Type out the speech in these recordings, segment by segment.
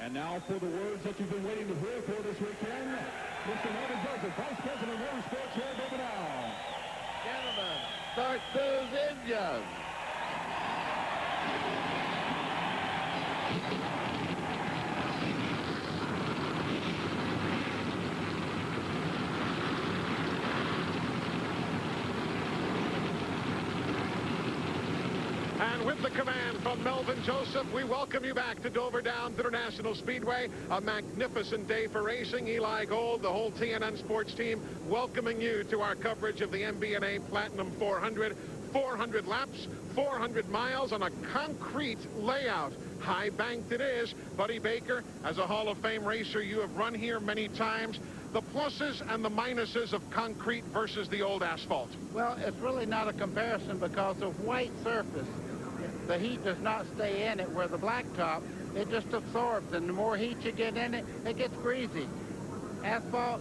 And now for the words that you've been waiting to hear for this weekend, Mr. Marvin Joseph, Vice President of Motorsports here at MBNA. Gentlemen, start those engines. And with the command from Melvin Joseph, we welcome you back to Dover Downs International Speedway. A magnificent day for racing. Eli Gold, the whole TNN Sports team, welcoming you to our coverage of the MBNA Platinum 400. 400 laps, 400 miles on a concrete layout. High banked it is. Buddy Baker, as a Hall of Fame racer, you have run here many times. The pluses and the minuses of concrete versus the old asphalt. Well, it's really not a comparison because of white surface. The heat does not stay in it, where the blacktop, it just absorbs, and the more heat you get in it, it gets greasy. Asphalt,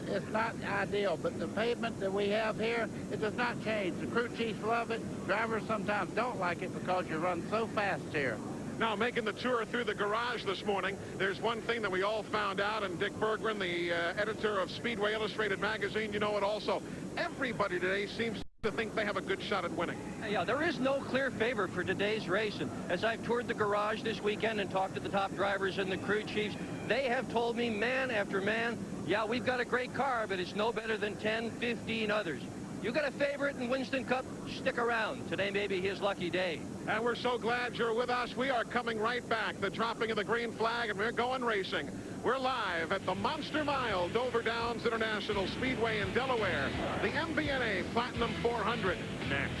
it's not ideal, but the pavement that we have here, it does not change. The crew chiefs love it. Drivers sometimes don't like it because you run so fast here. Now, making the tour through the garage this morning, there's one thing that we all found out, and Dick Berggren, the editor of Speedway Illustrated magazine, you know it also. Everybody today seems to think they have a good shot at winning. Yeah, there is no clear favorite for today's race. And as I've toured the garage this weekend and talked to the top drivers and the crew chiefs, they have told me man after man, yeah, we've got a great car, but it's no better than 10, 15 others. You got a favorite in Winston Cup? Stick around. Today may be his lucky day. And we're so glad you're with us. We are coming right back. The dropping of the green flag, and we're going racing. We're live at the Monster Mile, Dover Downs International Speedway in Delaware. The MBNA Platinum 400 next.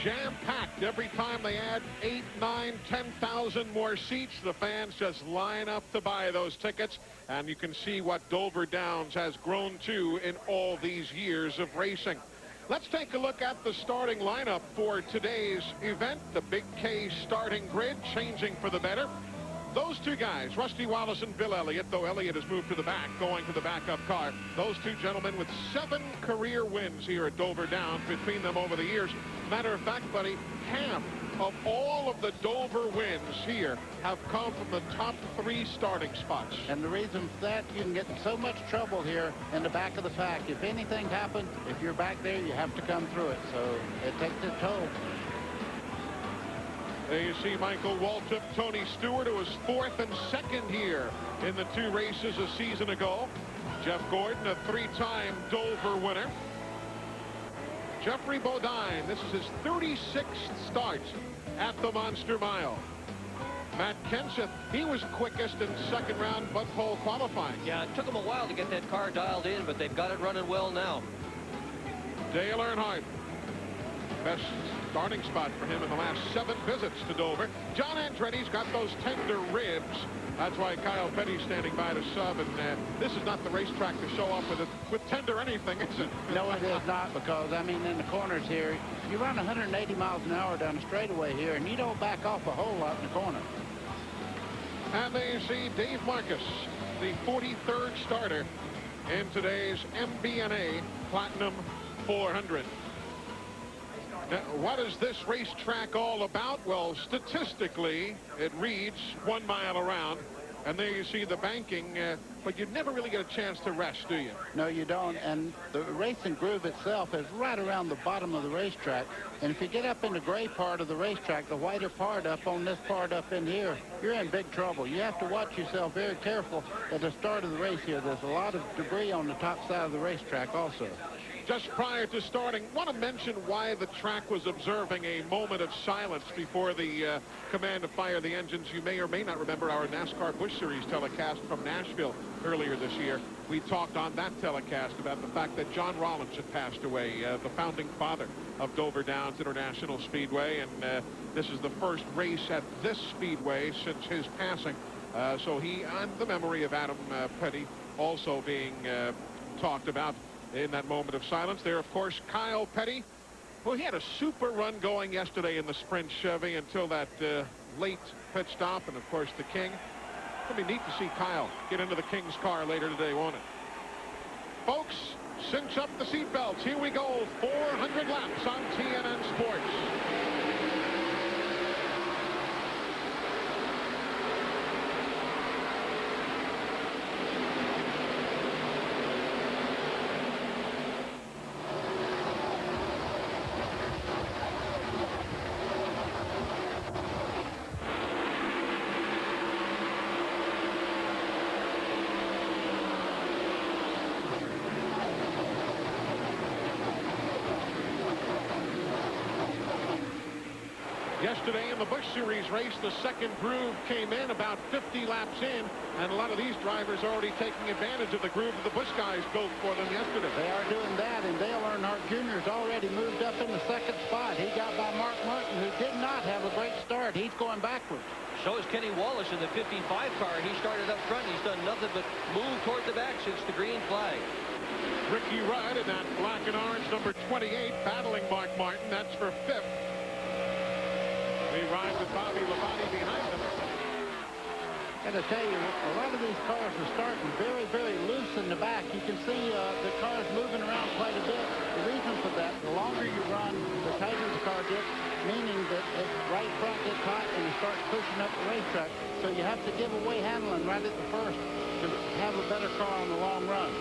Jam-packed every time they add 8, 9, 10,000 more seats. The fans just line up to buy those tickets. And you can see what Dover Downs has grown to in all these years of racing. Let's take a look at the starting lineup for today's event. The Big K starting grid changing for the better. Those two guys, Rusty Wallace and Bill Elliott, though Elliott has moved to the back, going to the backup car. Those two gentlemen with 7 career wins here at Dover Downs between them over the years. Matter of fact, buddy, half of all of the Dover wins here have come from the top 3 starting spots. And the reason for that, you can get in so much trouble here in the back of the pack. If anything happens, if you're back there, you have to come through it. So it takes its toll. There you see Michael Waltrip, Tony Stewart, who was 4th and 2nd here in the 2 races a season ago. Jeff Gordon, a 3-time Dover winner. Jeffrey Bodine, this is his 36th start at the Monster Mile. Matt Kenseth, he was quickest in second round Bud Pole qualifying. Yeah, it took them a while to get that car dialed in, but they've got it running well now. Dale Earnhardt, best starting spot for him in the last 7 visits to Dover. John Andretti's got those tender ribs. That's why Kyle Petty's standing by to sub, and this is not the racetrack to show off with tender anything, is it? No, it is not, because, I mean, in the corners here, you run 180 miles an hour down the straightaway here, and you don't back off a whole lot in the corner. And there you see Dave Marcus, the 43rd starter in today's MBNA Platinum 400. Now, what is this racetrack all about? Well, statistically, it reads 1 mile around. And there you see the banking, but you never really get a chance to rest, do you? No, you don't. And the racing groove itself is right around the bottom of the racetrack. And if you get up in the gray part of the racetrack, the whiter part up on this part up in here, you're in big trouble. You have to watch yourself very careful at the start of the race here. There's a lot of debris on the top side of the racetrack also. Just prior to starting, want to mention why the track was observing a moment of silence before the command to fire the engines. You may or may not remember our NASCAR Busch Series telecast from Nashville earlier this year. We talked on that telecast about the fact that John Rollins had passed away, the founding father of Dover Downs International Speedway, and this is the first race at this speedway since his passing. So he, and the memory of Adam Petty also being talked about in that moment of silence. There, of course, Kyle Petty. Well, he had a super run going yesterday in the Sprint Chevy until that late pit stop, and, of course, the King. It'll be neat to see Kyle get into the King's car later today, won't it? Folks, cinch up the seatbelts. Here we go. 400 laps on TNN Sports. Yesterday in the Busch Series race, the second groove came in about 50 laps in, and a lot of these drivers are already taking advantage of the groove that the Busch guys built for them yesterday. They are doing that, and Dale Earnhardt Jr. has already moved up in the second spot. He got by Mark Martin, who did not have a great start. He's going backwards. So is Kenny Wallace in the 55 car. He started up front. He's done nothing but move toward the back since the green flag. Ricky Rudd in that black and orange number 28 battling Mark Martin. That's for 5th. We ride with Bobby Labonte behind them. And I tell you, a lot of these cars are starting very, very loose in the back. You can see the cars moving around quite a bit. The reason for that, the longer you run, the tighter the car gets, meaning that the right front gets hot and it starts pushing up the racetrack. So you have to give away handling right at the first to have a better car on the long run.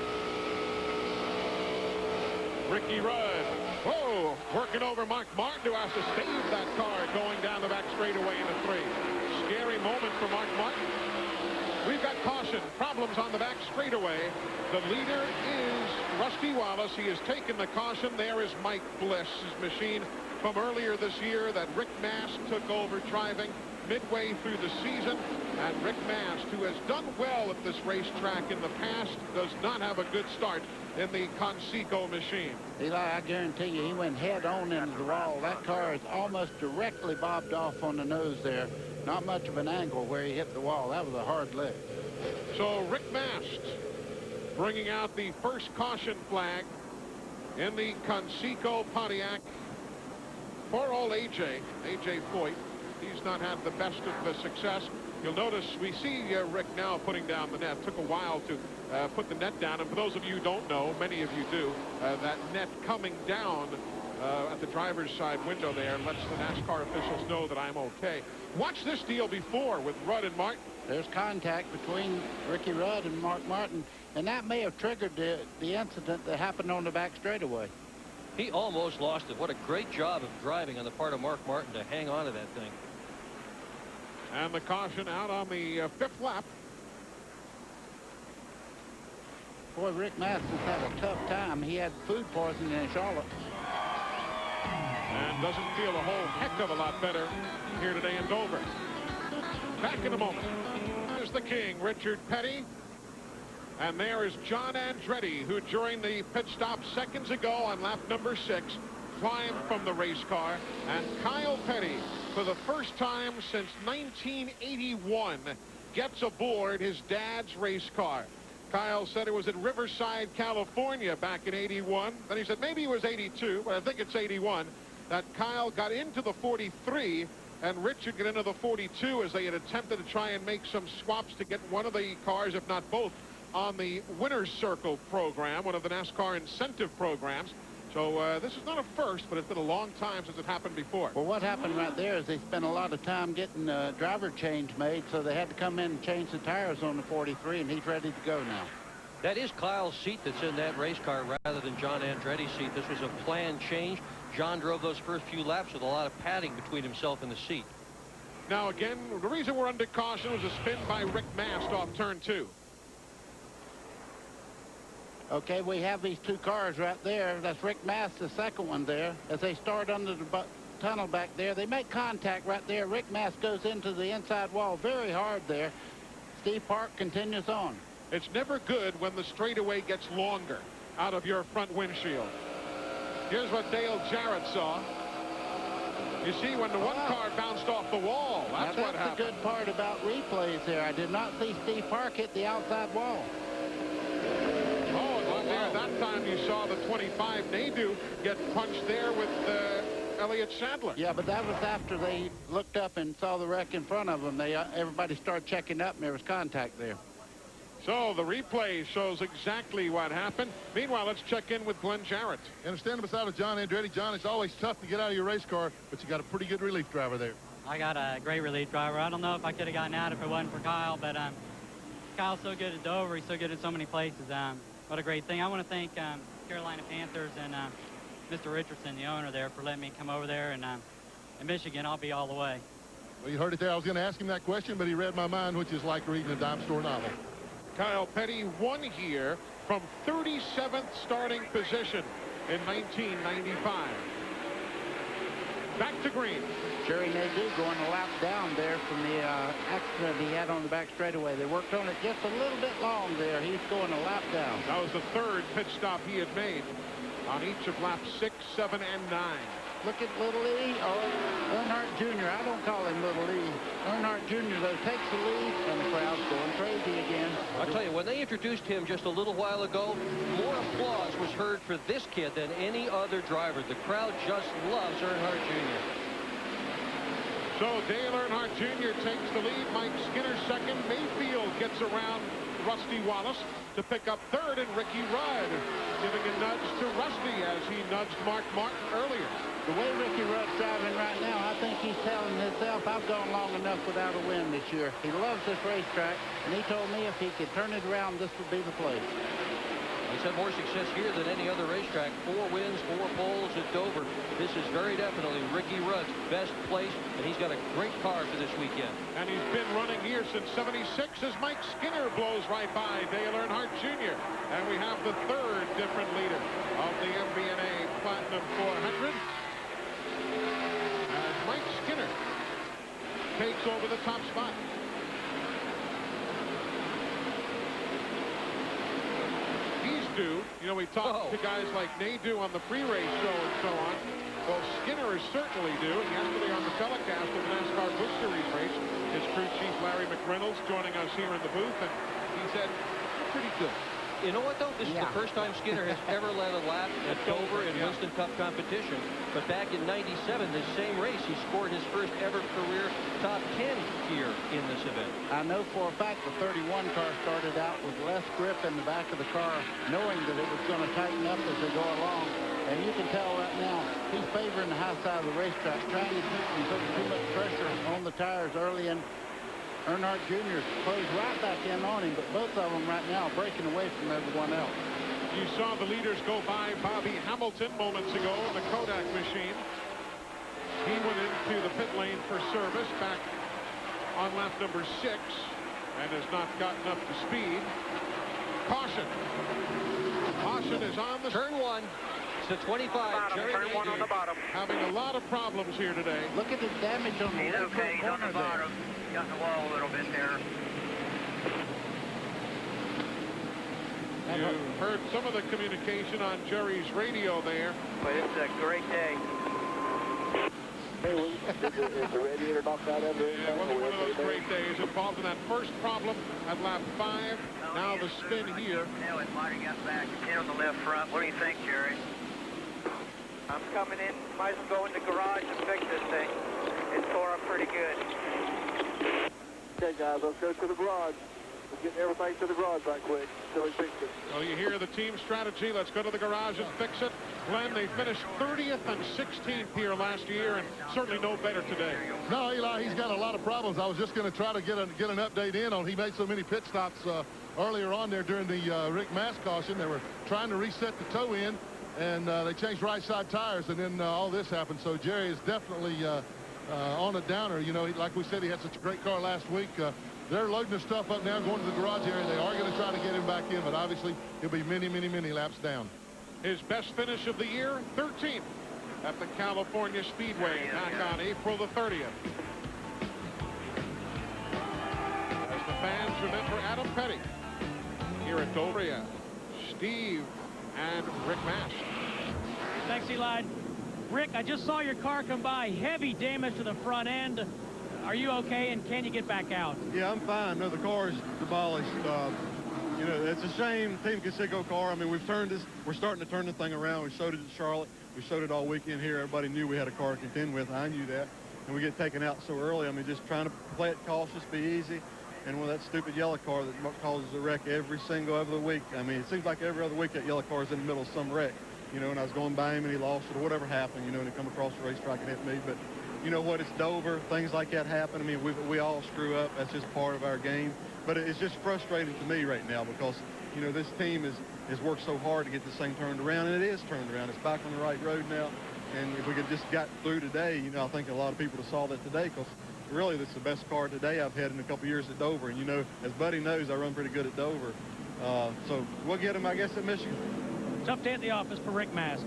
Ricky Rudd, whoa, working over Mark Martin, who has to save that car going down the back straightaway into 3. Scary moment for Mark Martin. We've got caution, problems on the back straightaway. The leader is Rusty Wallace. He has taken the caution. There is Mike Bliss, his machine from earlier this year that Rick Mast took over driving midway through the season. And Rick Mast, who has done well at this racetrack in the past, does not have a good start in the Conseco machine. Eli, I guarantee you, he went head on into the wall. That car is almost directly bobbed off on the nose there. Not much of an angle where he hit the wall. That was a hard lick. So Rick Mast bringing out the first caution flag in the Conseco Pontiac. Poor old A.J. Foyt. He's not had the best of the success. You'll notice we see Rick now putting down the net. Took a while to put the net down. And for those of you who don't know, many of you do, that net coming down at the driver's side window there lets the NASCAR officials know that I'm okay. Watch this deal before with Rudd and Martin. There's contact between Ricky Rudd and Mark Martin, and that may have triggered the incident that happened on the back straightaway. He almost lost it. What a great job of driving on the part of Mark Martin to hang on to that thing. And the caution out on the 5th lap. Boy, Rick Mast has had a tough time. He had food poisoning in Charlotte. And doesn't feel a whole heck of a lot better here today in Dover. Back in a moment. There's the king, Richard Petty. And there is John Andretti, who during the pit stop seconds ago on lap number 6 climbed from the race car. And Kyle Petty, for the first time since 1981, gets aboard his dad's race car. Kyle said it was at Riverside, California back in 81. Then he said maybe it was 82, but I think it's 81, that Kyle got into the 43 and Richard got into the 42 as they had attempted to try and make some swaps to get one of the cars, if not both, on the Winner's Circle program, one of the NASCAR incentive programs. So this is not a first, but it's been a long time since it happened before. Well, what happened right there is they spent a lot of time getting the driver change made, so they had to come in and change the tires on the 43, and he's ready to go now. That is Kyle's seat that's in that race car rather than John Andretti's seat. This was a planned change. John drove those first few laps with a lot of padding between himself and the seat. Now, again, the reason we're under caution was a spin by Rick Mast off turn 2. Okay, we have these two cars right there. That's Rick Mast, the second one there. As they start under the tunnel back there, they make contact right there. Rick Mast goes into the inside wall very hard there. Steve Park continues on. It's never good when the straightaway gets longer out of your front windshield. Here's what Dale Jarrett saw. You see, when the one car bounced off the wall, that's what happened. That's the good part about replays there. I did not see Steve Park hit the outside wall. There, that time you saw the 25 Nadu get punched there with Elliott Sadler. Yeah, but that was after they looked up and saw the wreck in front of them. Everybody started checking up, and there was contact there. So the replay shows exactly what happened. Meanwhile, let's check in with Glenn Jarrett. And standing beside of John Andretti. John, it's always tough to get out of your race car, but you got a pretty good relief driver there. I got a great relief driver. I don't know if I could have gotten out if it wasn't for Kyle, but Kyle's so good at Dover. He's so good in so many places. What a great thing. I want to thank Carolina Panthers and Mr. Richardson, the owner there, for letting me come over there. And in Michigan, I'll be all the way. Well, you heard it there. I was going to ask him that question, but he read my mind, which is like reading a dime store novel. Kyle Petty won here from 37th starting position in 1995. Back to green. Jerry Nadeau going a lap down there from the accident he had on the back straightaway. They worked on it just a little bit long there. He's going a lap down. That was the third pit stop he had made on each of laps 6, 7, and 9. Look at Little E, or Earnhardt Jr. I don't call him Little E. Earnhardt Jr., though, takes the lead, and the crowd's going crazy again. I'll tell you, when they introduced him just a little while ago, more applause was heard for this kid than any other driver. The crowd just loves Earnhardt Jr. So Dale Earnhardt Jr. takes the lead. Mike Skinner second. Mayfield gets around Rusty Wallace to pick up third, and Ricky Rudd giving a nudge to Rusty as he nudged Mark Martin earlier. The way Ricky Rudd's driving right now, I think he's telling himself, I've gone long enough without a win this year. He loves this racetrack, and he told me if he could turn it around, this would be the place. He's had more success here than any other racetrack. 4 wins, 4 poles at Dover. This is very definitely Ricky Rudd's best place, and he's got a great car for this weekend. And he's been running here since '76 as Mike Skinner blows right by Dale Earnhardt Jr. And we have the third different leader of the MBNA Platinum 400. As Mike Skinner takes over the top spot. You know, we talked to guys like Nadeau on the pre-race show and so on. Well, Skinner is certainly due. And yesterday on the telecast of the NASCAR Busch Series race, his crew chief Larry McReynolds joining us here in the booth, and he said, pretty good. You know what, though? This is the first time Skinner has ever led a lap at Dover in Winston Cup competition. But back in '97, this same race, he scored his first ever career top 10 here in this event. I know for a fact the 31 car started out with less grip in the back of the car, knowing that it was going to tighten up as they go along. And you can tell right now, he's favoring the high side of the racetrack, trying to keep from putting too much pressure on the tires early in. Earnhardt Jr. closed right back in on him, but both of them right now are breaking away from everyone else. You saw the leaders go by Bobby Hamilton moments ago in the Kodak machine. He went into the pit lane for service back on lap number 6 and has not gotten up to speed. Caution. Caution is on the turn 1. To 25, Jerry turn 1 on the bottom. Having a lot of problems here today. Look at the damage on the left okay, he's on the bottom. Got in the wall a little bit there. You heard some of the communication on Jerry's radio there. But it's a great day. Hey, is the radiator knocked out of there? Yeah, it wasn't one of those great days. Involved in that first problem at lap 5. Now the spin here. Hell, it might have got back. Hit on the left front. What do you think, Jerry? I'm coming in. Might as well go in the garage and fix this thing. It tore up pretty good. Okay, guys, let's go to the garage. Let's get everything to the garage right quick until we fix it. Well, you hear the team strategy. Let's go to the garage and fix it. Glenn, they finished 30th and 16th here last year, and certainly no better today. No, Eli, he's got a lot of problems. I was just going to try to get an update in on. He made so many pit stops earlier on there during the Rick Mast caution. They were trying to reset the toe in, and they changed right side tires, and then all this happened. So Jerry is definitely on a downer. You know, like we said, he had such a great car last week. They're loading the stuff up now, going to the garage area. They are going to try to get him back in, but obviously he'll be many, many, many laps down. His best finish of the year, 13th at the California Speedway back on April the 30th. As the fans remember Adam Petty here at Dover, Steve and Rick Mast. Thanks, Eli. Rick, I just saw your car come by. Heavy damage to the front end. Are you okay, and can you get back out? Yeah, I'm fine. No, the car is demolished. You know, it's a shame. Team Conseco car. I mean, we're starting to turn the thing around. We showed it at Charlotte. We showed it all weekend here. Everybody knew we had a car to contend with. I knew that. And we get taken out so early. I mean, just trying to play it cautious, be easy. And with that stupid yellow car that causes a wreck every single other week. I mean, it seems like every other week that yellow car is in the middle of some wreck. You know, and I was going by him and he lost it or whatever happened, you know, and he come across the racetrack and hit me. But you know what? It's Dover. Things like that happen. I mean, we all screw up. That's just part of our game. But it's just frustrating to me right now because, you know, this team has worked so hard to get this thing turned around, and it is turned around. It's back on the right road now. And if we could just got through today, you know, I think a lot of people saw that today because really this is the best car today I've had in a couple years at Dover. And, you know, as Buddy knows, I run pretty good at Dover. So we'll get him, I guess, at Michigan. Tough day at the office for Rick Mast.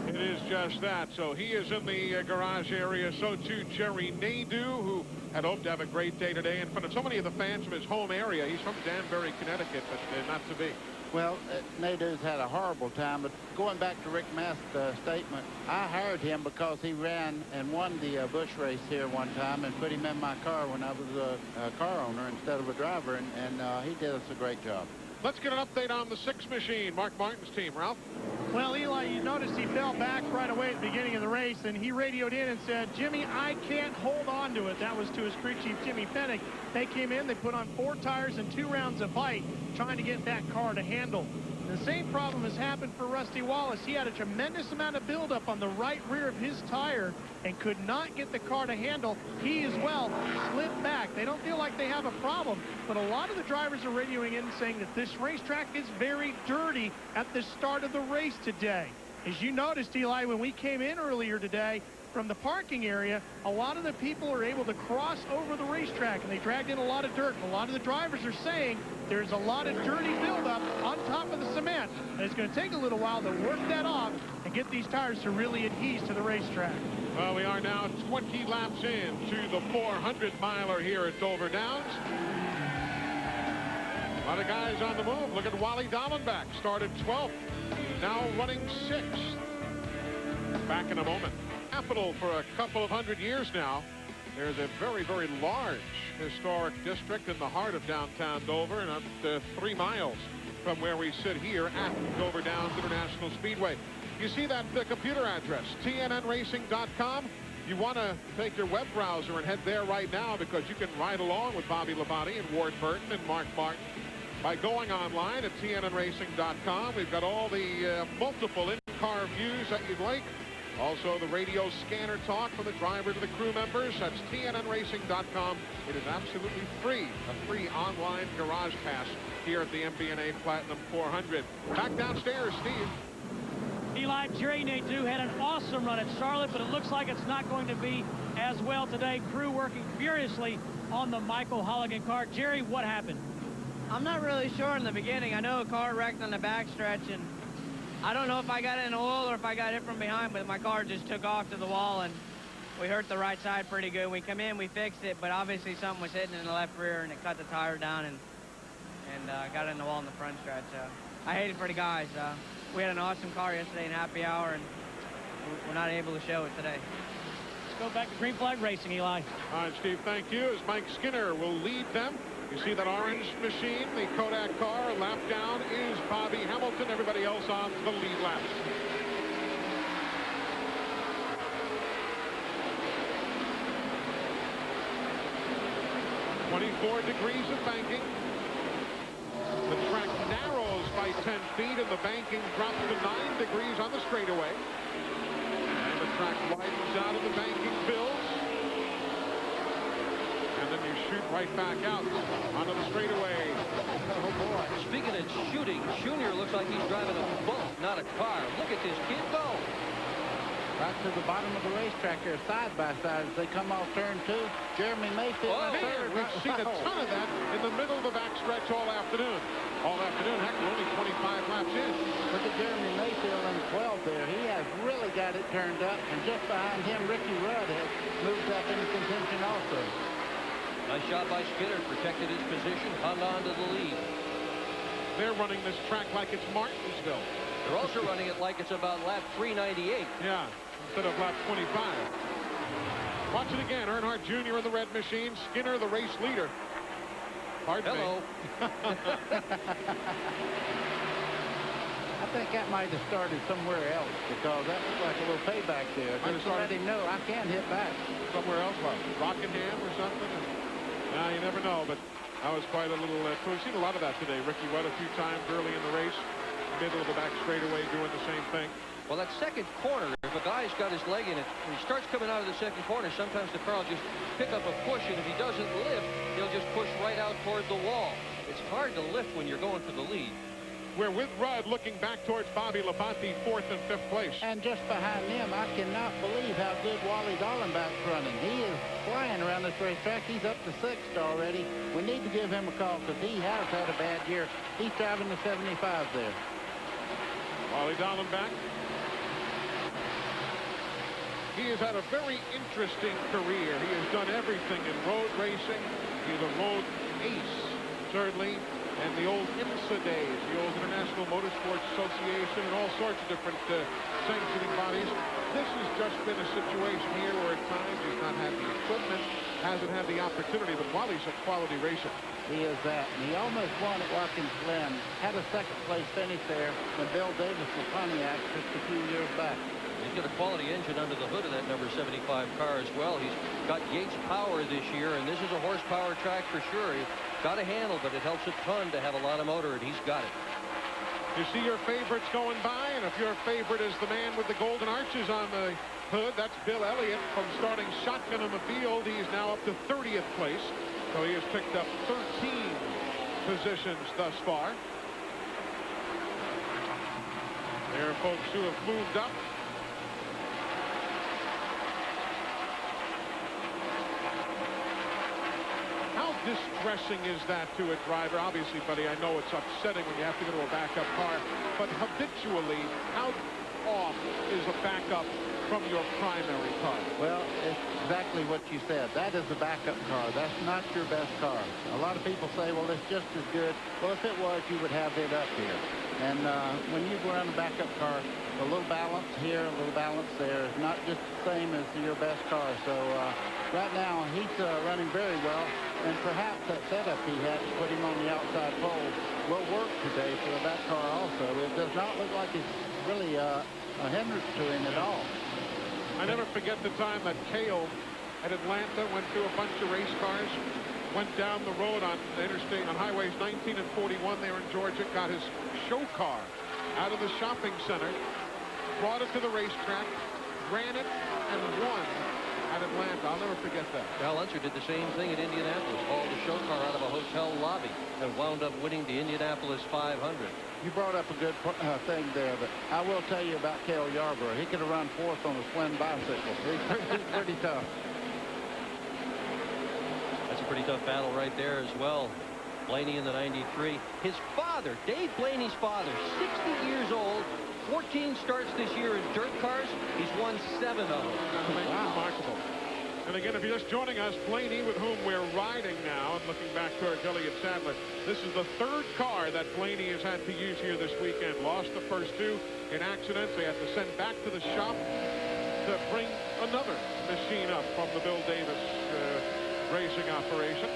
It It is just that. So he is in the garage area. So too Jerry Nadeau, who had hoped to have a great day today in front of so many of the fans from his home area. He's from Danbury, Connecticut, but not to be. Well, Nadeau's had a horrible time, but going back to Rick Mast's statement, I hired him because he ran and won the Busch race here one time and put him in my car when I was a car owner instead of a driver, and he did us a great job. Let's get an update on the 6 machine, Mark Martin's team. Ralph? Well, Eli, you noticed he fell back right away at the beginning of the race, and he radioed in and said, Jimmy, I can't hold on to it. That was to his crew chief, Jimmy Fennick. They came in, they put on 4 tires and 2 rounds of bite, trying to get that car to handle. The same problem has happened for Rusty Wallace. He had a tremendous amount of buildup on the right rear of his tire and could not get the car to handle. He as well slipped back. They don't feel like they have a problem, but a lot of the drivers are radioing in saying that this racetrack is very dirty at the start of the race today. As you noticed, Eli, when we came in earlier today from the parking area, a lot of the people are able to cross over the racetrack, and they dragged in a lot of dirt. And a lot of the drivers are saying there's a lot of dirty buildup on top of the cement, and it's going to take a little while to work that off and get these tires to really adhere to the racetrack. Well, we are now 20 laps in to the 400-miler here at Dover Downs. A lot of guys on the move. Look at Wally Dallenbach, started 12th, now running 6th. Back in a moment. Capital for a couple of 100 years now. There's a very, very large historic district in the heart of downtown Dover, and up to 3 miles from where we sit here at Dover Downs International Speedway. You see that computer address, tnnracing.com. You want to take your web browser and head there right now, because you can ride along with Bobby Labonte and Ward Burton and Mark Martin by going online at tnnracing.com. We've got all the multiple in-car views that you'd like. Also, the radio scanner talk from the driver to the crew members. That's tnnracing.com. It is absolutely free, a free online garage pass here at the MBNA Platinum 400. Back downstairs, Steve. Eli, Jerry Nadeau had an awesome run at Charlotte, but it looks like it's not going to be as well today. Crew working furiously on the Michael Holligan car. Jerry, what happened? I'm not really sure in the beginning. I know a car wrecked on the backstretch, and I don't know if I got in oil or if I got hit from behind, but my car just took off to the wall, and we hurt the right side pretty good. We come in, we fixed it, but obviously something was hitting in the left rear, and it cut the tire down and got in the wall in the front stretch. I hate it for the guys. We had an awesome car yesterday in happy hour, and we're not able to show it today. Let's go back to Green Flag Racing, Eli. All right, Steve, thank you. As Mike Skinner will lead them. You see that orange machine, the Kodak car. Lap down is Bobby Hamilton. Everybody else on the lead lap. "24 degrees of banking. The track narrows by 10 feet, and the banking drops to 9 degrees on the straightaway. And the track widens out, and the banking builds. And then you shoot right back out onto the straightaway." Oh, boy. Speaking of shooting, Junior looks like he's driving a boat, not a car. Look at this kid go. Right to the bottom of the racetrack here, side by side, as they come off turn 2. Jeremy Mayfield Oh, in third. we've seen a ton of that in the middle of the backstretch all afternoon. Heck, we're only 25 laps in. Look at Jeremy Mayfield in 12 there. He has really got it turned up, and just behind him, Ricky Rudd has moved up into contention also. Nice shot by Skinner, protected his position, hung on to the lead. They're running this track like it's Martinsville. They're also running it like it's about lap 398. Yeah, instead of lap 25. Watch it again. Earnhardt Jr. in the red machine. Skinner, the race leader. Pardon Hello. me. I think that might have started somewhere else, because that was like a little payback there. Just to let him know I can hit back. Somewhere else, like Rockingham or something. Nah, you never know, but that was quite a little... we've seen a lot of that today. Ricky Rudd a few times early in the race. Middle of the back straightaway doing the same thing. Well, that second corner, if a guy's got his leg in it, when he starts coming out of the second corner, sometimes the car will just pick up a push, and if he doesn't lift, he'll just push right out toward the wall. It's hard to lift when you're going for the lead. We're with Rudd looking back towards Bobby Labonte, 4th and 5th place. And just behind him, I cannot believe how good Wally Dallenbach's running. He is flying around this racetrack. He's up to 6th already. We need to give him a call, because he has had a bad year. He's driving the 75 there. Wally Dallenbach. He has had a very interesting career. He has done everything in road racing. He's a road ace, certainly. And the old IMSA days, the old International Motorsports Association, and all sorts of different sanctioning bodies. This has just been a situation here where at times he's not had the equipment, hasn't had the opportunity, but Wally's a quality racer. He is that. And he almost won at Watkins Glen. Had a second-place finish there when Bill Davis was Pontiac just a few years back. He's got a quality engine under the hood of that number 75 car as well. He's got Yates power this year, and this is a horsepower track for sure. He's got a handle, but it helps a ton to have a lot of motor, and he's got it. You see your favorites going by, and if your favorite is the man with the golden arches on the hood, that's Bill Elliott from starting shotgun in the field. He's now up to 30th place, so he has picked up 13 positions thus far. There are folks who have moved up. How distressing is that to a driver? Obviously, buddy, I know it's upsetting when you have to go to a backup car, but habitually, how off is a backup from your primary car? Well, it's exactly what you said. That is a backup car. That's not your best car. A lot of people say, well, it's just as good. Well, if it was, you would have it up here. And when you run a backup car, a little balance here, a little balance there is not just the same as your best car. So right now, he's running very well. And perhaps that setup he had to put him on the outside pole will work today for that car also. It does not look like it's really a hindrance to him at all. I never forget the time that Cale at Atlanta went through a bunch of race cars, went down the road on the interstate on highways 19 and 41 there in Georgia, got his show car out of the shopping center, brought it to the racetrack, ran it, and won at Atlanta. I'll never forget that. Al Unser did the same thing at Indianapolis, hauled the show car out of a hotel lobby and wound up winning the Indianapolis 500. You brought up a good thing there, but I will tell you about Cale Yarborough. He could have run fourth on a Slim bicycle. He's pretty tough. That's a pretty tough battle right there as well. Blaney in the 93. His father, Dave Blaney's father, 60 years old, 14 starts this year in dirt cars. He's won 7 of them. Wow. Remarkable. And again, if you're just joining us, Blaney, with whom we're riding now, and looking back towards Elliott Sadler, this is the third car that Blaney has had to use here this weekend. Lost the first 2 in accidents. They had to send back to the shop to bring another machine up from the Bill Davis racing operation.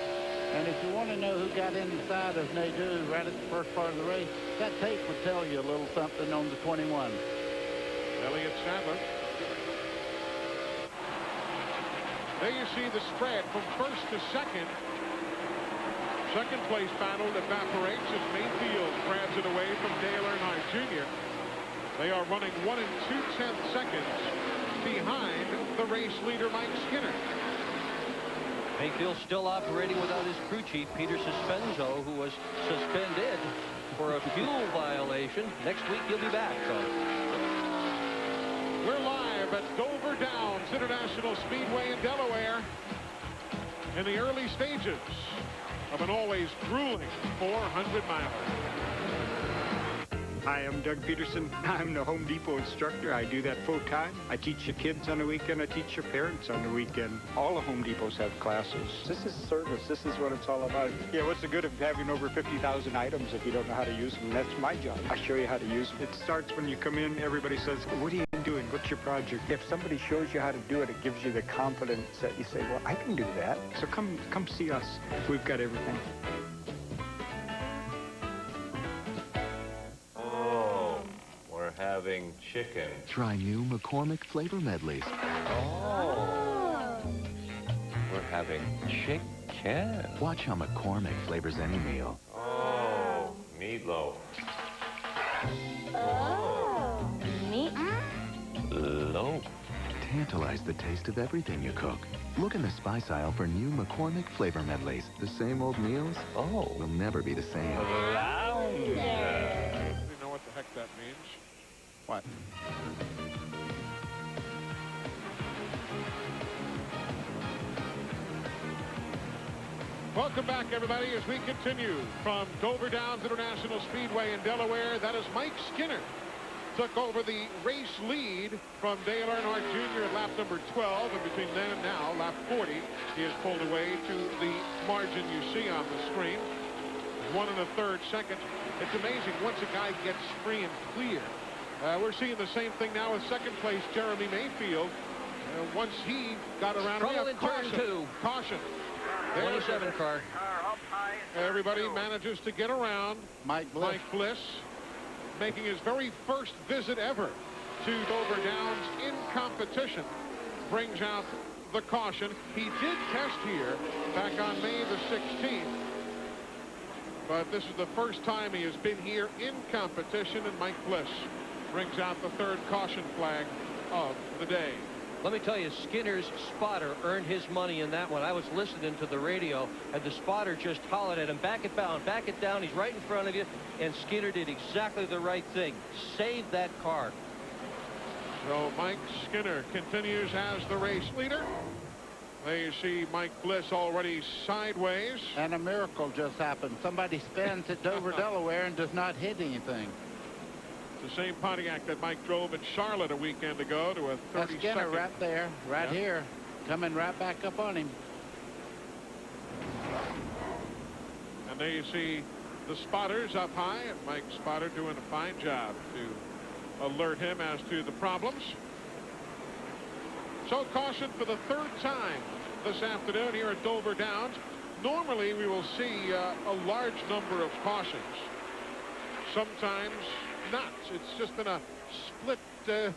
And if you want to know who got inside of Nadeau right at the first part of the race, that tape would tell you a little something on the 21. Elliott Sadler. There you see the spread from first to second. Second place battle evaporates as Mayfield grabs it away from Dale Earnhardt Jr. They are running 1 2/10 seconds behind the race leader Mike Skinner. Mayfield still operating without his crew chief, Peter Suspenzo, who was suspended for a fuel violation. Next week, he'll be back. So. We're live at Dover Downs International Speedway in Delaware in the early stages of an always grueling 400-miler. Hi, I'm Doug Peterson. I'm the Home Depot instructor. I do that full time. I teach the kids on the weekend. I teach your parents on the weekend. All the Home Depots have classes. This is service. This is what it's all about. Yeah, what's the good of having over 50,000 items if you don't know how to use them? That's my job. I show you how to use them. It starts when you come in. Everybody says, what are you doing? What's your project? If somebody shows you how to do it, it gives you the confidence that you say, well, I can do that. So come see us. We've got everything. Having chicken. Try new McCormick flavor medleys. Oh. We're having chicken. Watch how McCormick flavors any meal. Oh, meatloaf. Oh, Loaf. Tantalize the taste of everything you cook. Look in the spice aisle for new McCormick flavor medleys. The same old meals will never be the same. I don't know what the heck that means. What? Welcome back, everybody, as we continue from Dover Downs International Speedway in Delaware. That is Mike Skinner took over the race lead from Dale Earnhardt Jr. at lap number 12, and between then and now, lap 40, he has pulled away to the margin you see on the screen. 1 1/3 seconds. It's amazing once a guy gets free and clear. We're seeing the same thing now with second place Jeremy Mayfield. Once he got around, trouble in turn 2. Caution. 27 car. Everybody manages to get around. Mike Bliss, making his very first visit ever to Dover Downs in competition, brings out the caution. He did test here back on May the 16th. But this is the first time he has been here in competition, and Mike Bliss brings out the 3rd caution flag of the day. Let me tell you, Skinner's spotter earned his money in that one. I was listening to the radio, and the spotter just hollered at him, back it down, back it down. He's right in front of you, and Skinner did exactly the right thing. Save that car. So Mike Skinner continues as the race leader. There you see Mike Bliss already sideways. And a miracle just happened. Somebody spins at Dover, Delaware, and does not hit anything. The same Pontiac that Mike drove at Charlotte a weekend ago to a 32nd. That's Skinner right there, right here, coming right back up on him. And there you see the spotters up high, and Mike Spotter doing a fine job to alert him as to the problems. So caution for the 3rd time this afternoon here at Dover Downs. Normally we will see a large number of cautions. Sometimes not. It's just been a split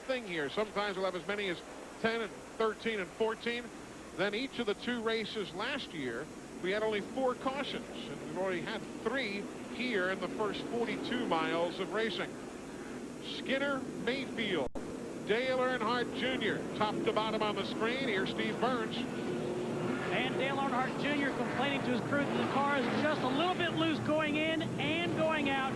thing here. Sometimes we'll have as many as 10 and 13 and 14. Then each of the 2 races last year, we had only 4 cautions, and we've already had 3 here in the first 42 miles of racing. Skinner, Mayfield, Dale Earnhardt Jr. top to bottom on the screen. Here's Steve Burns. And Dale Earnhardt Jr. complaining to his crew that the car is just a little bit loose going in and going out.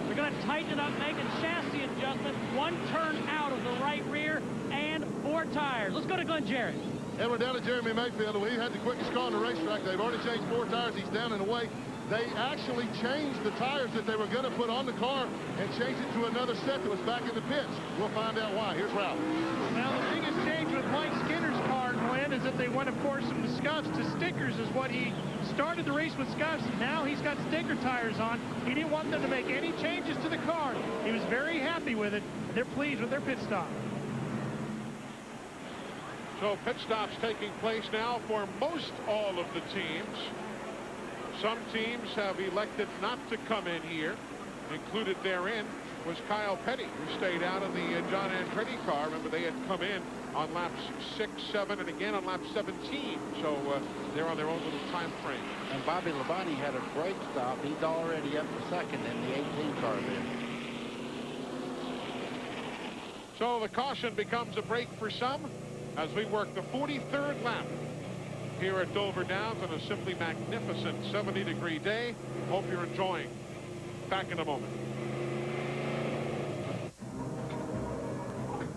We're going to tighten it up, make a chassis adjustment, 1 turn out of the right rear, and 4 tires. Let's go to Glenn Jarrett. And we're down to Jeremy Mayfield. He had the quickest car on the racetrack. They've already changed 4 tires. He's down and away. They actually changed the tires that they were going to put on the car and changed it to another set that was back in the pits. We'll find out why. Here's Ralph. Now, the biggest change with Mike Skinner's car, Glenn, is that they went, of course, from the scuffs to stickers is what he started the race with scuffs. Now he's got sticker tires on. He didn't want them to make any changes to the car. He was very happy with it. They're pleased with their pit stop. So pit stops taking place now for most all of the teams. Some teams have elected not to come in here. Included therein was Kyle Petty, who stayed out in the John Andretti car. Remember, they had come in on laps 6, 7, and again on lap 17. So they're on their own little time frame. And Bobby Labonte had a great stop. He's already up to 2nd in the 18 car there. So the caution becomes a break for some as we work the 43rd lap here at Dover Downs on a simply magnificent 70-degree day. Hope you're enjoying. Back in a moment.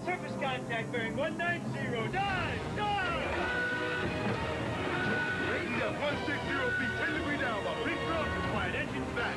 Surface contact bearing 190. Dive! Rated at 160 feet, 10 degree down by big truck, quiet engines back.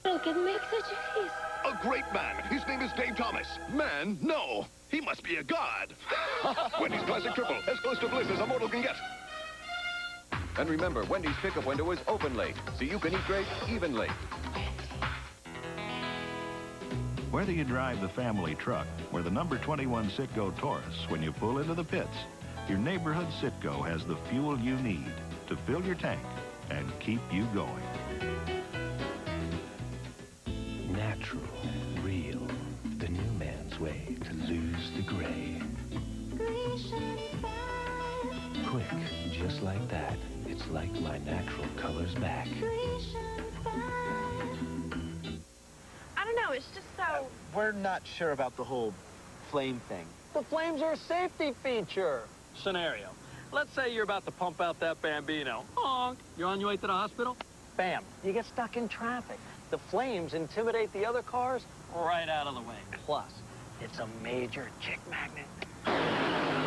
Look, it makes a cheese. A great man. His name is Dave Thomas. Man? No. He must be a god. Wendy's Classic Triple. As close to bliss as a mortal can get. And remember, Wendy's pickup window is open late, so you can eat great even late. Whether you drive the family truck or the number 21 Citgo Taurus, when you pull into the pits, your neighborhood Citgo has the fuel you need to fill your tank and keep you going. Natural, real, the new man's way to lose the gray. Quick, just like that. It's like my natural color's back. I don't know, it's just so... We're not sure about the whole flame thing. The flames are a safety feature. Scenario. Let's say you're about to pump out that Bambino. Honk. You're on your way to the hospital? Bam. You get stuck in traffic. The flames intimidate the other cars right out of the way. Plus, it's a major chick magnet.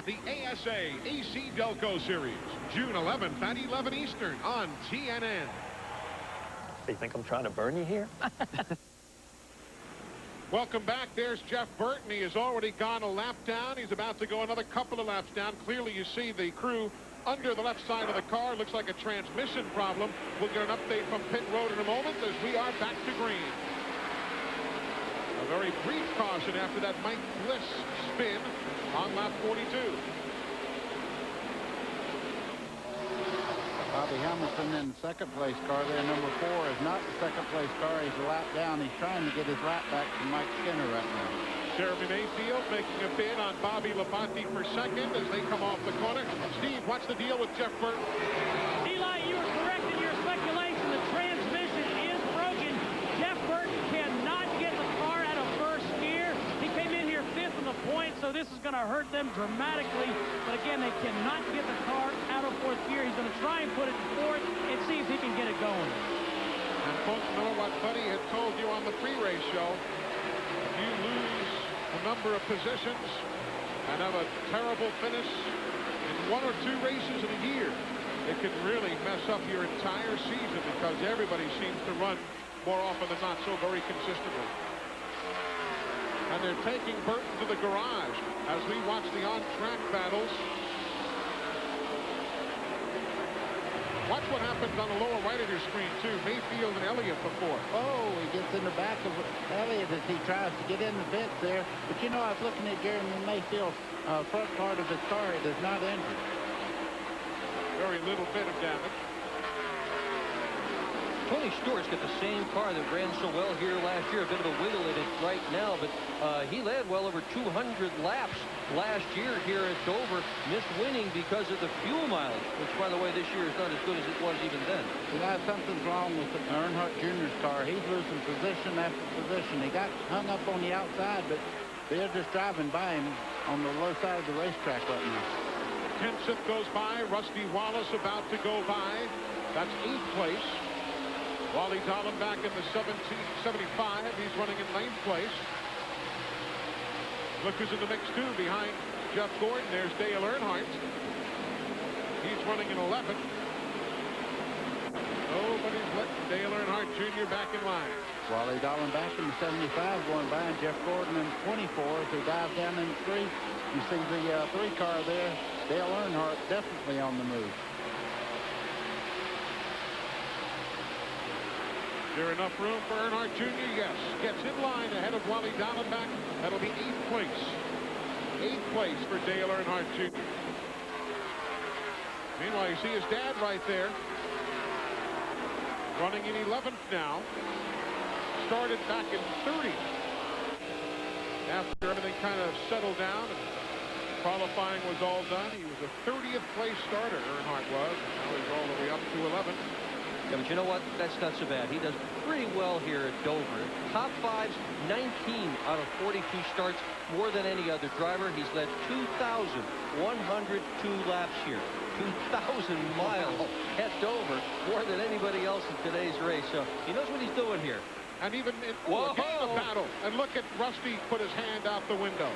The ASA AC Delco Series, June 11th at 11 Eastern on TNN. You think I'm trying to burn you here? Welcome back. There's Jeff Burton. He has already gone a lap down. He's about to go another couple of laps down. Clearly, you see the crew under the left side of the car. Looks like a transmission problem. We'll get an update from pit road in a moment as we are back to green. A very brief caution after that Mike Bliss spin on lap 42. Bobby Hamilton in the second place car there. Number 4 is not the second place car. He's a lap down. He's trying to get his lap back from Mike Skinner right now. Jeremy Mayfield making a bid on Bobby Labonte for second as they come off the corner. Steve, what's the deal with Jeff Burton? Eli, you were correct in your speculation. The transmission is broken. Jeff Burton cannot get the car out of first gear. He came in here 5th in the point, so this is going to hurt them dramatically. But again, they cannot get the car out of 4th gear. He's going to try and put it in 4th and see if he can get it going. And folks know what Buddy had told you on the pre-race show. If you lose a number of positions and have a terrible finish in 1 or 2 races in a year, it can really mess up your entire season because everybody seems to run more often than not so very consistently. And they're taking Burton to the garage as we watch the on-track battles. Watch what happens on the lower right of your screen, too. Mayfield and Elliott before. Oh, he gets in the back of Elliott as he tries to get in the pits there. But, you know, I was looking at Jeremy Mayfield's front part of his car. It is not injured. Very little bit of damage. Tony Stewart's got the same car that ran so well here last year. A bit of a wiggle in it right now, but he led well over 200 laps last year here at Dover. Missed winning because of the fuel mileage, which, by the way, this year is not as good as it was even then. You know, something's wrong with Earnhardt Jr.'s car. He's losing position after position. He got hung up on the outside, but they're just driving by him on the low side of the racetrack right now. Kenseth goes by. Rusty Wallace about to go by. That's 8th place. Wally Dallenbach in the 75. He's running in 9th place. Look who's in the mix, too, behind Jeff Gordon. There's Dale Earnhardt. He's running in 11th. Nobody's letting Dale Earnhardt Jr. back in line. Wally Dallenbach in the 75 going by, and Jeff Gordon in 24 as they dive down in 3. You see the 3 car there. Dale Earnhardt definitely on the move. Is there enough room for Earnhardt Jr.? Yes. Gets in line ahead of Wally Dallenbach. That'll be 8th place. 8th place for Dale Earnhardt Jr. Meanwhile, you see his dad right there. Running in 11th now. Started back in 30th. After everything kind of settled down and qualifying was all done, he was a 30th place starter, Earnhardt was. Now he's all the way up to 11th. Yeah, but you know what? That's not so bad. He does pretty well here at Dover. Top 5s, 19 out of 42 starts, more than any other driver. He's led 2,102 laps here. 2,000 miles at Dover, more than anybody else in today's race. So he knows what he's doing here. And even in a battle. And look at Rusty put his hand out the window.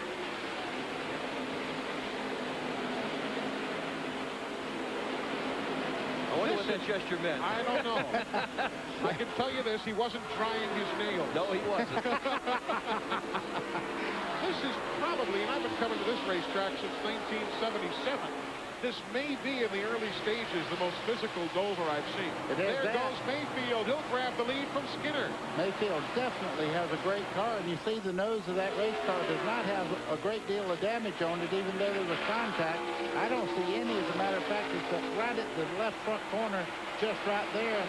I wonder what that gesture meant. I don't know. I can tell you this, he wasn't trying his nails. No, he wasn't. This is probably, and I've been coming to this racetrack since 1977, this may be in the early stages the most physical Dover I've seen. There goes Mayfield. He'll grab the lead from Skinner. Mayfield definitely has a great car, and you see the nose of that race car does not have a great deal of damage on it, even though there was contact. I don't see any. As a matter of fact, it's right at the left front corner, just right there.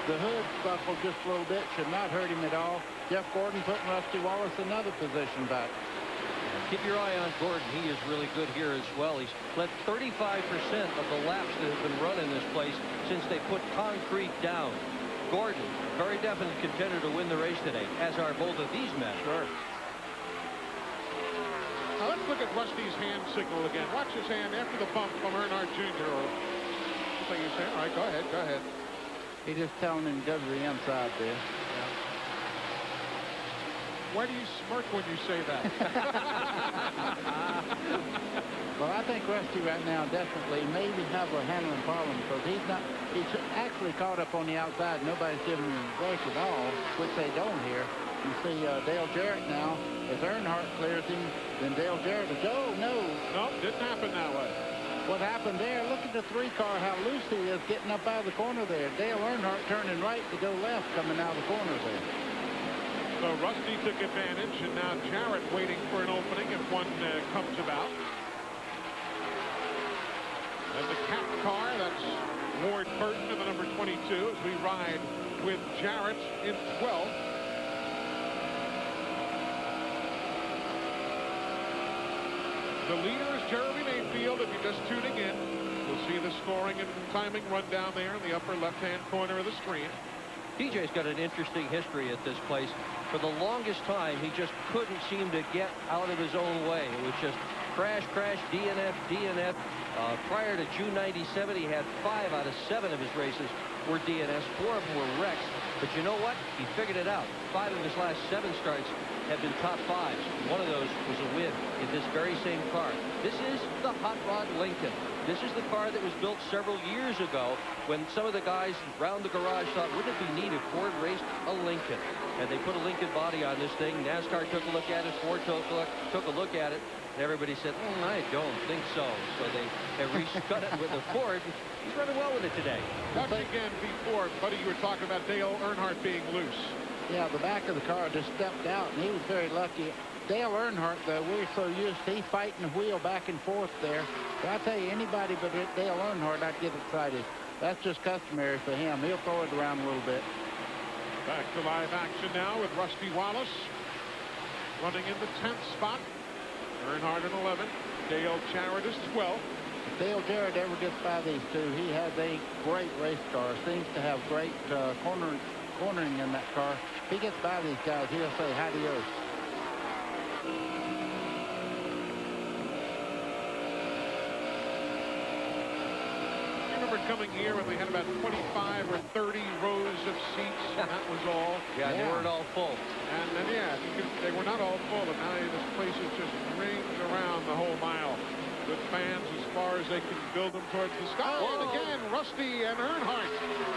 The hood buckled just a little bit, should not hurt him at all. Jeff Gordon putting Rusty Wallace another position back. Keep your eye on Gordon. He is really good here as well. He's led 35% of the laps that have been run in this place since they put concrete down. Gordon, very definite contender to win the race today, as are both of these men. Sure. Now let's look at Rusty's hand signal again. Watch his hand after the bump from Earnhardt Jr. Or something you're saying. All right, go ahead, go ahead. He's just telling him to go to the inside there. Why do you smirk when you say that? Well, I think Rusty right now definitely maybe have a handling problem because he's actually caught up on the outside. Nobody's giving him a break at all, which they don't here. You see Dale Jarrett now, as Earnhardt clears him, then Dale Jarrett is, oh, no. Nope, didn't happen that way. What happened there, look at the 3-car, how loose he is getting up out of the corner there. Dale Earnhardt turning right to go left coming out of the corner there. So Rusty took advantage, and now Jarrett waiting for an opening if one comes about. And the cap car, that's Ward Burton in the number 22 as we ride with Jarrett in 12th. The leader is Jeremy Mayfield. If you're just tuning in, you'll see the scoring and timing rundown there in the upper left-hand corner of the screen. DJ's got an interesting history at this place. For the longest time, he just couldn't seem to get out of his own way. It was just crash, crash, DNF, DNF. Prior to June 97, he had 5 out of 7 of his races were DNFs. 4 of them were wrecks. But you know what? He figured it out. 5 of his last 7 starts have been top 5s. One of those was a win in this very same car. This is the Hot Rod Lincoln. This is the car that was built several years ago when some of the guys around the garage thought, wouldn't it be neat if Ford raced a Lincoln? And they put a Lincoln body on this thing. NASCAR took a look at it. Ford took a look at it. And everybody said, I don't think so. So they have recut it with a Ford. He's running well with it today. Watch again before, buddy, you were talking about Dale Earnhardt being loose. Yeah, the back of the car just stepped out, and he was very lucky. Dale Earnhardt, though, we're so used to he's fighting the wheel back and forth there. But I tell you, anybody but Dale Earnhardt, I'd get excited. That's just customary for him. He'll throw it around a little bit. Back to live action now with Rusty Wallace running in the 10th spot. Earnhardt in 11. Dale Jarrett is 12. If Dale Jarrett ever gets by these two, he has a great race car. Seems to have great cornering in that car. If he gets by these guys, he'll say adios. Coming here when we had about 25 or 30 rows of seats, and that was all. Yeah, they weren't all full. And then, yeah, they were not all full, but now this place is just rings around the whole mile with fans as far as they can build them towards the sky. And again, Rusty and Earnhardt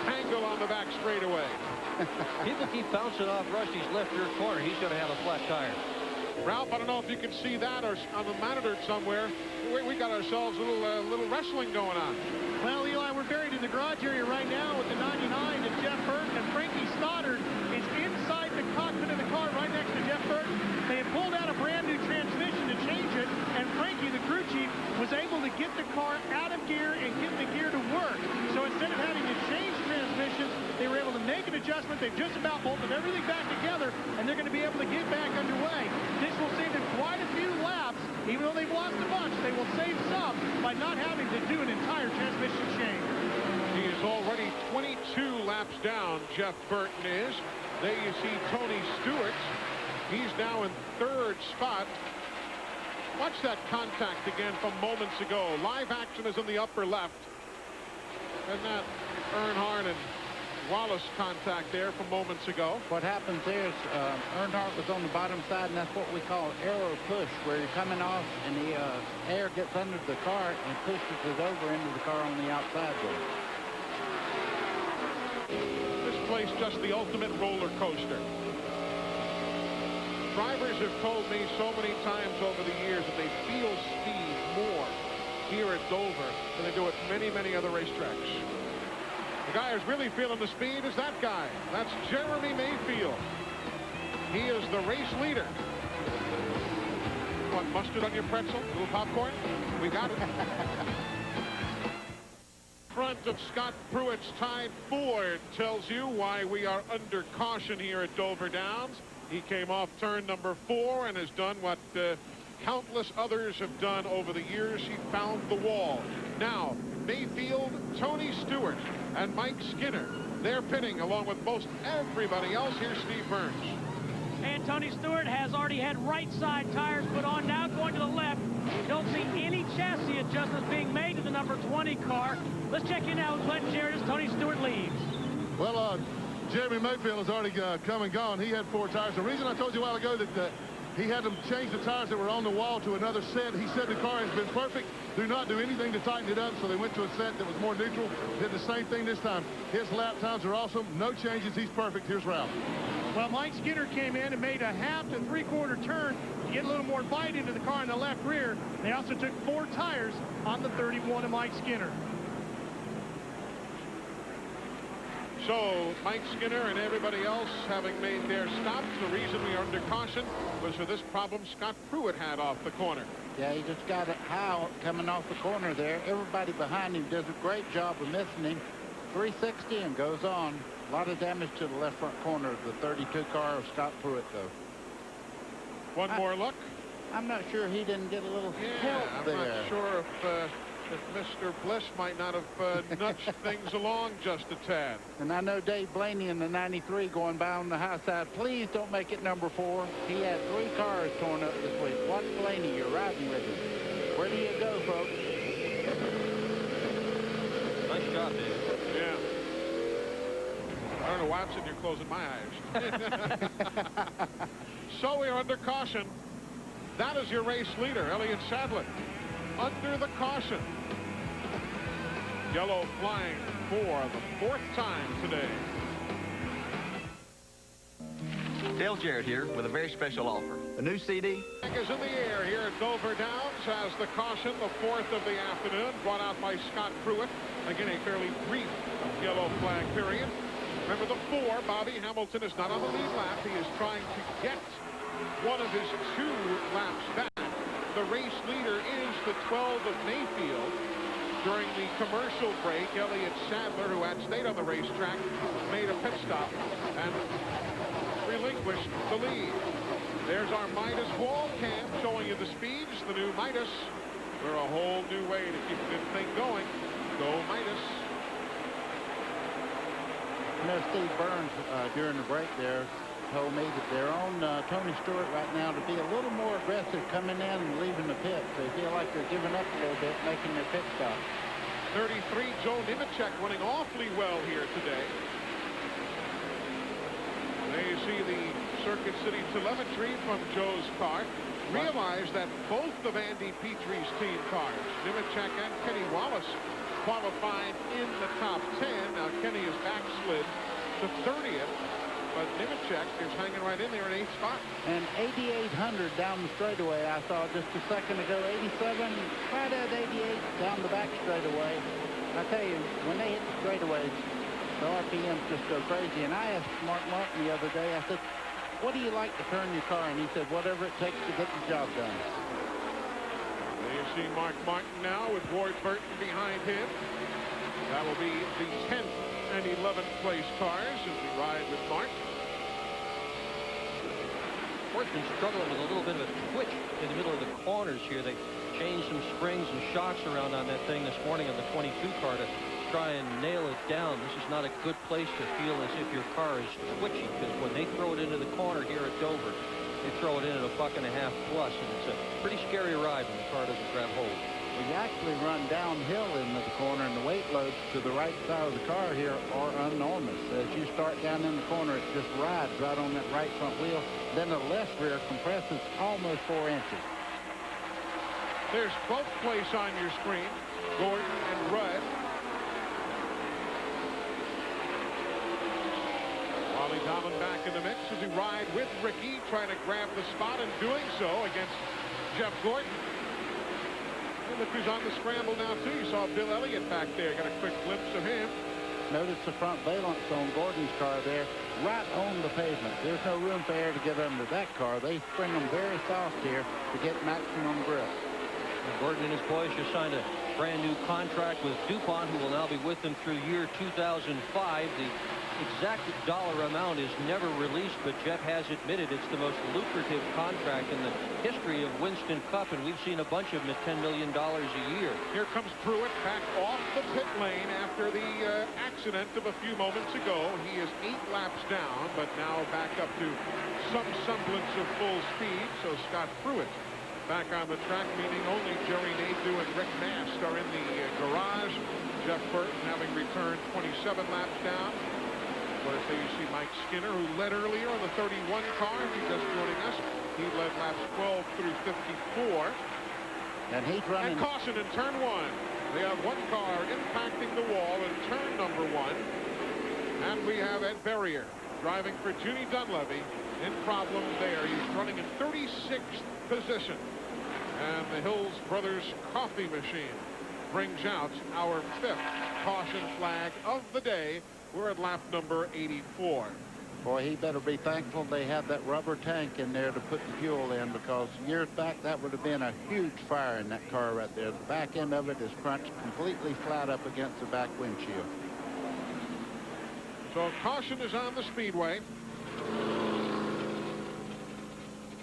tangle on the back straightaway. People keep bouncing off Rusty's left rear corner. He's going to have a flat tire. Ralph, I don't know if you can see that or on the monitor somewhere. We got ourselves a little wrestling going on. Well, Eli, we're buried in the garage area right now with the 99, and Jeff Burton and Frankie Stoddard is inside the cockpit of the car right next to Jeff Burton. They have pulled out a brand new transmission to change it, and Frankie, the crew chief, was able to get the car out of gear and get the gear to work. So instead of having to change transmissions, they were able to make an adjustment. They've just about bolted everything back together, and they're going to be able to get back underway. This will save them quite a few laps. Even though they've lost a bunch, they will save some by not having to do an entire transmission change. He is already 22 laps down, Jeff Burton is. There you see Tony Stewart. He's now in 3rd spot. Watch that contact again from moments ago. Live action is in the upper left. And that Earnhardt and Wallace contact there from moments ago. What happens there is Earnhardt was on the bottom side, and that's what we call aero push, where you're coming off and the air gets under the car and pushes it over into the car on the outside there. This place just the ultimate roller coaster. Drivers have told me so many times over the years that they feel speed more here at Dover than they do at many, many other racetracks. The guy who's really feeling the speed is that guy. That's Jeremy Mayfield. He is the race leader. Want mustard on your pretzel? A little popcorn? We got it. Front of Scott Pruitt's Tide Ford tells you why we are under caution here at Dover Downs. He came off turn number 4 and has done what countless others have done over the years. He found the wall. Now, Mayfield, Tony Stewart, and Mike Skinner. They're pitting along with most everybody else. Here's Steve Burns. And Tony Stewart has already had right side tires put on. Now going to the left. Don't see any chassis adjustments being made to the number 20 car. Let's check in now with Glenn Jarrett as Tony Stewart leaves. Well, Jeremy Mayfield has already come and gone. He had 4 tires. The reason I told you a while ago that he had to change the tires that were on the wall to another set. He said the car has been perfect. Do not do anything to tighten it up. So they went to a set that was more neutral. Did the same thing this time. His lap times are awesome. No changes. He's perfect. Here's Ralph. Well, Mike Skinner came in and made a half to 3/4 turn to get a little more bite into the car in the left rear. They also took 4 tires on the 31 of Mike Skinner. So Mike Skinner and everybody else having made their stops. The reason we are under caution was for this problem Scott Pruitt had off the corner. Yeah, he just got it high coming off the corner there. Everybody behind him does a great job of missing him. 360 and goes on. A lot of damage to the left front corner of the 32 car of Scott Pruitt, though. One more look. I'm not sure he didn't get a little help there. I'm not sure if Mr. Bliss might not have nudged things along just a tad. And I know Dave Blaney in the 93 going by on the high side. Please don't make it number 4. He had 3 cars torn up this week. Watch Blaney, you're riding with him. Where do you go, folks? Nice job, Dave. Yeah. I don't know why I'm sitting here closing my eyes. So we are under caution. That is your race leader, Elliott Sadler. Under the caution. Yellow flying for the 4th time today. Dale Jarrett here with a very special offer. A new CD. Flag is in the air here at Dover Downs as the caution, the 4th of the afternoon, brought out by Scott Pruitt. Again, a fairly brief yellow flag period. Remember the 4, Bobby Hamilton is not on the lead lap. He is trying to get one of his 2 laps back. The race leader is the 12 of Mayfield. During the commercial break, Elliott Sadler, who had stayed on the racetrack, made a pit stop and relinquished the lead. There's our Midas wall cam showing you the speeds. The new Midas. We're a whole new way to keep this thing going. Go Midas. You know, Steve Burns, during the break there, told me that they're on Tony Stewart right now to be a little more aggressive coming in and leaving the pit. They feel like they're giving up a little bit, making their pit stop. 33, Joe Nemechek running awfully well here today. There you see the Circuit City telemetry from Joe's car. Realize that both of Andy Petrie's team cars, Nemechek and Kenny Wallace, qualified in the top 10. Now Kenny is backslid to 30th. But Nemechek is hanging right in there in 8th spot. And 8,800 down the straightaway, I saw just a second ago. 87, right at 88 down the back straightaway. I tell you, when they hit the straightaways, the RPMs just go crazy. And I asked Mark Martin the other day, I said, what do you like to turn your car? And he said, whatever it takes to get the job done. There you see Mark Martin now with Ward Burton behind him. That will be the 10th and 11th place cars as we ride with Mark. Ford's been struggling with a little bit of a twitch in the middle of the corners here. They changed some springs and shocks around on that thing this morning on the 22 car to try and nail it down. This is not a good place to feel as if your car is twitchy, because when they throw it into the corner here at Dover, they throw it in at a buck and a half plus, and it's a pretty scary ride when the car doesn't grab hold. We actually run downhill into the corner, and the weight loads to the right side of the car here are enormous. As you start down in the corner, it just rides right on that right front wheel. Then the left rear compresses almost 4 inches. There's 12th place on your screen, Gordon and Rudd. Wally Dobbin back in the mix as he ride with Ricky, trying to grab the spot and doing so against Jeff Gordon. And look who's on the scramble now, too. You saw Bill Elliott back there. Got a quick glimpse of him. Notice the front valence on Gordon's car there, right on the pavement. There's no room for air to get under that car. They spring them very soft here to get maximum grip. Gordon and his boys just signed a brand new contract with DuPont, who will now be with them through year 2005. The exact dollar amount is never released, but Jeff has admitted it's the most lucrative contract in the history of Winston Cup, and we've seen a bunch of them at $10 million a year. Here comes Pruitt back off the pit lane after the accident of a few moments ago. He is 8 laps down, but now back up to some semblance of full speed. So Scott Pruitt back on the track, meaning only Jerry Nadeau and Rick Mast are in the garage. Jeff Burton having returned 27 laps down. Of course, there you see Mike Skinner, who led earlier on the 31 car. He's just joining us. He led laps 12 through 54. And he's running. And caution in turn 1. We have one car impacting the wall in turn number 1. And we have Ed Berrier driving for Junie Dunleavy in problems there. He's running in 36th position. And the Hills Brothers coffee machine brings out our 5th caution flag of the day. We're at lap number 84. Boy, he better be thankful they had that rubber tank in there to put the fuel in, because years back that would have been a huge fire in that car right there. The back end of it is crunched completely flat up against the back windshield. So caution is on the speedway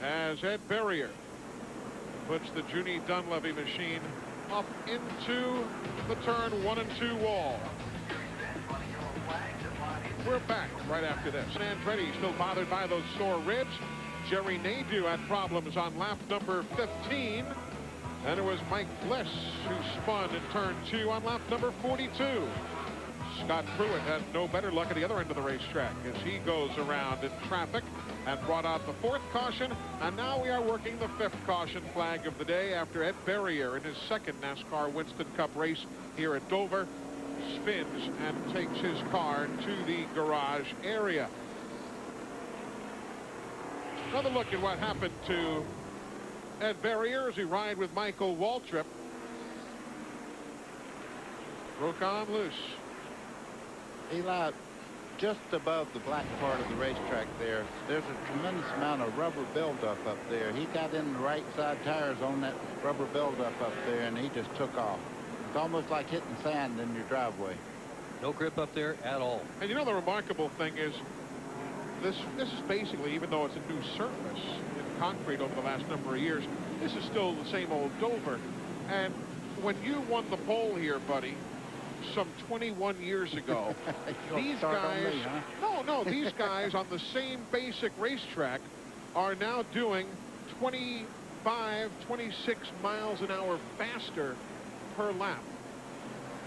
as Ed Berrier puts the Junie Dunleavy machine up into the turn 1 and 2 wall. We're back right after this. Andretti still bothered by those sore ribs. Jerry Nadeau had problems on lap number 15. And it was Mike Bliss who spun in turn 2 on lap number 42. Scott Pruitt had no better luck at the other end of the racetrack as he goes around in traffic and brought out the 4th caution. And now we are working the 5th caution flag of the day after Ed Berrier in his 2nd NASCAR Winston Cup race here at Dover spins and takes his car to the garage area. Another look at what happened to Ed Berrier as he ride with Michael Waltrip. Broke on loose. Eli, just above the black part of the racetrack there's a tremendous amount of rubber buildup up there. He got in the right side tires on that rubber buildup up there, and he just took off. It's almost like hitting sand in your driveway. No grip up there at all. And you know the remarkable thing is this is basically, even though it's a new surface in concrete over the last number of years, this is still the same old Dover. And when you won the pole here, buddy, some 21 years ago, these guys, these guys on the same basic racetrack are now doing 25, 26 miles an hour faster per lap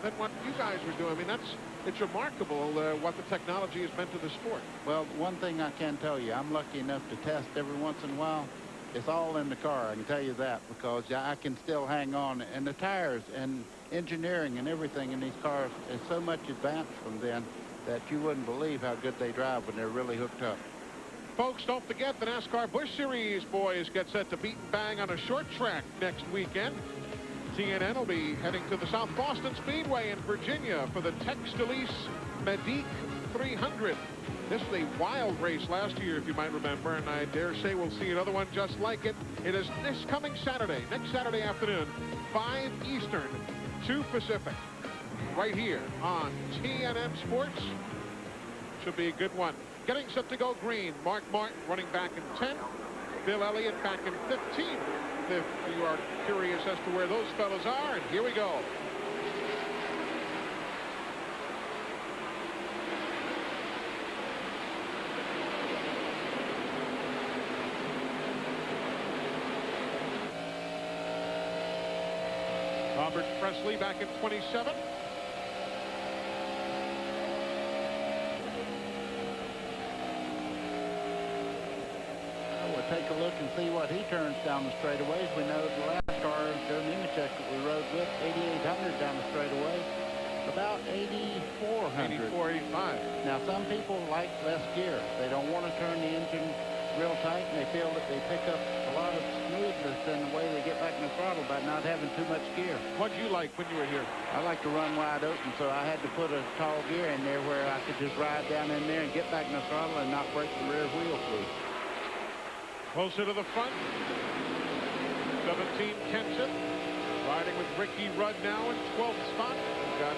than what you guys were doing. I mean, it's remarkable what the technology has meant to the sport. Well, one thing I can tell you, I'm lucky enough to test every once in a while. It's all in the car, I can tell you that, because I can still hang on. And the tires and engineering and everything in these cars is so much advanced from then that you wouldn't believe how good they drive when they're really hooked up. Folks, don't forget the NASCAR Busch Series boys get set to beat and bang on a short track next weekend. TNN will be heading to the South Boston Speedway in Virginia for the Textilis Medique 300. This is a wild race last year, if you might remember, and I dare say we'll see another one just like it. It is this coming Saturday, next Saturday afternoon, 5 Eastern, 2 Pacific, right here on TNN Sports. Should be a good one. Getting set to go green. Mark Martin running back in 10th. Bill Elliott back in 15th. If you are curious as to where those fellows are, and here we go. Robert Presley back in 27. We'll take a look and see what he turns down the straightaways. We know the last car, Joe Nemechek, that we rode with, 8,800 down the straightaway, about 8,400. 84, 85. Now, some people like less gear. They don't want to turn the engine real tight, and they feel that they pick up a lot of smoothness in the way they get back in the car. throttle by not having too much gear. What'd you like when you were here? I like to run wide open, so I had to put a tall gear in there where I could just ride down in there and get back in the throttle and not break the rear wheel loose. Closer to the front. 17 Kenseth. Riding with Ricky Rudd now in 12th spot. We've got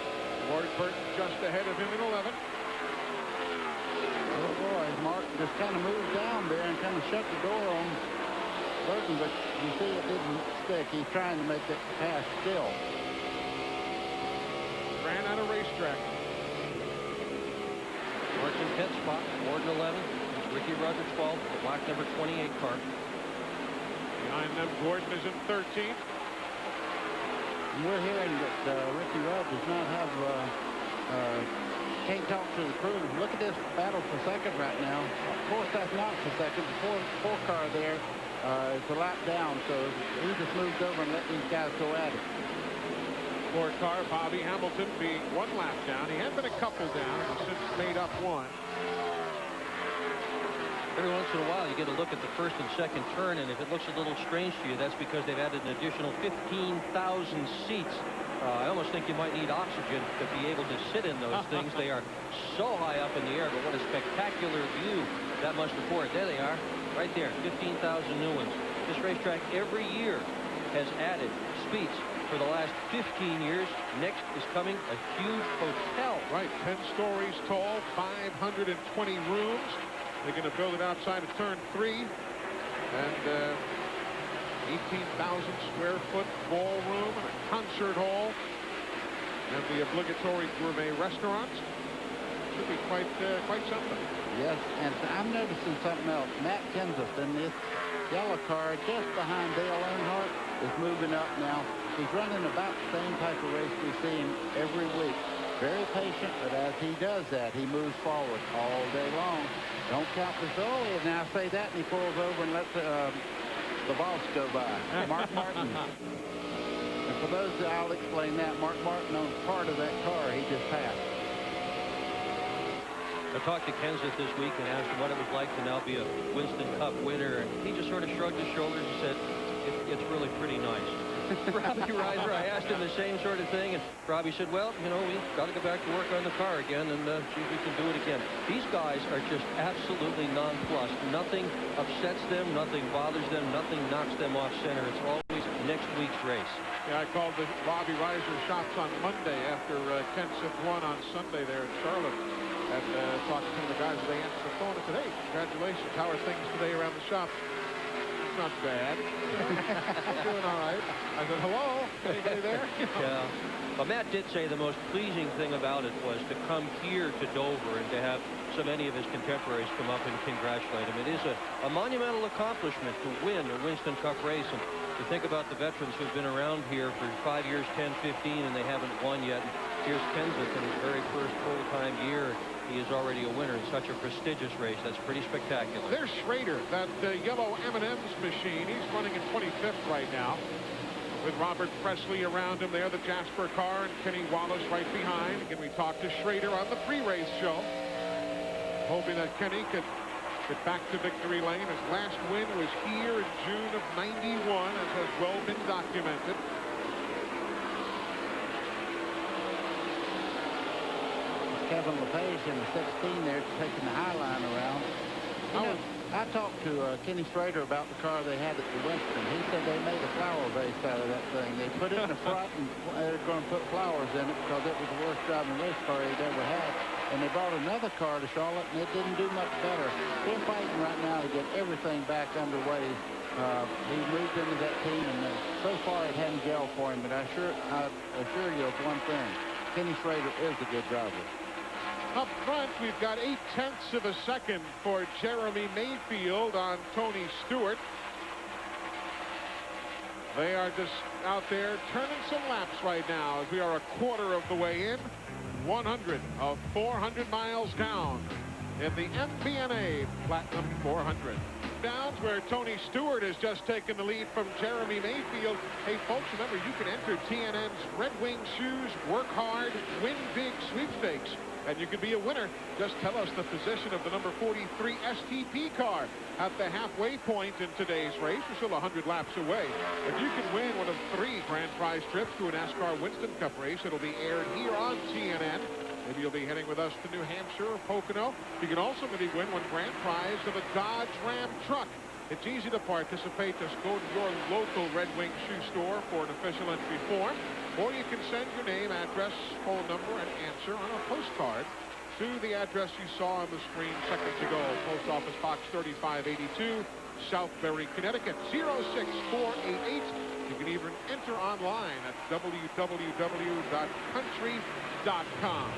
Ward Burton just ahead of him in 11. Oh boy, Mark just kind of moved down there and kind of shut the door on Burton, but you see it didn't stick. He's trying to make that pass still. Ran out of racetrack. Mark's in 10th spot, Ward in 11, Ricky Rudd at 12, the black number 28 car. Behind them, Gordon is in 13th. And we're hearing that Ricky Rudd does not have, can't talk to the crew. Look at this battle for second right now. Of course, that's not for second. The four car there is a lap down, so he just moved over and let these guys go at it. Fourth car, Bobby Hamilton being 1 lap down. He had been a couple down and since made up 1. Every once in a while, you get a look at the first and second turn, and if it looks a little strange to you, that's because they've added an additional 15,000 seats. I almost think you might need oxygen to be able to sit in those things. They are so high up in the air, but what a spectacular view that must afford. There they are, right there, 15,000 new ones. This racetrack every year has added seats for the last 15 years. Next is coming a huge hotel. Right, 10 stories tall, 520 rooms. They're going to build it outside of turn 3. And 18,000 square foot ballroom and a concert hall. And the obligatory gourmet restaurants. Should be quite something. Yes, and I'm noticing something else. Matt Kenseth in this yellow car just behind Dale Earnhardt is moving up now. He's running about the same type of race we see him every week. Very patient, but as he does that, he moves forward all day long. Don't count the early. Now I say that, and he pulls over and lets the boss go by. Mark Martin. And for those, I'll explain that. Mark Martin owns part of that car he just passed. I talked to Kenseth this week and asked him what it was like to now be a Winston Cup winner, and he just sort of shrugged his shoulders and said, it's really pretty nice. Robbie Reiser, I asked him the same sort of thing, and Robbie said, well, you know, we've got to go back to work on the car again and see if we can do it again. These guys are just absolutely nonplussed. Nothing upsets them, nothing bothers them, nothing knocks them off center. It's always next week's race. Yeah, I called the Robbie Reiser shops on Monday after Kenseth won on Sunday there in Charlotte. And talked to some of the guys, they answered the phone and said, hey, congratulations, how are things today around the shop? Not bad. I'm doing all right. I said, hello? Anybody there? Yeah. But Matt did say the most pleasing thing about it was to come here to Dover and to have so many of his contemporaries come up and congratulate him. It is a monumental accomplishment to win a Winston Cup race. And to think about the veterans who've been around here for 5 years, 10, 15, and they haven't won yet. And here's Kenseth in his very first full-time year. He is already a winner in such a prestigious race. That's pretty spectacular. There's Schrader, that yellow M&M's machine. He's running in 25th right now. With Robert Presley around him there, the Jasper car, and Kenny Wallace right behind. Again, we talked to Schrader on the pre-race show. Hoping that Kenny could get back to victory lane. His last win was here in June of '91, as has well been documented. Kevin LePage in the 16 there taking the high line around. You know, I talked to Kenny Schrader about the car they had at the Winston. He said they made a flower vase out of that thing. They put it in the front and they're going to put flowers in it because it was the worst driving race car he'd ever had. And they brought another car to Charlotte and it didn't do much better. They're fighting right now to get everything back underway. He moved into that team and so far it hadn't gelled for him, but I assure you of one thing. Kenny Schrader is a good driver. Up front, we've got 0.8 of a second for Jeremy Mayfield on Tony Stewart. They are just out there turning some laps right now as we are a quarter of the way in. 100 of 400 miles down in the MBNA Platinum 400. Downs where Tony Stewart has just taken the lead from Jeremy Mayfield. Hey, folks, remember, you can enter TNN's Red Wing Shoes Work Hard, Win Big sweepstakes. and you could be a winner. Just tell us the position of the number 43 STP car at the halfway point in today's race. We're still 100 laps away. If you can win one of 3 grand prize trips to a NASCAR Winston Cup race, it'll be aired here on CNN. Maybe you'll be heading with us to New Hampshire or Pocono. You can also maybe win one grand prize of a Dodge Ram truck. It's easy to participate. Just go to your local Red Wing shoe store for an official entry form. Or you can send your name, address, phone number, and answer on a postcard to the address you saw on the screen seconds ago. Post Office Box 3582, Southbury, Connecticut, 06488. You can even enter online at www.country.com.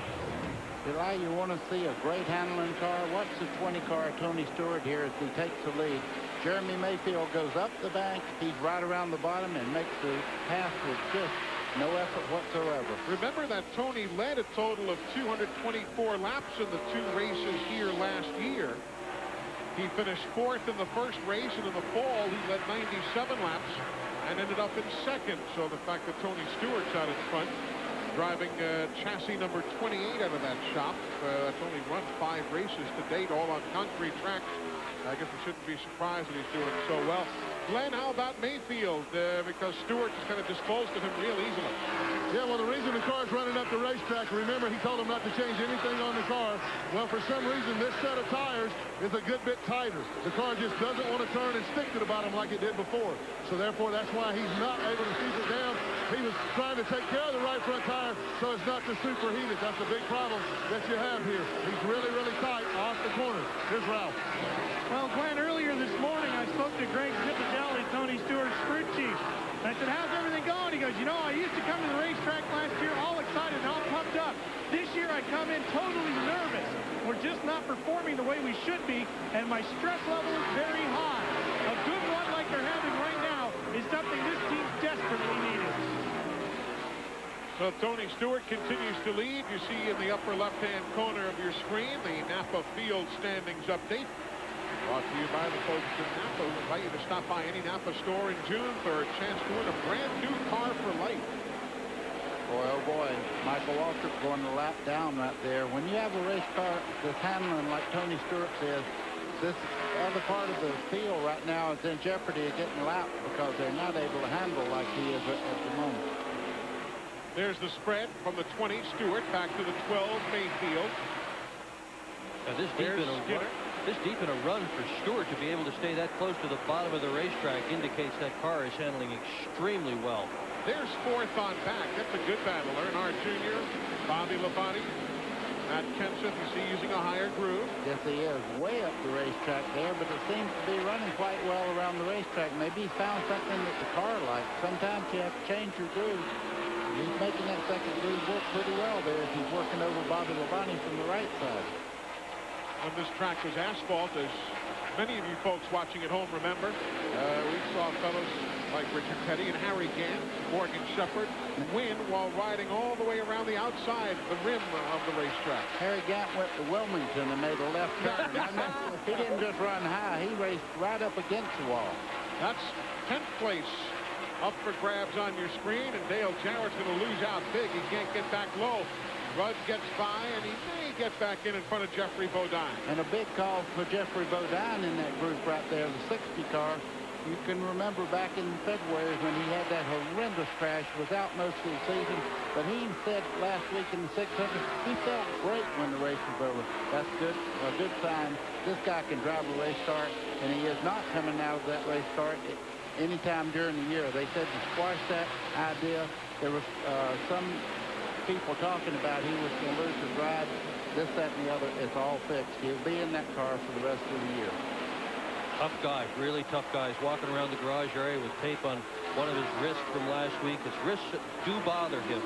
Eli, you want to see a great handling car? Watch the 20 car Tony Stewart here as he takes the lead. Jeremy Mayfield goes up the bank. He's right around the bottom and makes the pass with just no effort whatsoever. Remember that Tony led a total of 224 laps in the 2 races here last year. He finished 4th in the first race, and in the fall he led 97 laps and ended up in 2nd. So the fact that Tony Stewart's out in front, driving chassis number 28 out of that shop. That's only run 5 races to date, all on concrete tracks. I guess we shouldn't be surprised that he's doing so well. Glenn, how about Mayfield? Because Stewart just kind of disposed of him real easily. Yeah, well, the reason the car's running up the racetrack, remember, he told him not to change anything on the car. Well, for some reason, this set of tires is a good bit tighter. The car just doesn't want to turn and stick to the bottom like it did before. So, therefore, that's why he's not able to keep it down. He was trying to take care of the right front tire so it's not to superheat it. That's the big problem that you have here. He's really, really tight off the corner. Here's Ralph. Well, Glenn, earlier this morning, I spoke to Greg Zipagelli, Tony Stewart's crew chief. I said, how's everything going? He goes, you know, I used to come to the racetrack last year all excited and all pumped up. This year I come in totally nervous. We're just not performing the way we should be, and my stress level is very high. A good one like they're having right now is something this team desperately needed. So Tony Stewart continues to lead. You see in the upper left-hand corner of your screen the Napa Field standings update. Brought to you by the folks in Napa. We invite you to stop by any Napa store in June for a chance to win a brand new car for life. Boy, oh boy, Michael Waltrip going a lap down right there. When you have a race car that's handling like Tony Stewart says, this other part of the field right now is in jeopardy of getting lapped because they're not able to handle like he is at the moment. There's the spread from the 20 Stewart back to the 12 Mayfield. Now this deep in a run for Stewart to be able to stay that close to the bottom of the racetrack indicates that car is handling extremely well. There's 4th on back. That's a good battler. And our junior, Bobby Labonte. Matt Kenseth, you see, using a higher groove. Yes, he is. Way up the racetrack there, but it seems to be running quite well around the racetrack. Maybe he found something that the car likes. Sometimes you have to change your groove. He's making that second groove work pretty well there if he's working over Bobby Labonte from the right side. When this track was asphalt, as many of you folks watching at home remember, we saw fellows like Richard Petty and Harry Gant, Morgan Shepherd, win while riding all the way around the outside, the rim of the racetrack. Harry Gant went to Wilmington and made a left turn. He didn't just run high, he raced right up against the wall. That's 10th place up for grabs on your screen, and Dale Jarrett's going to lose out big. He can't get back low. Rudd gets by, and he may get back in front of Jeffrey Bodine. And a big call for Jeffrey Bodine in that group right there, the 60 car. You can remember back in February when he had that horrendous crash, was out most of the season, but he said last week in the 600, he felt great when the race was over. That's good, a good sign. This guy can drive a race car, and he is not coming out of that race car anytime during the year. They said to squash that idea. There was some people talking about he was going to lose his ride, this, that, and the other. It's all fixed. He'll be in that car for the rest of the year. Tough guy, really tough guy. He's walking around the garage area with tape on one of his wrists from last week. His wrists do bother him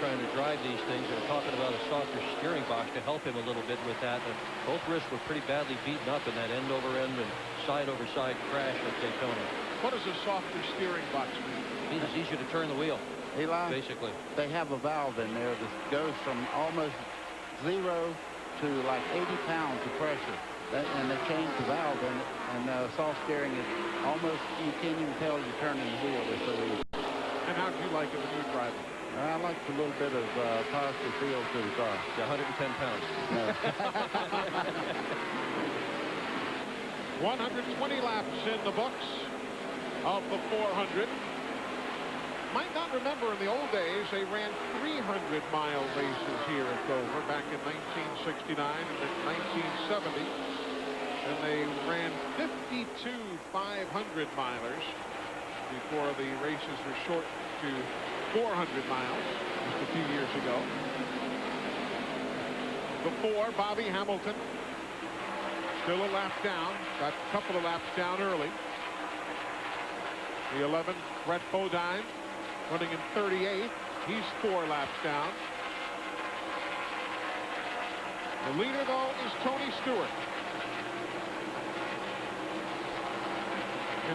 trying to drive these things. They're talking about a softer steering box to help him a little bit with that. And both wrists were pretty badly beaten up in that end-over-end and side-over-side crash at Daytona. What does a softer steering box mean? It means it's easier to turn the wheel. Eli, basically, they have a valve in there that goes from almost 0 to like 80 pounds of pressure. And they changed the valve in it, and soft steering is almost, you can't even tell you're turning the wheel. It's so easy. And how do you like it when you drive it? I like a little bit of positive feel to the car. Yeah, 110 pounds. 120 laps in the books of the 400. Might not remember in the old days, they ran 300-mile races here at Dover back in 1969 and 1970. And they ran 52 500-milers before the races were shortened to 400 miles just a few years ago. The 4, Bobby Hamilton, still a lap down, got a couple of laps down early. The 11, Brett Bodine, running in 38th. He's 4 laps down. The leader, though, is Tony Stewart.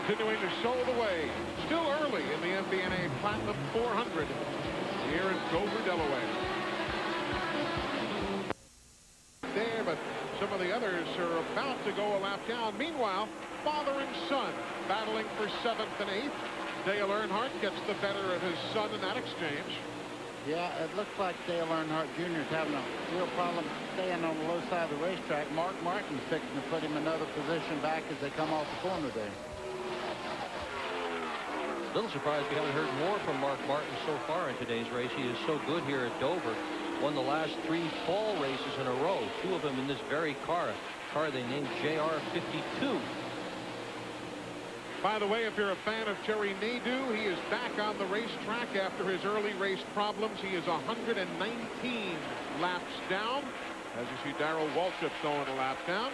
Continuing to show the way. Still early in the MBNA Platinum 400 here in Dover, Delaware. There, but some of the others are about to go a lap down. Meanwhile, father and son battling for 7th and 8th. Dale Earnhardt gets the better of his son in that exchange. Yeah, it looks like Dale Earnhardt Jr. is having a real problem staying on the low side of the racetrack. Mark Martin's fixing to put him another position back as they come off the corner there. A little surprised we haven't heard more from Mark Martin so far in today's race. He is so good here at Dover. Won the last 3 fall races in a row. 2 of them in this very car. A car they named JR52. By the way, if you're a fan of Jerry Nadeau, he is back on the racetrack after his early race problems. He is 119 laps down. As you see, Darrell Waltrip going a lap down.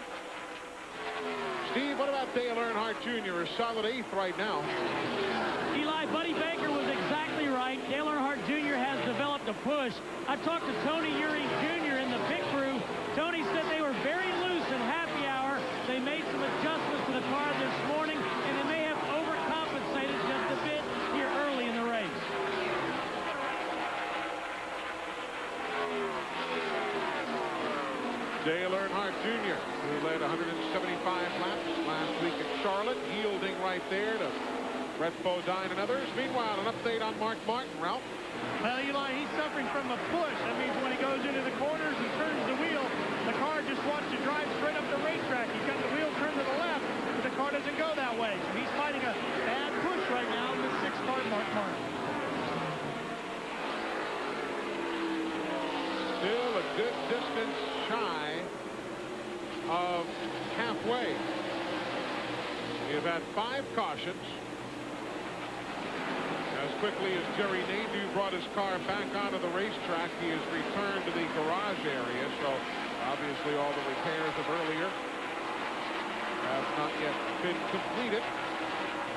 Steve, what about Dale Earnhardt Jr., a solid 8th right now? Eli, Buddy Baker was exactly right. Dale Earnhardt Jr. has developed a push. I talked to Tony Eury Jr. in the pit crew. Tony said they were very loose in happy hour. They made some adjustments to the car this morning, and they may have overcompensated just a bit here early in the race. Dale Earnhardt Jr., who led 175 laps last week at Charlotte, yielding right there to Brett Bodine and others. Meanwhile, an update on Mark Martin, Ralph. Well, Eli, he's suffering from a push. That means when he goes into the corners and turns the wheel, the car just wants to drive straight up the racetrack. He's got the wheel turned to the left, but the car doesn't go that way. So he's fighting a bad push right now in the 6th car, Mark Martin. Still a good distance shy of halfway. We've had 5 cautions. As quickly as Jerry Nadeau brought his car back onto the racetrack, he has returned to the garage area. So obviously all the repairs of earlier have not yet been completed.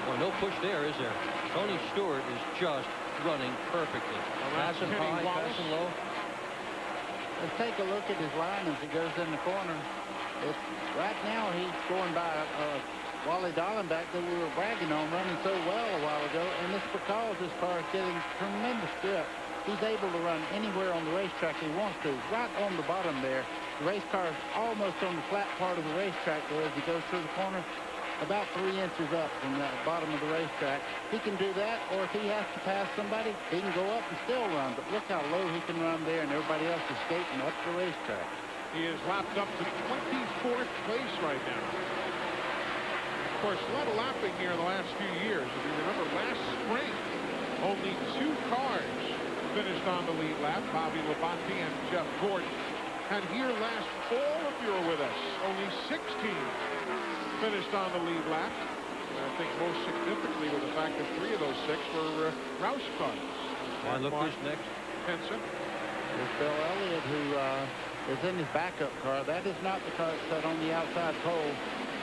Well, no push there, is there? Tony Stewart is just running perfectly. Passing high, passing low. Let's take a look at his line as he goes in the corner. Right now he's going by Wally Dallenbach that we were bragging on running so well a while ago, and it's because this car is getting tremendous grip. He's able to run anywhere on the racetrack he wants to. Right on the bottom there, the race car is almost on the flat part of the racetrack there as he goes through the corner, about 3 inches up from the bottom of the racetrack. He can do that, or if he has to pass somebody, he can go up and still run. But look how low he can run there, and everybody else is skating up the racetrack. He is lapped up to 24th place right now. Of course, a lot of lapping here in the last few years. If you remember last spring, only 2 cars finished on the lead lap, Bobby Labonte and Jeff Gordon. And here last fall, if you were with us, only 16 finished on the lead lap. And I think most significantly with the fact that 3 of those 6 were Roush cars. And look who's next. Henson. There's Bill Elliott, who is in his backup car. That is not the car that's set on the outside pole.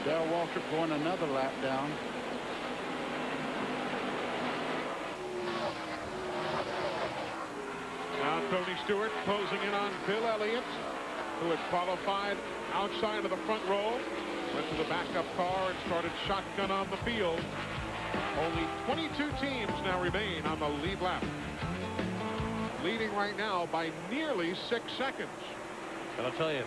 Darrell Waltrip going another lap down. Now Tony Stewart closing in on Bill Elliott, who had qualified outside of the front row. Went to the backup car and started shotgun on the field. Only 22 teams now remain on the lead lap. Leading right now by nearly 6 seconds. And I'll tell you,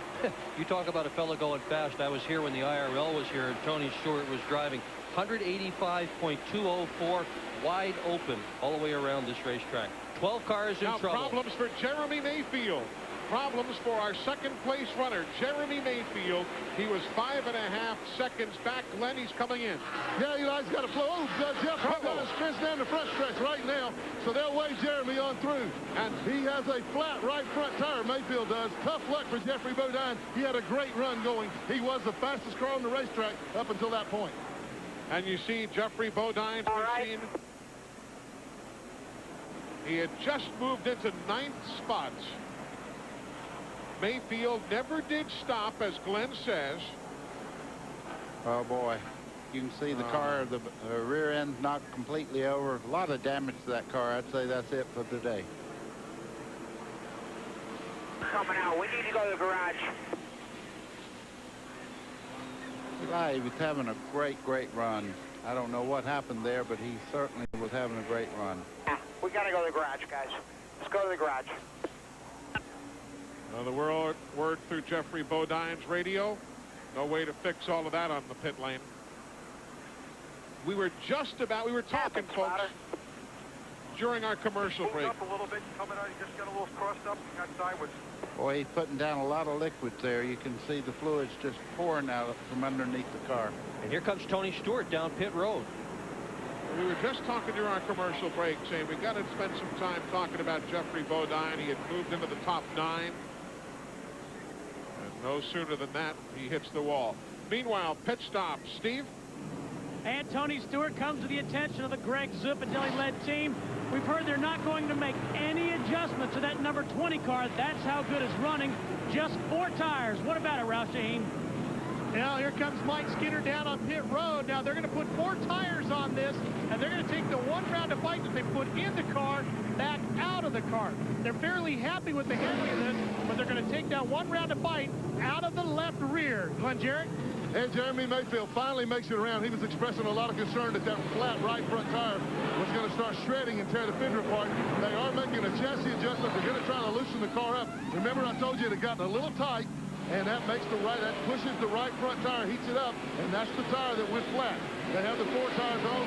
you talk about a fellow going fast. I was here when the IRL was here, and Tony Stewart was driving 185.204. wide open all the way around this racetrack. 12 cars in now trouble. Problems for Jeremy Mayfield. Problems for our second-place runner, Jeremy Mayfield. He was 5.5 seconds back. Glenn, he's coming in. Yeah, Eli's got a flow. Oh, Jeff got his stretch down the front stretch right now, so they'll wave Jeremy on through. And he has a flat right front tire, Mayfield does. Tough luck for Jeffrey Bodine. He had a great run going. He was the fastest car on the racetrack up until that point. And you see Jeffrey Bodine's machine. He had just moved into 9th spot. Mayfield never did stop, as Glenn says. Oh, boy. You can see the car, the rear end knocked completely over. A lot of damage to that car. I'd say that's it for today. Coming out. We need to go to the garage. Eli was having a great run. I don't know what happened there, but he certainly was having a great run. Yeah, we got to go to the garage, guys. Let's go to the garage. The word through Jeffrey Bodine's radio. No way to fix all of that on the pit lane. We were talking, folks, during our commercial break. Up a little bit, coming out, he just got a little crossed up, got sideways. Boy, he's putting down a lot of liquids there. You can see the fluids just pouring out from underneath the car. And here comes Tony Stewart down pit road. We were just talking during our commercial break, saying we got to spend some time talking about Jeffrey Bodine. He had moved into the top 9. No sooner than that, he hits the wall. Meanwhile, pit stop. Steve? And Tony Stewart comes to the attention of the Greg Zupadelli-led team. We've heard they're not going to make any adjustments to that number 20 car. That's how good it's running. Just 4 tires. What about it, Ralph Shaheen? Now here comes Mike Skinner down on pit road. Now they're going to put 4 tires on this, and they're going to take the 1 round of fight that they put in the car back out of the car. They're fairly happy with the handling of this, but they're going to take that 1 round of fight out of the left rear. Glenn Jarrett? And Jeremy Mayfield finally makes it around. He was expressing a lot of concern that flat right front tire was going to start shredding and tear the fender apart. They are making a chassis adjustment. They're going to try to loosen the car up. Remember, I told you it had gotten a little tight, and that pushes the right front tire, heats it up, and that's the tire that went flat. They have the 4 tires on.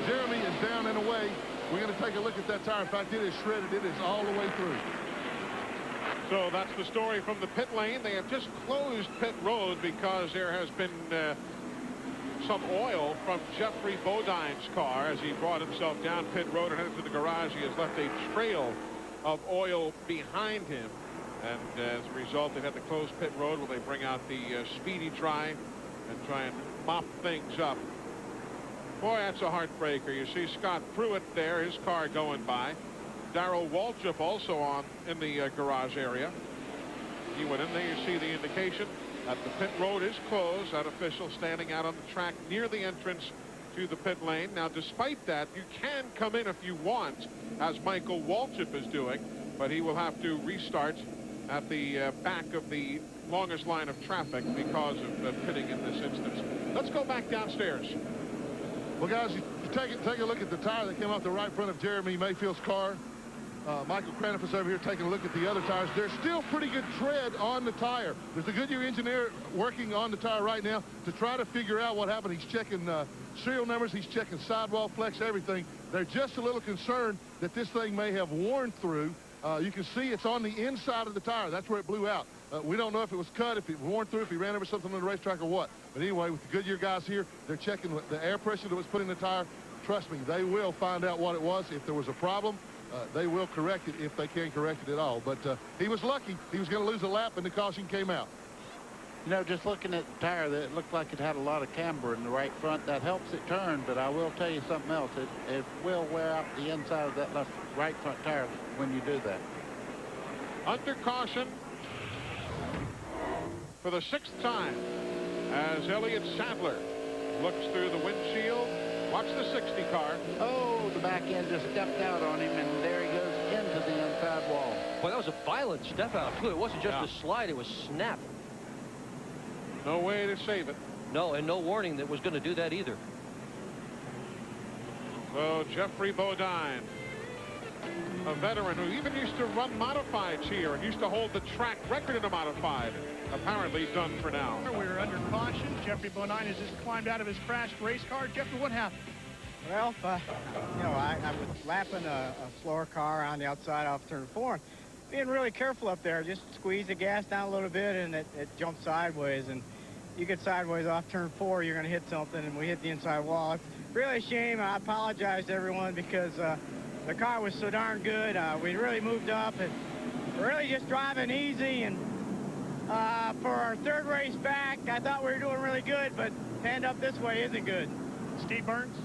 Jeremy is down and away. We're going to take a look at that tire. In fact, it is shredded. It is all the way through. So that's the story from the pit lane. They have just closed pit road because there has been some oil from Jeffrey Bodine's car as he brought himself down pit road and headed to the garage. He has left a trail of oil behind him. And as a result, they've had to close pit road while they bring out the speedy dry and try and mop things up. Boy, that's a heartbreaker. You see Scott Pruitt there, his car going by. Darrell Waltrip also in the garage area. He went in there. You see the indication that the pit road is closed. That official standing out on the track near the entrance to the pit lane. Now, despite that, you can come in if you want, as Michael Waltrip is doing, but he will have to restart at the back of the longest line of traffic because of pitting in this instance. Let's go back downstairs. Well, guys, you take a look at the tire that came off the right front of Jeremy Mayfield's car. Michael Cranifus over here taking a look at the other tires. There's still pretty good tread on the tire. There's a Goodyear engineer working on the tire right now to try to figure out what happened. He's checking serial numbers. He's checking sidewall flex, everything. They're just a little concerned that this thing may have worn through. You can see it's on the inside of the tire. That's where it blew out. We don't know if it was cut, if it worn through, if he ran over something on the racetrack or what. But anyway, with the Goodyear guys here, they're checking the air pressure that was put in the tire. Trust me, they will find out what it was. If there was a problem, they will correct it if they can correct it at all. But he was lucky. He was going to lose a lap, and the caution came out. You know, just looking at the tire, it looked like it had a lot of camber in the right front. That helps it turn, but I will tell you something else. It will wear out the inside of that right front tire when you do that. Under caution for the 6th time as Elliott Sadler looks through the windshield. Watch the 60 car. Oh, the back end just stepped out on him, and there he goes into the inside wall. Boy, that was a violent step out, too. It wasn't just a slide, it was snap. No way to save it. No, and no warning that was going to do that either. So Jeffrey Bodine, a veteran who even used to run modifieds here and used to hold the track record in a modified, apparently done for now. We're under caution. Jeffrey Bodine has just climbed out of his crashed race car. Jeffrey, what happened? Well, you know, I was lapping a slower car on the outside off turn 4. Being really careful up there, just squeeze the gas down a little bit and it jumped sideways. And you get sideways off turn 4, you're going to hit something, and we hit the inside wall. It's really a shame. I apologize to everyone because the car was so darn good. We really moved up and really just driving easy. And for our third race back, I thought we were doing really good, but to end up this way isn't good. Steve Burns.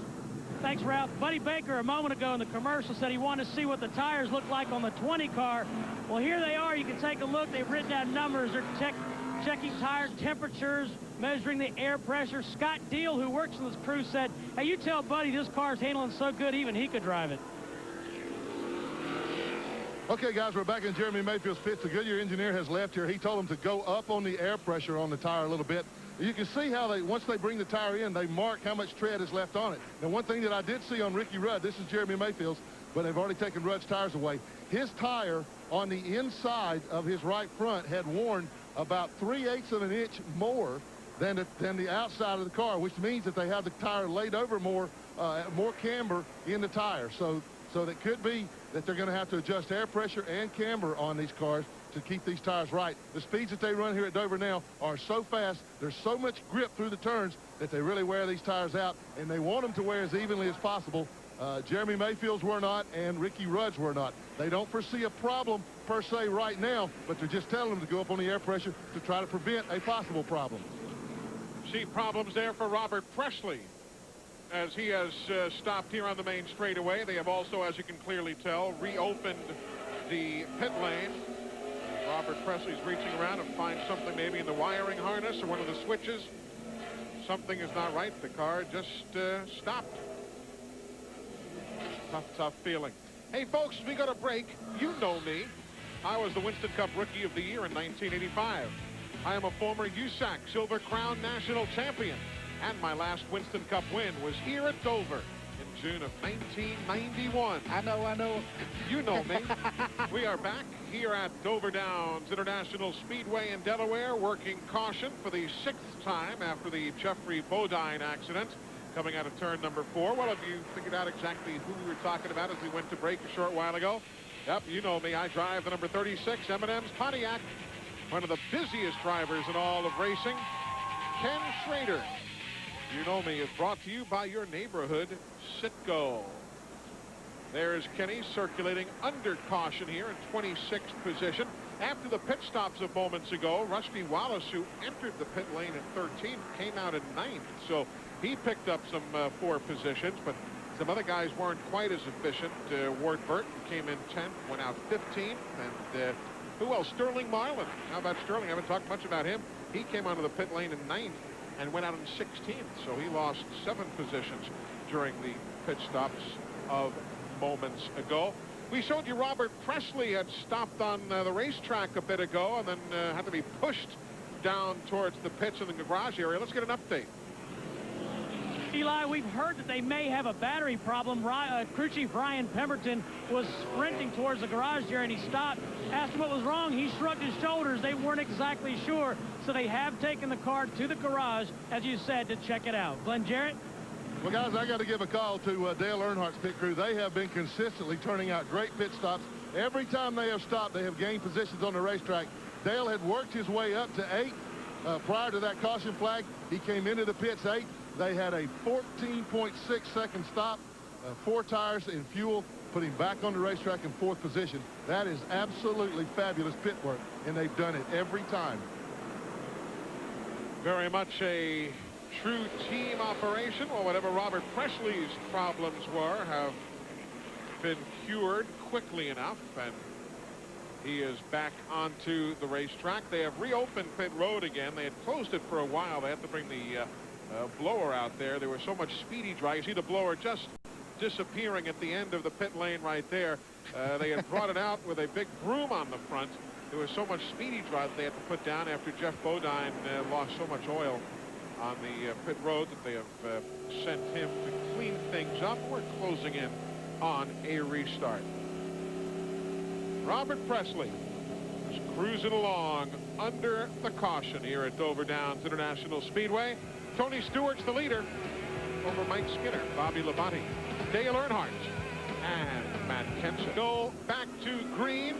Thanks, Ralph. Buddy Baker a moment ago in the commercial said he wanted to see what the tires look like on the 20 car. Well, here they are. You can take a look. They've written down numbers. They're checking tire temperatures, measuring the air pressure. Scott Deal, who works in this crew, said, hey, you tell Buddy this car's handling so good even he could drive it. Okay, guys, we're back in Jeremy Mayfield's pits. The Goodyear engineer has left here. He told them to go up on the air pressure on the tire a little bit. You can see how once they bring the tire in, they mark how much tread is left on it. Now, one thing that I did see on Ricky Rudd, this is Jeremy Mayfield's, but they've already taken Rudd's tires away. His tire on the inside of his right front had worn about 3/8 of an inch more than the outside of the car, which means that they have the tire laid over more camber in the tire. So that could be that they're going to have to adjust air pressure and camber on these cars to keep these tires right. The speeds that they run here at Dover now are so fast, there's so much grip through the turns that they really wear these tires out, and they want them to wear as evenly as possible. Jeremy Mayfield's were not, and Ricky Rudd's were not. They don't foresee a problem per se right now, but they're just telling them to go up on the air pressure to try to prevent a possible problem. See problems there for Robert Presley as he has stopped here on the main straightaway. They have also, as you can clearly tell, reopened the pit lane. Robert Presley's reaching around and finds something maybe in the wiring harness or one of the switches. Something is not right. The car just stopped. Tough feeling. Hey, folks, as we go to break, you know me. I was the Winston Cup Rookie of the Year in 1985. I am a former USAC Silver Crown National Champion. And my last Winston Cup win was here at Dover in June of 1991. I know. You know me. We are back here at Dover Downs International Speedway in Delaware, working caution for the 6th time after the Jeffrey Bodine accident coming out of turn number 4. Well, have you figured out exactly who we were talking about as we went to break a short while ago? Yep, you know me. I drive the number 36 M&M's Pontiac, one of the busiest drivers in all of racing. Ken Schrader, you know me, is brought to you by your neighborhood Citgo. There's Kenny circulating under caution here in 26th position. After the pit stops of moments ago, Rusty Wallace, who entered the pit lane in 13th, came out in 9th. So he picked up some 4 positions, but some other guys weren't quite as efficient. Ward Burton came in 10th, went out 15th. And who else? Sterling Marlin. How about Sterling? I haven't talked much about him. He came onto the pit lane in 9th and went out in 16th. So he lost 7 positions during the pit stops of moments ago. We showed you Robert Presley had stopped on the racetrack a bit ago and then had to be pushed down towards the pits in the garage area. Let's get an update. Eli, we've heard that they may have a battery problem. Crew Chief Ryan Pemberton was sprinting towards the garage area and he stopped. Asked him what was wrong. He shrugged his shoulders. They weren't exactly sure. So they have taken the car to the garage, as you said, to check it out. Glenn Jarrett? Well, guys, I got to give a call to Dale Earnhardt's pit crew. They have been consistently turning out great pit stops. Every time they have stopped, they have gained positions on the racetrack. Dale had worked his way up to 8th. Prior to that caution flag, he came into the pits 8th. They had a 14.6 second stop, 4 tires and fuel, put him back on the racetrack in 4th position. That is absolutely fabulous pit work, and they've done it every time. Very much a true team operation. Well, whatever Robert Presley's problems were have been cured quickly enough, and he is back onto the racetrack. They have reopened pit road again. They had closed it for a while. They had to bring the blower out there. There was so much speedy dry. You see the blower just disappearing at the end of the pit lane right there. They had brought it out with a big broom on the front. There was so much speedy dry that they had to put down after Jeff Bodine lost so much oil on the pit road that they have sent him to clean things up. We're closing in on a restart. Robert Presley is cruising along under the caution here at Dover Downs International Speedway. Tony Stewart's the leader. over Mike Skinner, Bobby Labonte, Dale Earnhardt, and Matt Kenseth. Go back to green.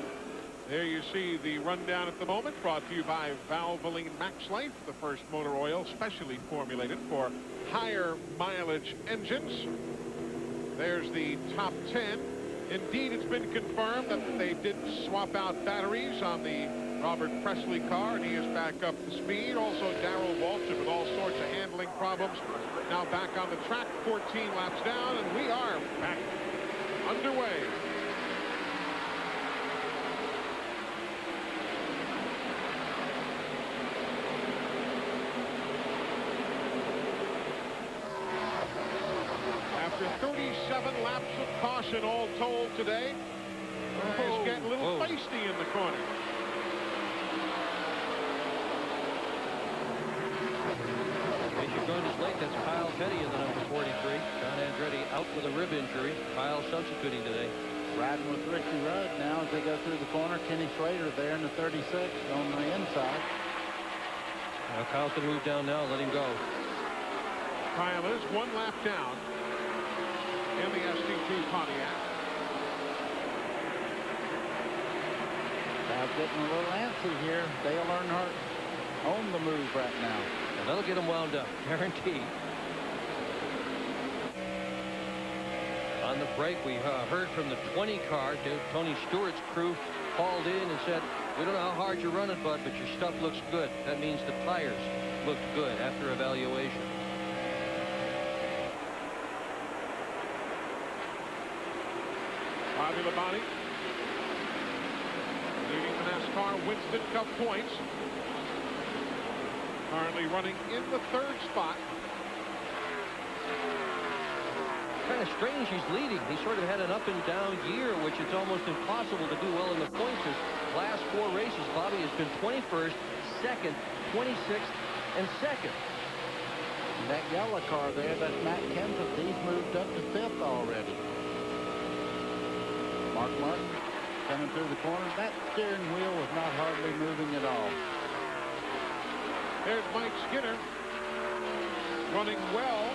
There you see the rundown at the moment, brought to you by Valvoline Max Life, the first motor oil specially formulated for higher mileage engines. There's the top 10. Indeed, it's been confirmed that they did swap out batteries on the Robert Presley car, and he is back up to speed. Also, Darrell Waltrip with all sorts of handling problems. Now back on the track, 14 laps down, and we are back underway. After 37 laps of caution all told today, it's getting a little feisty in the corner. In case you joined us late, that's Kyle Petty in the number 43. John Andretti out with a rib injury. Kyle substituting today. Riding with Ricky Rudd now as they go through the corner. Kenny Schrader there in the 36 on the inside. Now Kyle's going to move down now. Let him go. Kyle is 1 lap down in the ST2 Pontiac. Now getting a little antsy here. Dale Earnhardt on the move right now. And that'll get him wound up, guaranteed. On the break, we heard from the 20 car. Tony Stewart's crew called in and said, we don't know how hard you're running, bud, but your stuff looks good. That means the tires look good after evaluation. Bobby Labonte leading the NASCAR Winston Cup points. Currently running in the 3rd spot. Kind of strange he's leading. He sort of had an up and down year, which it's almost impossible to do well in the points. His last 4 races, Bobby has been 21st, 2nd, 26th, and 2nd. That yellow car there, that's Matt Kenseth. He's moved up to 5th already. Mark Martin coming through the corner. That steering wheel was not hardly moving at all. There's Mike Skinner running well.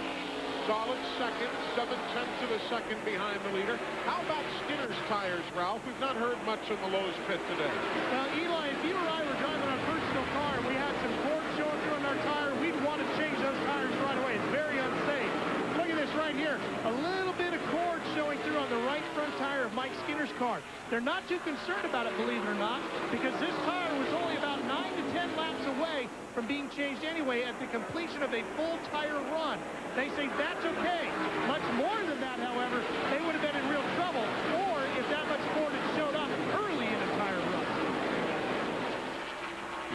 Solid 2nd, 7/10 of a second behind the leader. How about Skinner's tires, Ralph? We've not heard much in the Lowe's pit today. Well, Eli, if you or I were driving our personal car and we had some cord showing through on our tire, we'd want to change those tires right away. It's very unsafe. Look at this right here. A little bit of cord showing through on the right front tire of Mike Skinner's car. They're not too concerned about it, believe it or not, because this tire was only about 9 to 10 laps away from being changed anyway at the completion of a full tire run. They say that's okay. Much more than that, however, they would have been in real trouble, or if that much cord had showed up early in a tire run.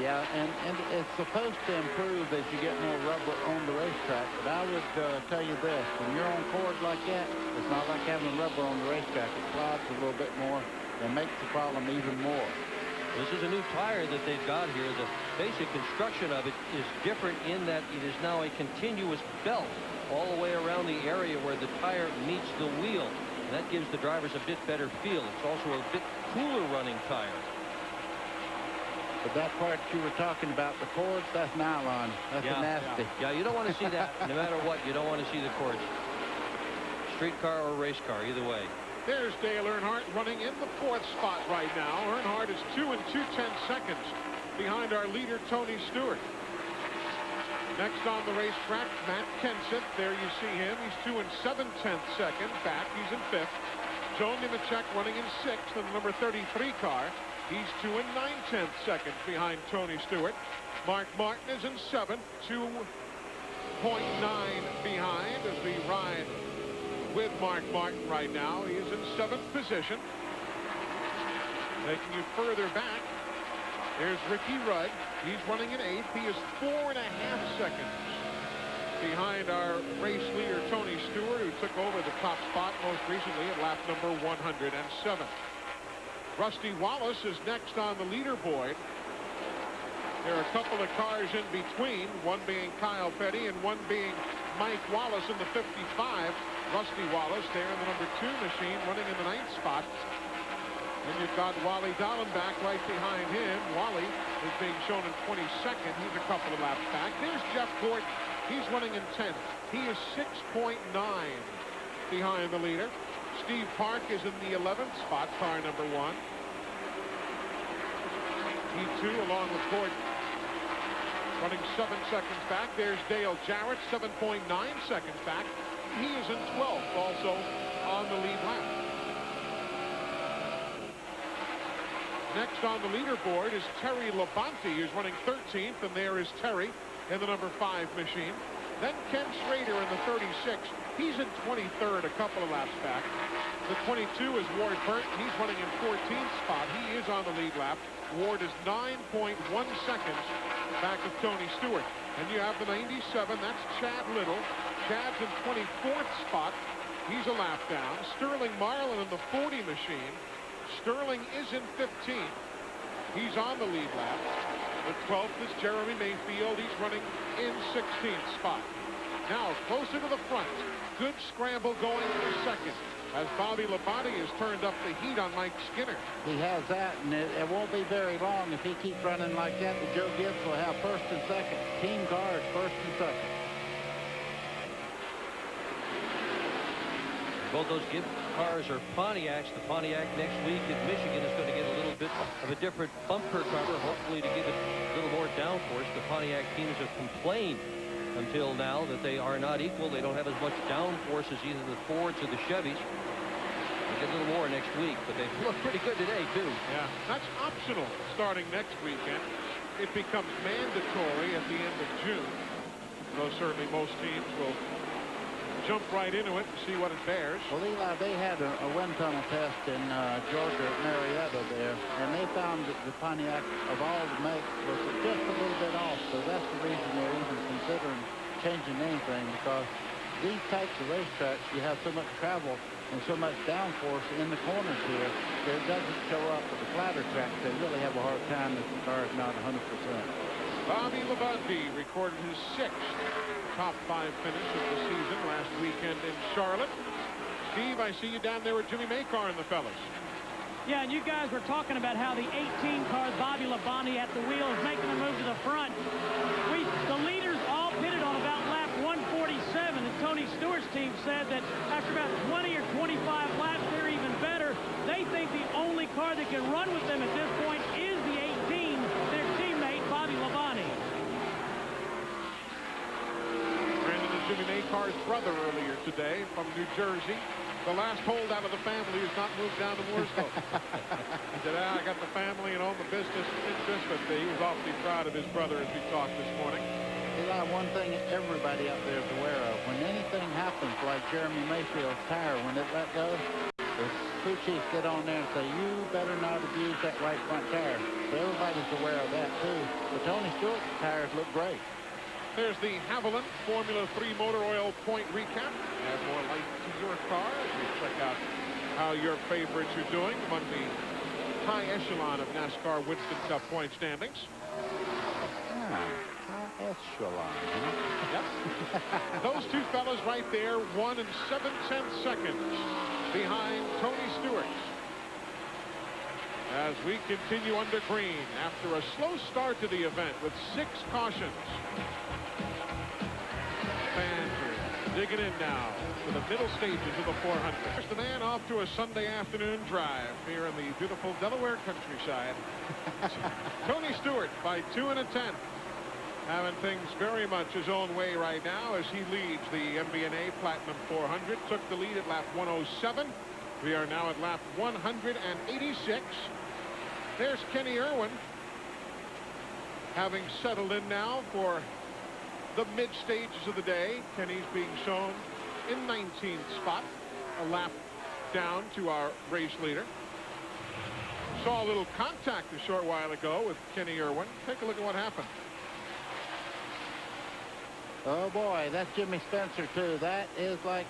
Yeah, and it's supposed to improve as you get more rubber on the racetrack, but I would tell you this, when you're on cord like that, it's not like having rubber on the racetrack. It slides a little bit more and makes the problem even more. This is a new tire that they've got here. The basic construction of it is different in that it is now a continuous belt all the way around the area where the tire meets the wheel. And that gives the drivers a bit better feel. It's also a bit cooler running tire. But that part you were talking about, the cords, that's nylon. That's nasty. Yeah, you don't want to see that. No matter what, you don't want to see the cords. Street car or race car, either way. There's Dale Earnhardt running in the 4th spot right now. Earnhardt is 2 2/10 seconds behind our leader, Tony Stewart. Next on the racetrack, Matt Kenseth. There you see him. He's 2 7/10 seconds back. He's in 5th. Joe Nemechek running in 6th in the number 33 car. He's 2 9/10 seconds behind Tony Stewart. Mark Martin is in 7th, 2.9 behind as we ride with Mark Martin right now. He is in 7th position. Taking you further back, there's Ricky Rudd. He's running in 8th. He is 4.5 seconds behind our race leader, Tony Stewart, who took over the top spot most recently at lap number 107. Rusty Wallace is next on the leaderboard. There are a couple of cars in between, one being Kyle Petty and one being Mike Wallace in the 55. Rusty Wallace there in the number 2 machine running in the 9th spot. And you've got Wally Dallenbach right behind him. Wally is being shown in 22nd. He's a couple of laps back. There's Jeff Gordon He's running in 10th. He is 6.9 behind the leader. Steve Park is in the 11th spot, car number 1. P2 along with Gordon. Running 7 seconds back. There's Dale Jarrett, 7.9 seconds back. He is in 12th, also on the lead lap. Next on the leaderboard is Terry Labonte, who's running 13th, and there is Terry in the number 5 machine. Then Ken Schrader in the 36. He's in 23rd, a couple of laps back. The 22 is Ward Burton. He's running in 14th spot. He is on the lead lap. Ward is 9.1 seconds back of Tony Stewart. And you have the 97. That's Chad Little. Chad's in 24th spot. He's a lap down. Sterling Marlin in the 40 machine. Sterling is in 15th. He's on the lead lap. The 12th is Jeremy Mayfield. He's running in 16th spot. Now closer to the front. Good scramble going for second, as Bobby Labonte has turned up the heat on Mike Skinner. He has that, and it won't be very long if he keeps running like that. The Joe Gibbs will have first and second. Team cars first and second. Both those Gibbs cars are Pontiacs. The Pontiac next week in Michigan is going to get a little bit of a different bumper cover, hopefully to give it a little more downforce. The Pontiac teams have complained until now that they are not equal. They don't have as much downforce as either the Fords or the Chevys. They'll get a little more next week, but they look pretty good today, too. Yeah, that's optional starting next weekend. It becomes mandatory at the end of June. Though certainly most teams will jump right into it and see what it bears. Well, Eli, they had a wind tunnel test in Georgia at Marietta there, and they found that the Pontiac of all the makes was just a little bit off. So that's the reason they're even considering changing anything, because these types of racetracks, you have so much travel and so much downforce in the corners here that it doesn't show up at the flatter tracks. They really have a hard time if the car is not 100%. Bobby Labonte recorded his 6th top 5 finish of the season last weekend in Charlotte. Steve, I see you down there with Jimmy Maycar and the fellas. Yeah, and you guys were talking about how the 18 car, Bobby Labonte at the wheel, is making a move to the front. The leaders all pitted on about lap 147, and Tony Stewart's team said that after about 20 or 25 laps, they're even better. They think the only car that can run with them at this point is the 18, their teammate, Bobby Labonte. Jimmy Maycar's brother earlier today from New Jersey. The last holdout of the family has not moved down to Mooresville. He said, I got the family and own the business in this, but he was awfully proud of his brother as we talked this morning. Eli, one thing everybody out there is aware of, when anything happens like Jeremy Mayfield's tire, when it let go, the crew chiefs get on there and say, you better not abuse that right front tire. So everybody's aware of that too. But Tony Stewart's tires look great. There's the Haviland Formula 3 motor oil point recap. Add more life to your car as we check out how your favorites are doing among the high echelon of NASCAR Winston Cup point standings. High echelon, huh? Yep. Those two fellas right there, 1 7/10 seconds behind Tony Stewart. As we continue under green after a slow start to the event with 6 cautions. Fans are digging in now to the middle stages of the 400. There's the man off to a Sunday afternoon drive here in the beautiful Delaware countryside. Tony Stewart by 2 1/10. Having things very much his own way right now as he leads the MBNA Platinum 400. Took the lead at lap 107. We are now at lap 186. There's Kenny Irwin, having settled in now for the mid stages of the day. Kenny's being shown in 19th spot, a lap down to our race leader. Saw a little contact a short while ago with Kenny Irwin. Take a look at what happened. Oh boy, that's Jimmy Spencer too. That is like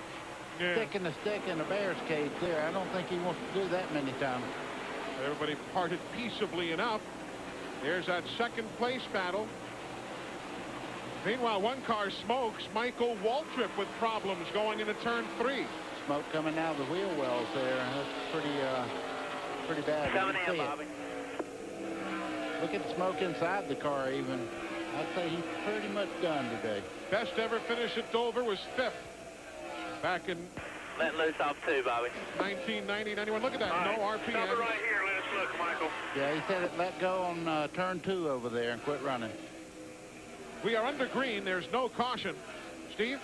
sticking a stick in a bear's cage there. I don't think he wants to do that many times. Everybody parted peaceably enough. There's that second place battle. Meanwhile, one car smokes. Michael Waltrip with problems going into turn 3. Smoke coming out of the wheel wells there. That's pretty bad. Coming in, Bobby. Look at the smoke inside the car even. I'd say he's pretty much done today. Best ever finish at Dover was 5th. Back in Let loose off 2, Bobby. 1990, 91. Look at that. No RPM. Stop it right here. Let us look, Michael. Yeah, he said it let go on turn 2 over there and quit running. We are under green. There's no caution. Steve?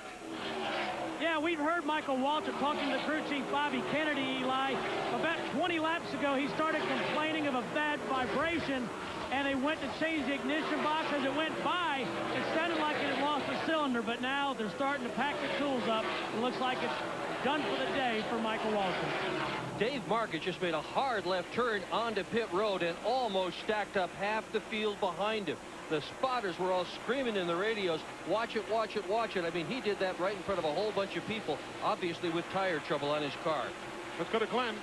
Yeah, we've heard Michael Walter talking to crew chief Bobby Kennedy, Eli. About 20 laps ago, he started complaining of a bad vibration, and they went to change the ignition box. As it went by, it sounded like it had lost a cylinder, but now they're starting to pack the tools up. It looks like it's done for the day for Michael Walter. Dave Market just made a hard left turn onto pit road and almost stacked up half the field behind him. The spotters were all screaming in the radios, watch it, watch it, watch it. I mean, he did that right in front of a whole bunch of people, obviously with tire trouble on his car. Let's go to Glenn.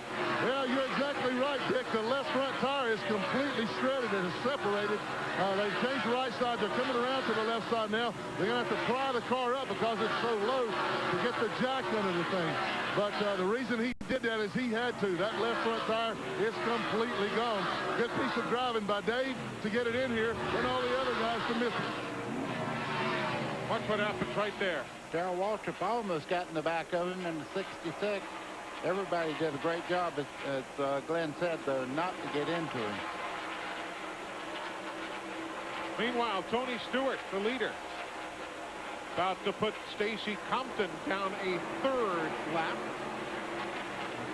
Yeah, you're exactly right, Dick. The left front tire is completely shredded. It is separated. They've changed the right side. They're coming around to the left side now. They're going to have to pry the car up because it's so low to get the jack under the thing. But the reason he did that is he had to. That left front tire is completely gone. Good piece of driving by Dave to get it in here and all the other guys to miss it. Watch what happens right there. Darrell Waltrip almost got in the back of him in the 66. Everybody did a great job, as Glenn said, though, not to get into him. Meanwhile, Tony Stewart, the leader, about to put Stacy Compton down a 3rd lap.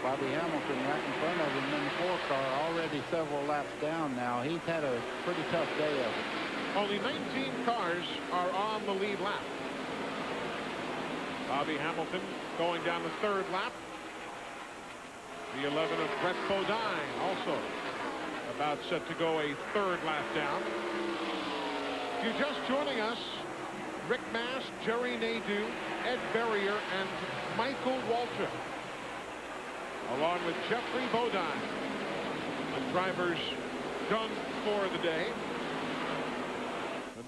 Bobby Hamilton right in front of him in the 4 car, already several laps down now. He's had a pretty tough day of it. Only 19 cars are on the lead lap. Bobby Hamilton going down the 3rd lap. The 11 of Brett Bodine also about set to go a 3rd lap down. If you're just joining us, Rick Mast, Jerry Nadeau, Ed Berrier, and Michael Waltrip, along with Jeffrey Bodine, the drivers done for the day.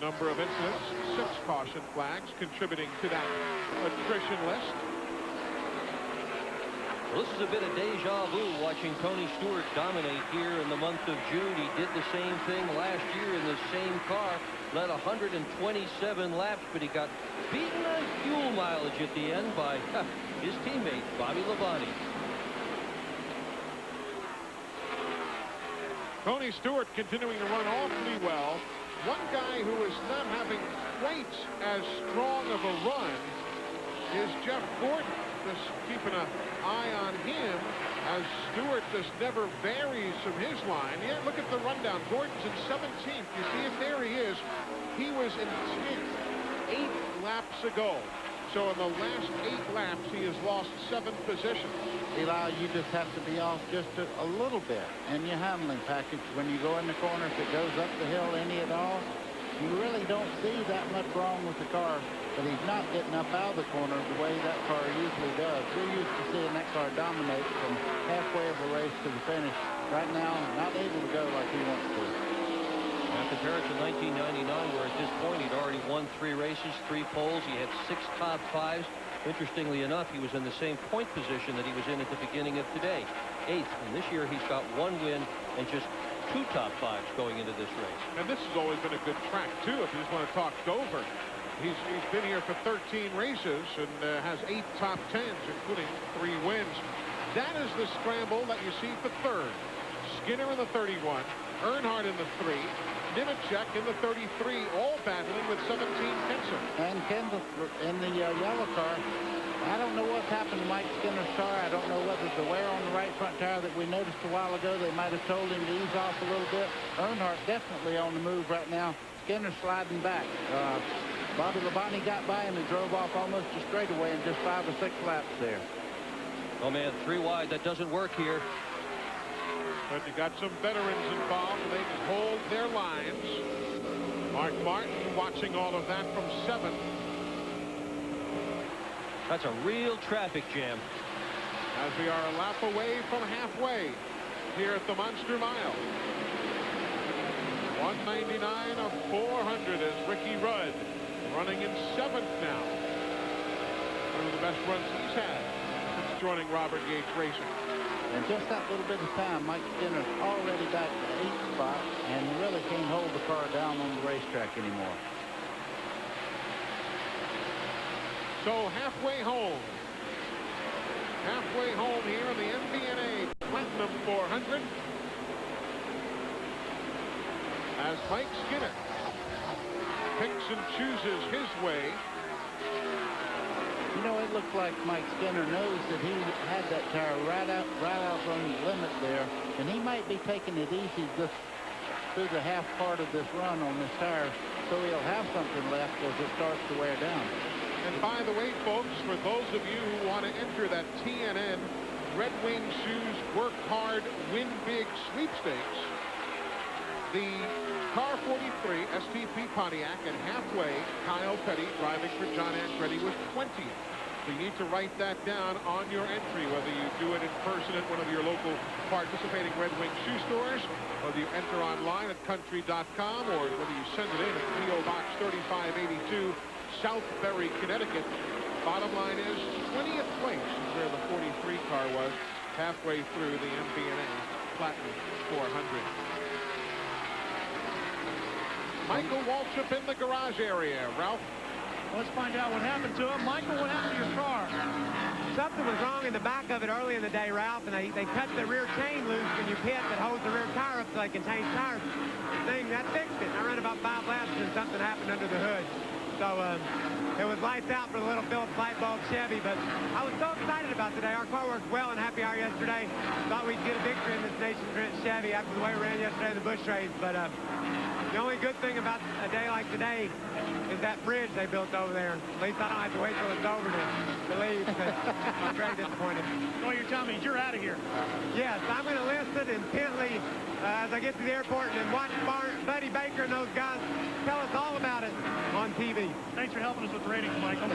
The number of incidents, 6 caution flags contributing to that attrition list. Well, this is a bit of deja vu watching Tony Stewart dominate here in the month of June. He did the same thing last year in the same car, led 127 laps, but he got beaten on fuel mileage at the end by his teammate, Bobby Labonte. Tony Stewart continuing to run awfully well. One guy who is not having quite as strong of a run is Jeff Gordon. Just keeping an eye on him as Stewart just never varies from his line. Yeah, look at the rundown. Gordon's in 17th. You see it? There he is. He was in 10th 8 laps ago. So in the last 8 laps, he has lost 7 positions. Eli, you just have to be off just a little bit in your handling package. When you go in the corner, if it goes up the hill any at all, you really don't see that much wrong with the car. But he's not getting up out of the corner the way that car usually does. We're used to seeing that car dominate from halfway of a race to the finish. Right now, not able to go like he wants to. Now compare it to 1999, where at this point he'd already won 3 races, 3 poles. He had 6 top 5s. Interestingly enough, he was in the same point position that he was in at the beginning of today, 8th. And this year he's got 1 win and just 2 top 5s going into this race. And this has always been a good track, too, if you just want to talk Dover. He's been here for 13 races and has 8 top 10s, including 3 wins. That is the scramble that you see for 3rd. Skinner in the 31, Earnhardt in the 3, Nemechek in the 33, all battling with 17 Kenser. And Kendall in the yellow car. I don't know what's happened to Mike Skinner's car. I don't know whether the wear on the right front tire that we noticed a while ago, they might have told him to ease off a little bit. Earnhardt definitely on the move right now. Skinner sliding back. Bobby Labonte got by him and drove off almost a straightaway in just 5 or 6 laps there. Oh, man, 3 wide. That doesn't work here. But you got some veterans involved, and they can hold their lines. Mark Martin watching all of that from 7th. That's a real traffic jam. As we are a lap away from halfway here at the Monster Mile. 199 of 400 is Ricky Rudd, running in 7th now. One of the best runs he's had since joining Robert Yates Racing. And just that little bit of time, Mike Skinner's already back to the 8th spot and really can't hold the car down on the racetrack anymore. So halfway home. Halfway home here in the MBNA Platinum 400. As Mike Skinner picks and chooses his way. You know, it looked like Mike Skinner knows that he had that tire right out on the limit there, and he might be taking it easy through the half part of this run on this tire, so he'll have something left as it starts to wear down. And by the way, folks, for those of you who want to enter that TNN Red Wing Shoes Work Hard, Win Big sweepstakes, the car 43 STP Pontiac at halfway, Kyle Petty driving for John Andretti was 20th. So you need to write that down on your entry, whether you do it in person at one of your local participating Red Wing shoe stores, whether you enter online at country.com, or whether you send it in at P.O. Box 3582, Southbury, Connecticut. Bottom line is 20th place is where the 43 car was halfway through the MBNA Platinum 400. Michael Waltrip in the garage area. Ralph? Let's find out what happened to him. Michael, what happened to your car? Something was wrong in the back of it early in the day, Ralph, and they cut the rear chain loose when you pit that holds the rear tire up so they can change tires. That fixed it. I ran about 5 laps and something happened under the hood. So it was lights out for the little Phillips light bulb Chevy, but I was so excited about today. Our car worked well in happy hour yesterday. Thought we'd get a victory in this Nation's Chevy after the way we ran yesterday in the Busch race, but the only good thing about a day like today is that bridge they built over there. At least I don't have to wait till it's over to leave, because I'm very disappointed. So you're telling me you're out of here? Yes, I'm going to list it intently as I get to the airport and watch Buddy Baker and those guys tell us all about it on TV. Thanks for helping us with the ratings, Michael.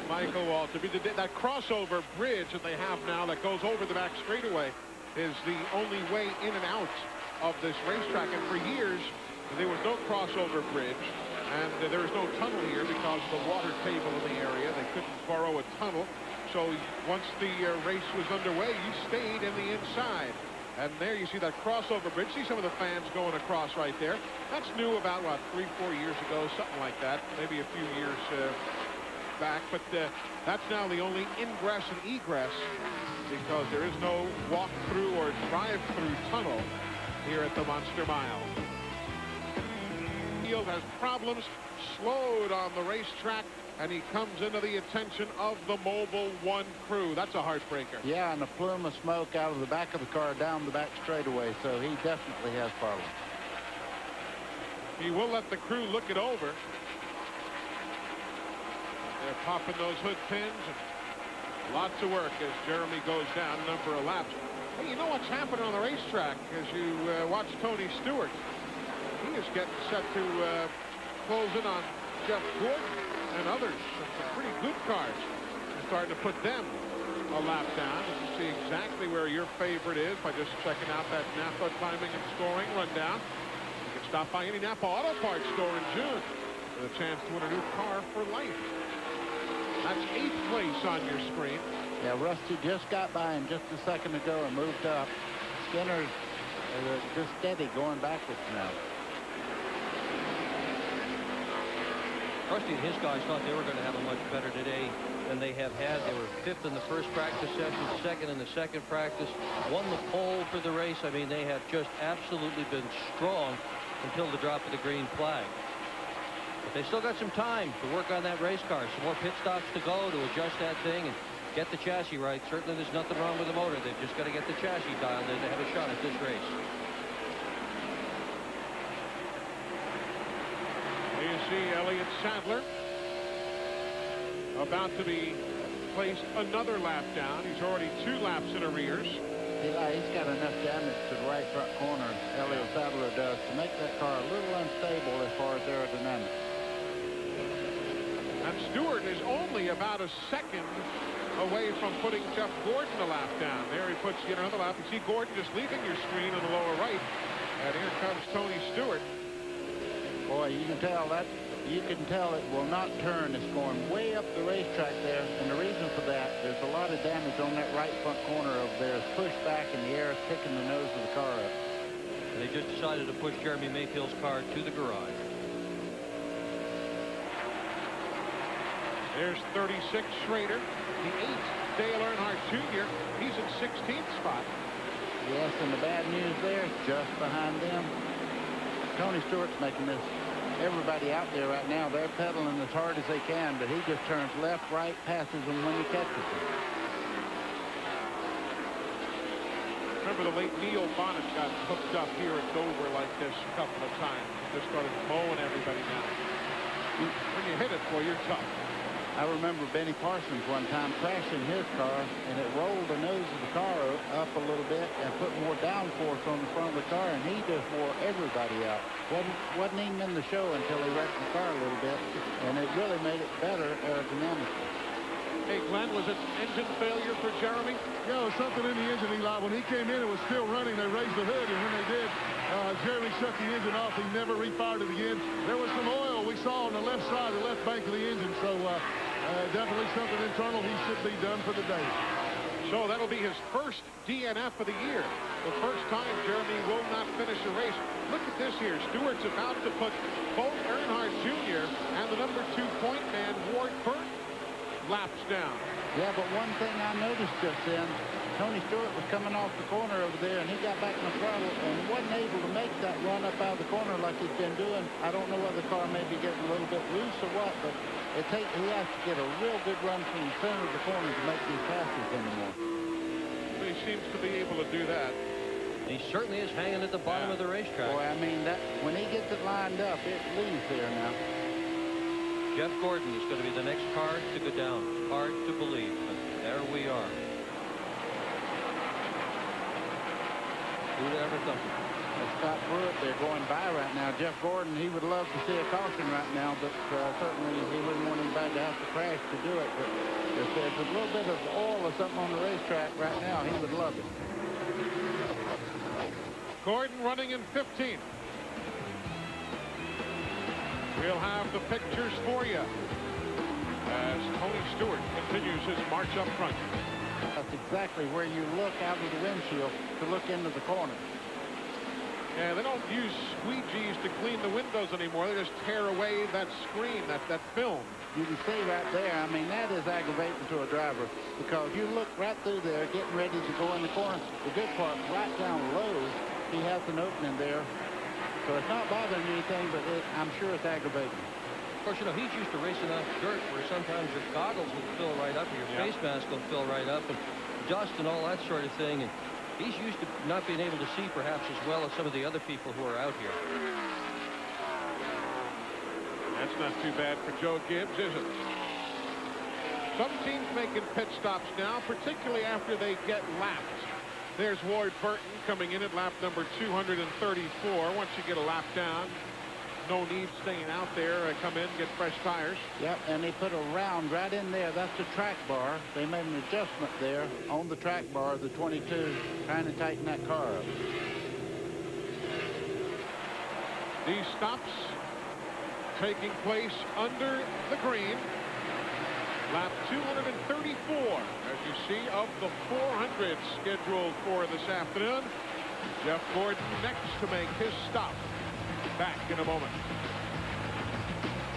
Michael Waltrip. That crossover bridge that they have now that goes over the back straightaway is the only way in and out of this racetrack, and for years there was no crossover bridge, and there was no tunnel here because of the water table in the area. They couldn't borrow a tunnel, so once the race was underway, you stayed in the inside. And there you see that crossover bridge. See some of the fans going across right there. That's new about, what, 3-4 years ago, something like that, maybe a few years back, but that's now the only ingress and egress because there is no walk-through or drive-through tunnel here at the Monster Mile. Field has problems, slowed on the racetrack, and he comes into the attention of the Mobil 1 crew. That's a heartbreaker. Yeah, and a plume of smoke out of the back of the car down the back straightaway, so he definitely has problems. He will let the crew look it over. They're popping those hood pins, and lots of work as Jeremy goes down a number of laps. Hey, you know what's happening on the racetrack as you watch Tony Stewart? He is getting set to close in on Jeff Gordon and others. Some pretty good cars. They're starting to put them a lap down. You can see exactly where your favorite is by just checking out that Napa timing and scoring rundown. You can stop by any Napa Auto Parts store in June with a chance to win a new car for life. That's 8th place on your screen. Yeah, Rusty just got by him just a second ago and moved up. Skinner's just steady going backwards now. Rusty and his guys thought they were going to have a much better today than they have had. They were 5th in the first practice session, 2nd in the second practice, won the pole for the race. I mean, they have just absolutely been strong until the drop of the green flag. But they still got some time to work on that race car. Some more pit stops to go to adjust that thing and get the chassis right. Certainly there's nothing wrong with the motor. They've just got to get the chassis dialed in to have a shot at this race. You see Elliott Sadler about to be placed another lap down. He's already 2 laps in arrears. Yeah, he's got enough damage to the right front corner, Elliott Sadler does, to make that car a little unstable as far as aerodynamics. And Stewart is only about a second away from putting Jeff Gordon a lap down. There he puts yet another lap. You see Gordon just leaving your screen on the lower right. And here comes Tony Stewart. Boy, you can tell it will not turn. It's going way up the racetrack there. And the reason for that, there's a lot of damage on that right front corner of theirs. Pushed back and the air is picking the nose of the car up. And they just decided to push Jeremy Mayfield's car to the garage. There's 36 Schrader, the 8th Dale Earnhardt Jr. He's in 16th spot. Yes, and the bad news there, just behind them, Tony Stewart's making this. Everybody out there right now, they're pedaling as hard as they can, but he just turns left, right, passes them when he catches them. Remember the late Neil Bonnet got hooked up here at Dover like this a couple of times. Just started mowing everybody down. When you hit it, boy, you're tough. I remember Benny Parsons one time crashing his car, and it rolled the nose of the car up a little bit and put more downforce on the front of the car, and he just wore everybody out. Wasn't even in the show until he wrecked the car a little bit, and it really made it better aerodynamically. Hey, Glenn, was it engine failure for Jeremy? Yeah, it was something in the engine, Eli. When he came in, it was still running. They raised the hood, and when they did, Jeremy shut the engine off. He never refired it again. There was some oil we saw on the left side, the left bank of the engine, so definitely something internal. He should be done for the day. So that'll be his first DNF of the year. The first time Jeremy will not finish a race. Look at this here. Stewart's about to put both Earnhardt Jr. and the number 2 point man, Ward Burton, laps down. Yeah, but one thing I noticed just then, Tony Stewart was coming off the corner over there, and he got back in the throttle and wasn't able to make that run up out of the corner like he's been doing. I don't know whether the car may be getting a little bit loose or what, but he has to get a real good run from the center of the corner to make these passes anymore. He seems to be able to do that. He certainly is hanging at the bottom of the racetrack. Boy, I mean, that when he gets it lined up, it leaves there now. Jeff Gordon is going to be the next car to go down. Hard to believe, but there we are. Who'd ever thunk it? Scott Pruitt, they're going by right now. Jeff Gordon, he would love to see a caution right now, but certainly he wouldn't want anybody to have to crash to do it. But if there's a little bit of oil or something on the racetrack right now, he would love it. Gordon running in 15th. We'll have the pictures for you as Tony Stewart continues his march up front. That's exactly where you look out of the windshield to look into the corner. Yeah, they don't use squeegees to clean the windows anymore. They just tear away that screen, that film. You can see right there, I mean, that is aggravating to a driver because you look right through there getting ready to go in the corner. The good part, right down low, he has an opening there. So it's not bothering anything, but I'm sure it's aggravating. Of course, you know, he's used to racing on dirt where sometimes your goggles will fill right up or your face mask will fill right up and dust and all that sort of thing. And he's used to not being able to see perhaps as well as some of the other people who are out here. That's not too bad for Joe Gibbs, is it? Some teams making pit stops now, particularly after they get lapped. There's Ward Burton coming in at lap number 234. Once you get a lap down, no need staying out there. Come in, get fresh tires. Yep, and they put a round right in there. That's the track bar. They made an adjustment there on the track bar, the 22, trying to tighten that car up. These stops taking place under the green. Lap 234, as you see, of the 400 scheduled for this afternoon. Jeff Gordon next to make his stop. Back in a moment.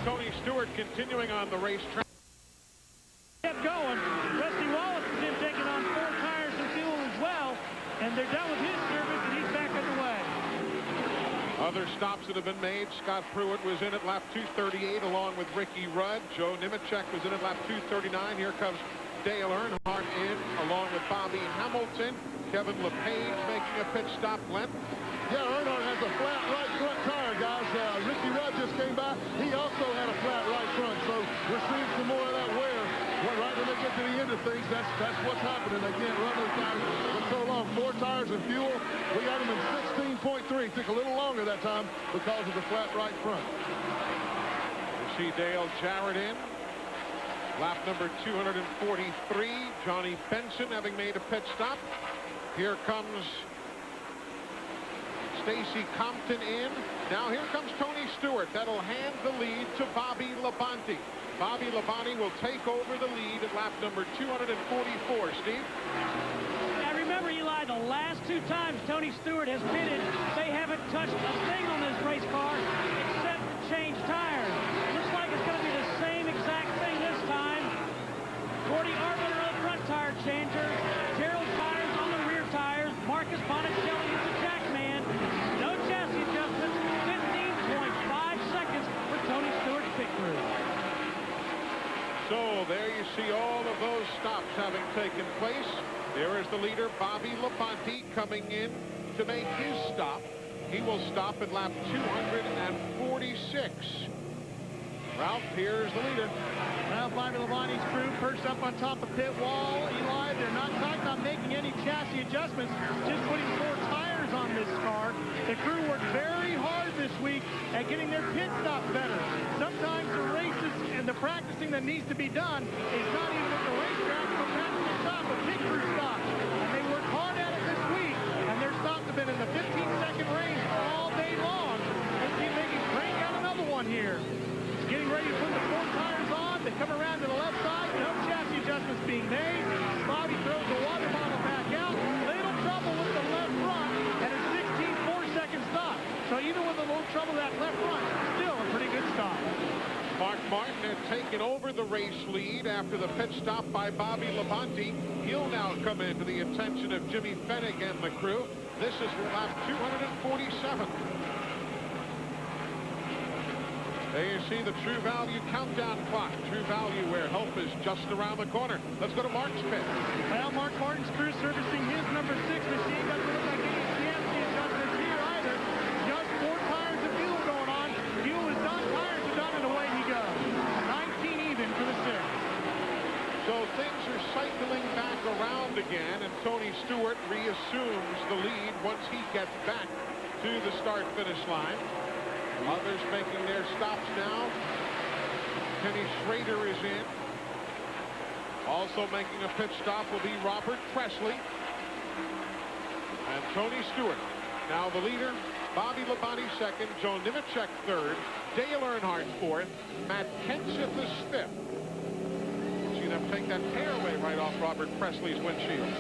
Tony Stewart continuing on the racetrack. Kept going. Rusty Wallace is in taking on 4 tires and fuel as well. And they're done with his service, and he's back underway. Other stops that have been made. Scott Pruitt was in at lap 238 along with Ricky Rudd. Joe Nemechek was in at lap 239. Here comes Dale Earnhardt in along with Bobby Hamilton. Kevin LePage making a pit stop. Glenn? Yeah, Earnhardt has a flat right front tire, guys. Ricky Rudd just came by. He also had a flat right front, so we're seeing some more of that wear. Well, right when they get to the end of things, that's what's happening. They can't run those tires for so long. 4 tires and fuel. We got them in 16.3. Took a little longer that time because of the flat right front. You see Dale Jarrett in. Lap number 243. Johnny Benson having made a pit stop. Here comes Stacy Compton in. Now here comes Tony Stewart. That'll hand the lead to Bobby Labonte. Bobby Labonte will take over the lead at lap number 244. Steve? Now remember, Eli, the last 2 times Tony Stewart has pitted, they haven't touched a thing on this race car except change tires. Looks like it's going to be the same exact thing this time. second place. There is the leader, Bobby Labonte, coming in to make his stop. He will stop at lap 246. Ralph, here's the leader. Well, Bobby Labonte's crew perched up on top of pit wall. Eli, they're not talking about making any chassis adjustments, just putting 4 tires on this car. The crew worked very hard this week at getting their pit stop better. Sometimes the races and the practicing that needs to be done is not even at the racetrack, but practicing stop, a pit crew stop. And they worked hard at it this week, and their stops have been in the 15-second range all day long. Let's see if they can crank out another one here. Getting ready to put the 4 tires on. They come around to the left side. No chassis adjustments being made. Bobby throws the water bottle back out. Little trouble with the left front and a 16 4-second stop. So even with a little trouble with that left front, still a pretty good stop. Mark Martin had taken over the race lead after the pit stop by Bobby Labonte. He'll now come into the attention of Jimmy Fennig and the crew. This is lap 247. There you see the True Value countdown clock. True Value where help is just around the corner. Let's go to Mark's pit. Well, Mark Martin's crew servicing his number 6 machine. Doesn't look like any CMC adjustments here either. Just 4 tires of fuel going on. Fuel is done, tires are done, and away he goes. 19 even for the 6. So things are cycling back around again, and Tony Stewart reassumes the lead once he gets back to the start-finish line. Others making their stops now. Kenny Schrader is in. Also making a pit stop will be Robert Presley. And Tony Stewart. Now the leader, Bobby Labonte second, Joe Nemechek third, Dale Earnhardt fourth, Matt Kenseth is fifth. See them take that tearaway right off Robert Presley's windshield.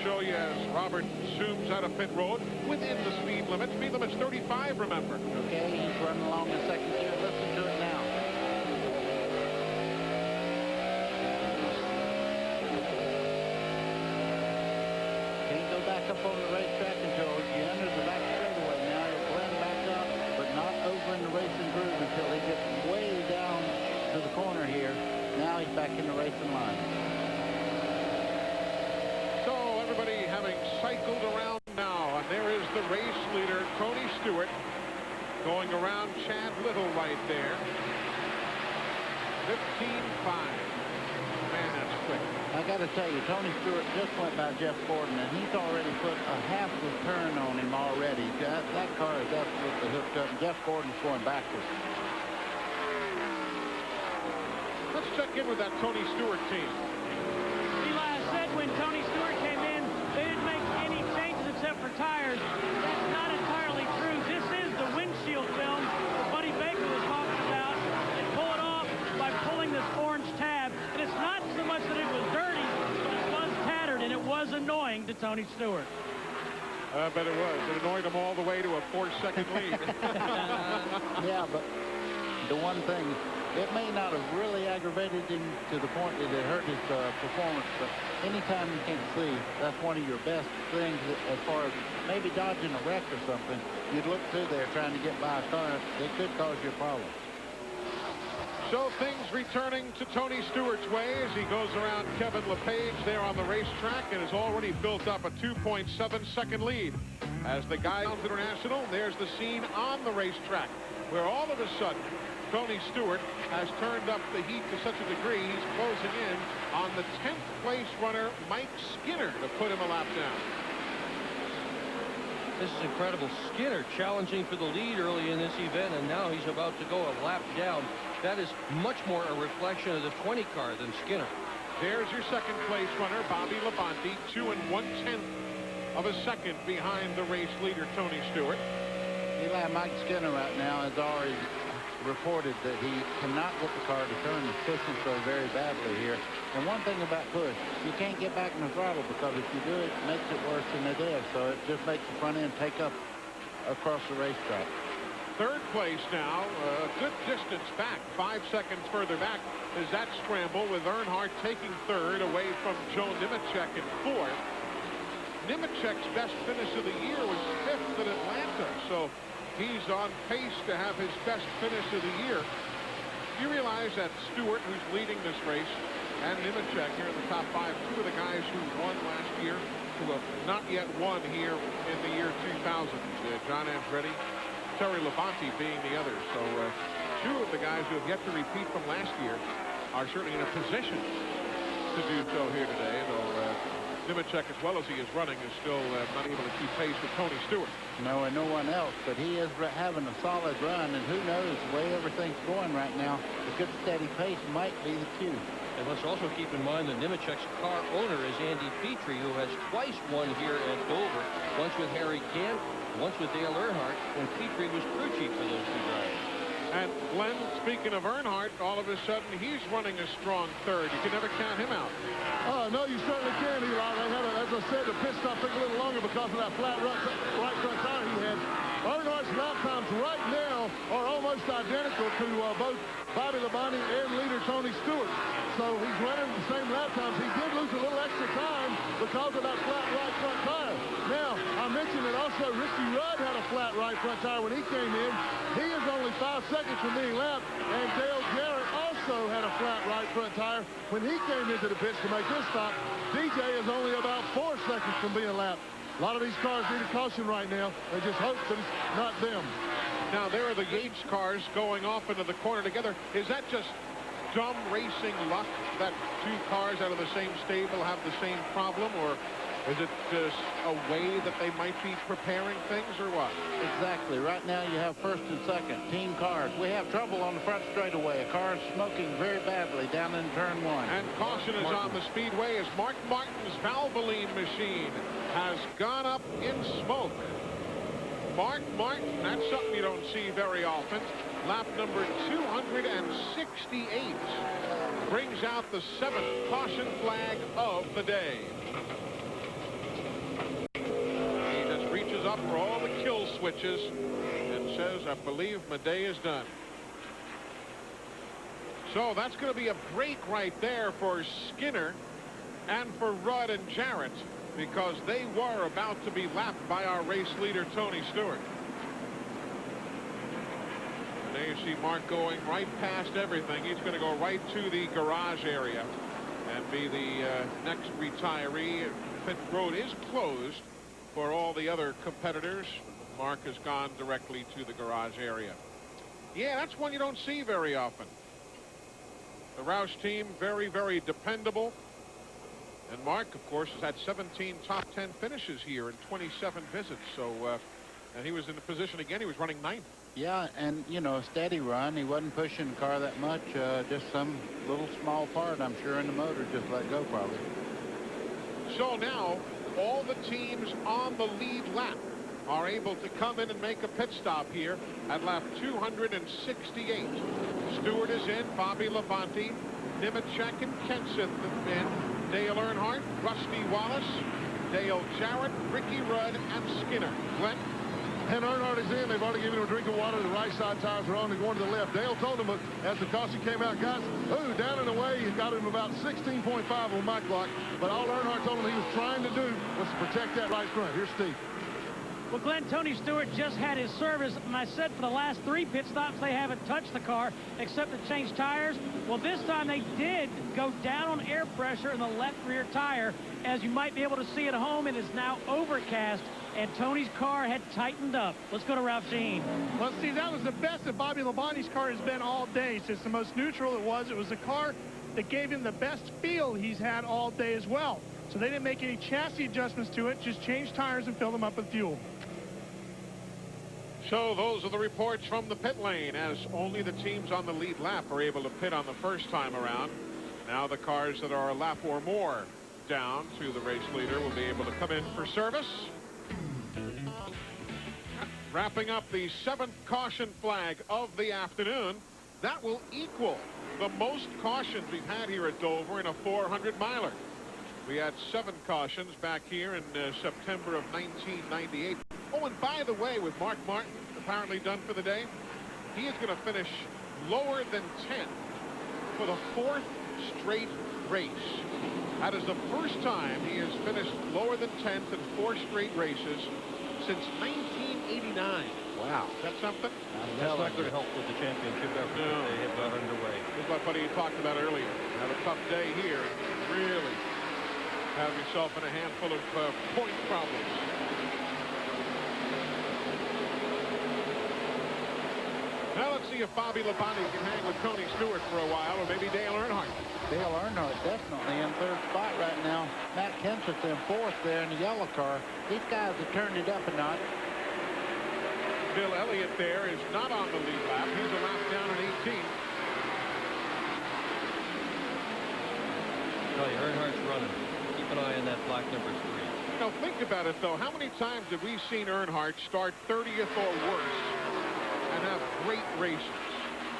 Show you as Robert zooms out of pit road within the speed limit. Speed limit's 35, remember. Okay, he's running along the second gear. Listen to it now. Can't go back up on the racetrack until you enter the back straightaway. Now he'll blend back up, but not over in the racing groove until he gets way down to the corner here. Now he's back in the racing line. Everybody having cycled around now, and there is the race leader, Tony Stewart, going around Chad Little right there. 15.5. Man, that's quick. I got to tell you, Tony Stewart just went by Jeff Gordon, and he's already put a half a turn on him already. That car is absolutely hooked up, and Jeff Gordon's going backwards. Let's check in with that Tony Stewart team. Eli, I said when Tony Stewart came in, they didn't make any changes except for tires. That's not entirely true. This is the windshield film that Buddy Baker was talking about. They pull it off by pulling this orange tab. And it's not so much that it was dirty, but it was tattered, and it was annoying to Tony Stewart. I bet it was. It annoyed him all the way to a 4-second lead. Yeah, but the one thing, it may not have really aggravated him to the point that it hurt his performance, but anytime you can't see, that's one of your best things as far as maybe dodging a wreck or something. You'd look through there trying to get by a car that could cause you a problem. So things returning to Tony Stewart's way as he goes around Kevin LePage there on the racetrack and has already built up a 2.7-second lead. As the guy on International, there's the scene on the racetrack where all of a sudden Tony Stewart has turned up the heat to such a degree he's closing in on the 10th place runner Mike Skinner to put him a lap down. This is incredible. Skinner challenging for the lead early in this event, and now he's about to go a lap down. That is much more a reflection of the 20 car than Skinner. There's your second place runner, Bobby Labonte, 2 1/10 of a second behind the race leader, Tony Stewart. Eli, Mike Skinner right now has already reported that he cannot get the car to turn. He's pushing so very badly here. And one thing about push, you can't get back in the throttle because if you do it, it makes it worse than it is. So it just makes the front end take up across the racetrack. Third place now, a good distance back, 5 seconds further back is that scramble with Earnhardt taking third away from Joe Nemechek in fourth. Nemechek's best finish of the year was 5th at Atlanta, so he's on pace to have his best finish of the year. You realize that Stewart, who's leading this race, and Nemechek here in the top 5, 2 of the guys who won last year, who have not yet won here in the year 2000. John Andretti, Terry Labonte being the others. So 2 of the guys who have yet to repeat from last year are certainly in a position to do so here today, though Nemechek, as well as he is running, is still not able to keep pace with Tony Stewart. No, and no one else, but he is having a solid run, and who knows, the way everything's going right now, a good steady pace might be the cue. And let's also keep in mind that Nemechek's car owner is Andy Petrie, who has twice won here at Dover, once with Harry Gant, once with Dale Earnhardt, when Petrie was crew chief for those 2 drivers. And Glenn, speaking of Earnhardt, all of a sudden he's running a strong 3rd. You can never count him out. No, you certainly can, Eli. They had, as I said, the pit stop took a little longer because of that flat right front tire he had. Earnhardt's lap times right now are almost identical to both Bobby Labonte and leader Tony Stewart. So he's running the same lap times. He did lose a little extra time because of that flat right front tire. Now, I mentioned that also Ricky Rudd had a flat right front tire when he came in. He is only 5 seconds from being lapped, and Dale Jarrett also had a flat right front tire when he came into the pits to make his stop. DJ is only about 4 seconds from being lapped. A lot of these cars need a caution right now. They just hope that it's not them. Now, there are the Yates cars going off into the corner together. Is that just dumb racing luck that 2 cars out of the same stable have the same problem, or is it just a way that they might be preparing things, or what? Exactly. Right now you have 1st and 2nd team cars. We have trouble on the front straightaway. A car is smoking very badly down in turn 1. And caution is on the speedway as Mark Martin's Valvoline machine has gone up in smoke. Mark Martin, that's something you don't see very often. Lap number 268 brings out the 7th caution flag of the day. He just reaches up for all the kill switches and says, I believe my day is done. So that's going to be a break right there for Skinner and for Rudd and Jarrett, because they were about to be lapped by our race leader, Tony Stewart. And there you see Mark going right past everything. He's going to go right to the garage area and be the next retiree. Pit road is closed for all the other competitors. Mark has gone directly to the garage area. Yeah, that's one you don't see very often. The Roush team, very, very dependable. And Mark, of course, has had 17 top 10 finishes here in 27 visits. So, and he was in the position again. He was running 9th. Yeah, and, you know, a steady run. He wasn't pushing the car that much. Just some little small part, I'm sure, in the motor just let go probably. So now, all the teams on the lead lap are able to come in and make a pit stop here at lap 268. Stewart is in, Bobby Labonte, Nemechek and Kenseth have been, Dale Earnhardt, Rusty Wallace, Dale Jarrett, Ricky Rudd, and Skinner. Glenn? And Earnhardt is in. They've already given him a drink of water. The right side tires are on. They're going to the left. Dale told him as the caution came out, guys, ooh, down and away. He got him about 16.5 on my clock. But all Earnhardt told him he was trying to do was to protect that right front. Here's Steve. Well, Glenn, Tony Stewart just had his service, and I said for the last 3 pit stops they haven't touched the car except to change tires. Well, this time they did go down on air pressure in the left rear tire. As you might be able to see at home, it is now overcast, and Tony's car had tightened up. Let's go to Ralph Jean. Well, Steve, that was the best that Bobby Labonte's car has been all day. Since the most neutral it was a car that gave him the best feel he's had all day as well. So they didn't make any chassis adjustments to it, just changed tires and filled them up with fuel. So those are the reports from the pit lane, as only the teams on the lead lap are able to pit on the first time around. Now the cars that are a lap or more down to the race leader will be able to come in for service. Wrapping up the 7th caution flag of the afternoon. That will equal the most cautions we've had here at Dover in a 400-miler. We had 7 cautions back here in September of 1998. Oh, and by the way, with Mark Martin apparently done for the day, he is going to finish lower than 10 for the 4th straight race. That is the first time he has finished lower than 10th in 4 straight races since 1989. Wow. Is that something? That's not going to help with the championship effort that they have got underway. This is what Buddy talked about earlier. Have a tough day here. Really have yourself in a handful of point problems. Now let's see if Bobby Labonte can hang with Tony Stewart for a while, or maybe Dale Earnhardt. Dale Earnhardt definitely in 3rd spot right now. Matt Kenseth's in 4th there in the yellow car. These guys have turned it up a notch. Bill Elliott there is not on the lead lap. He's a lap down in 18th. No, Earnhardt's running. Keep an eye on that black number 3. Now think about it though. How many times have we seen Earnhardt start 30th or worse and have great races?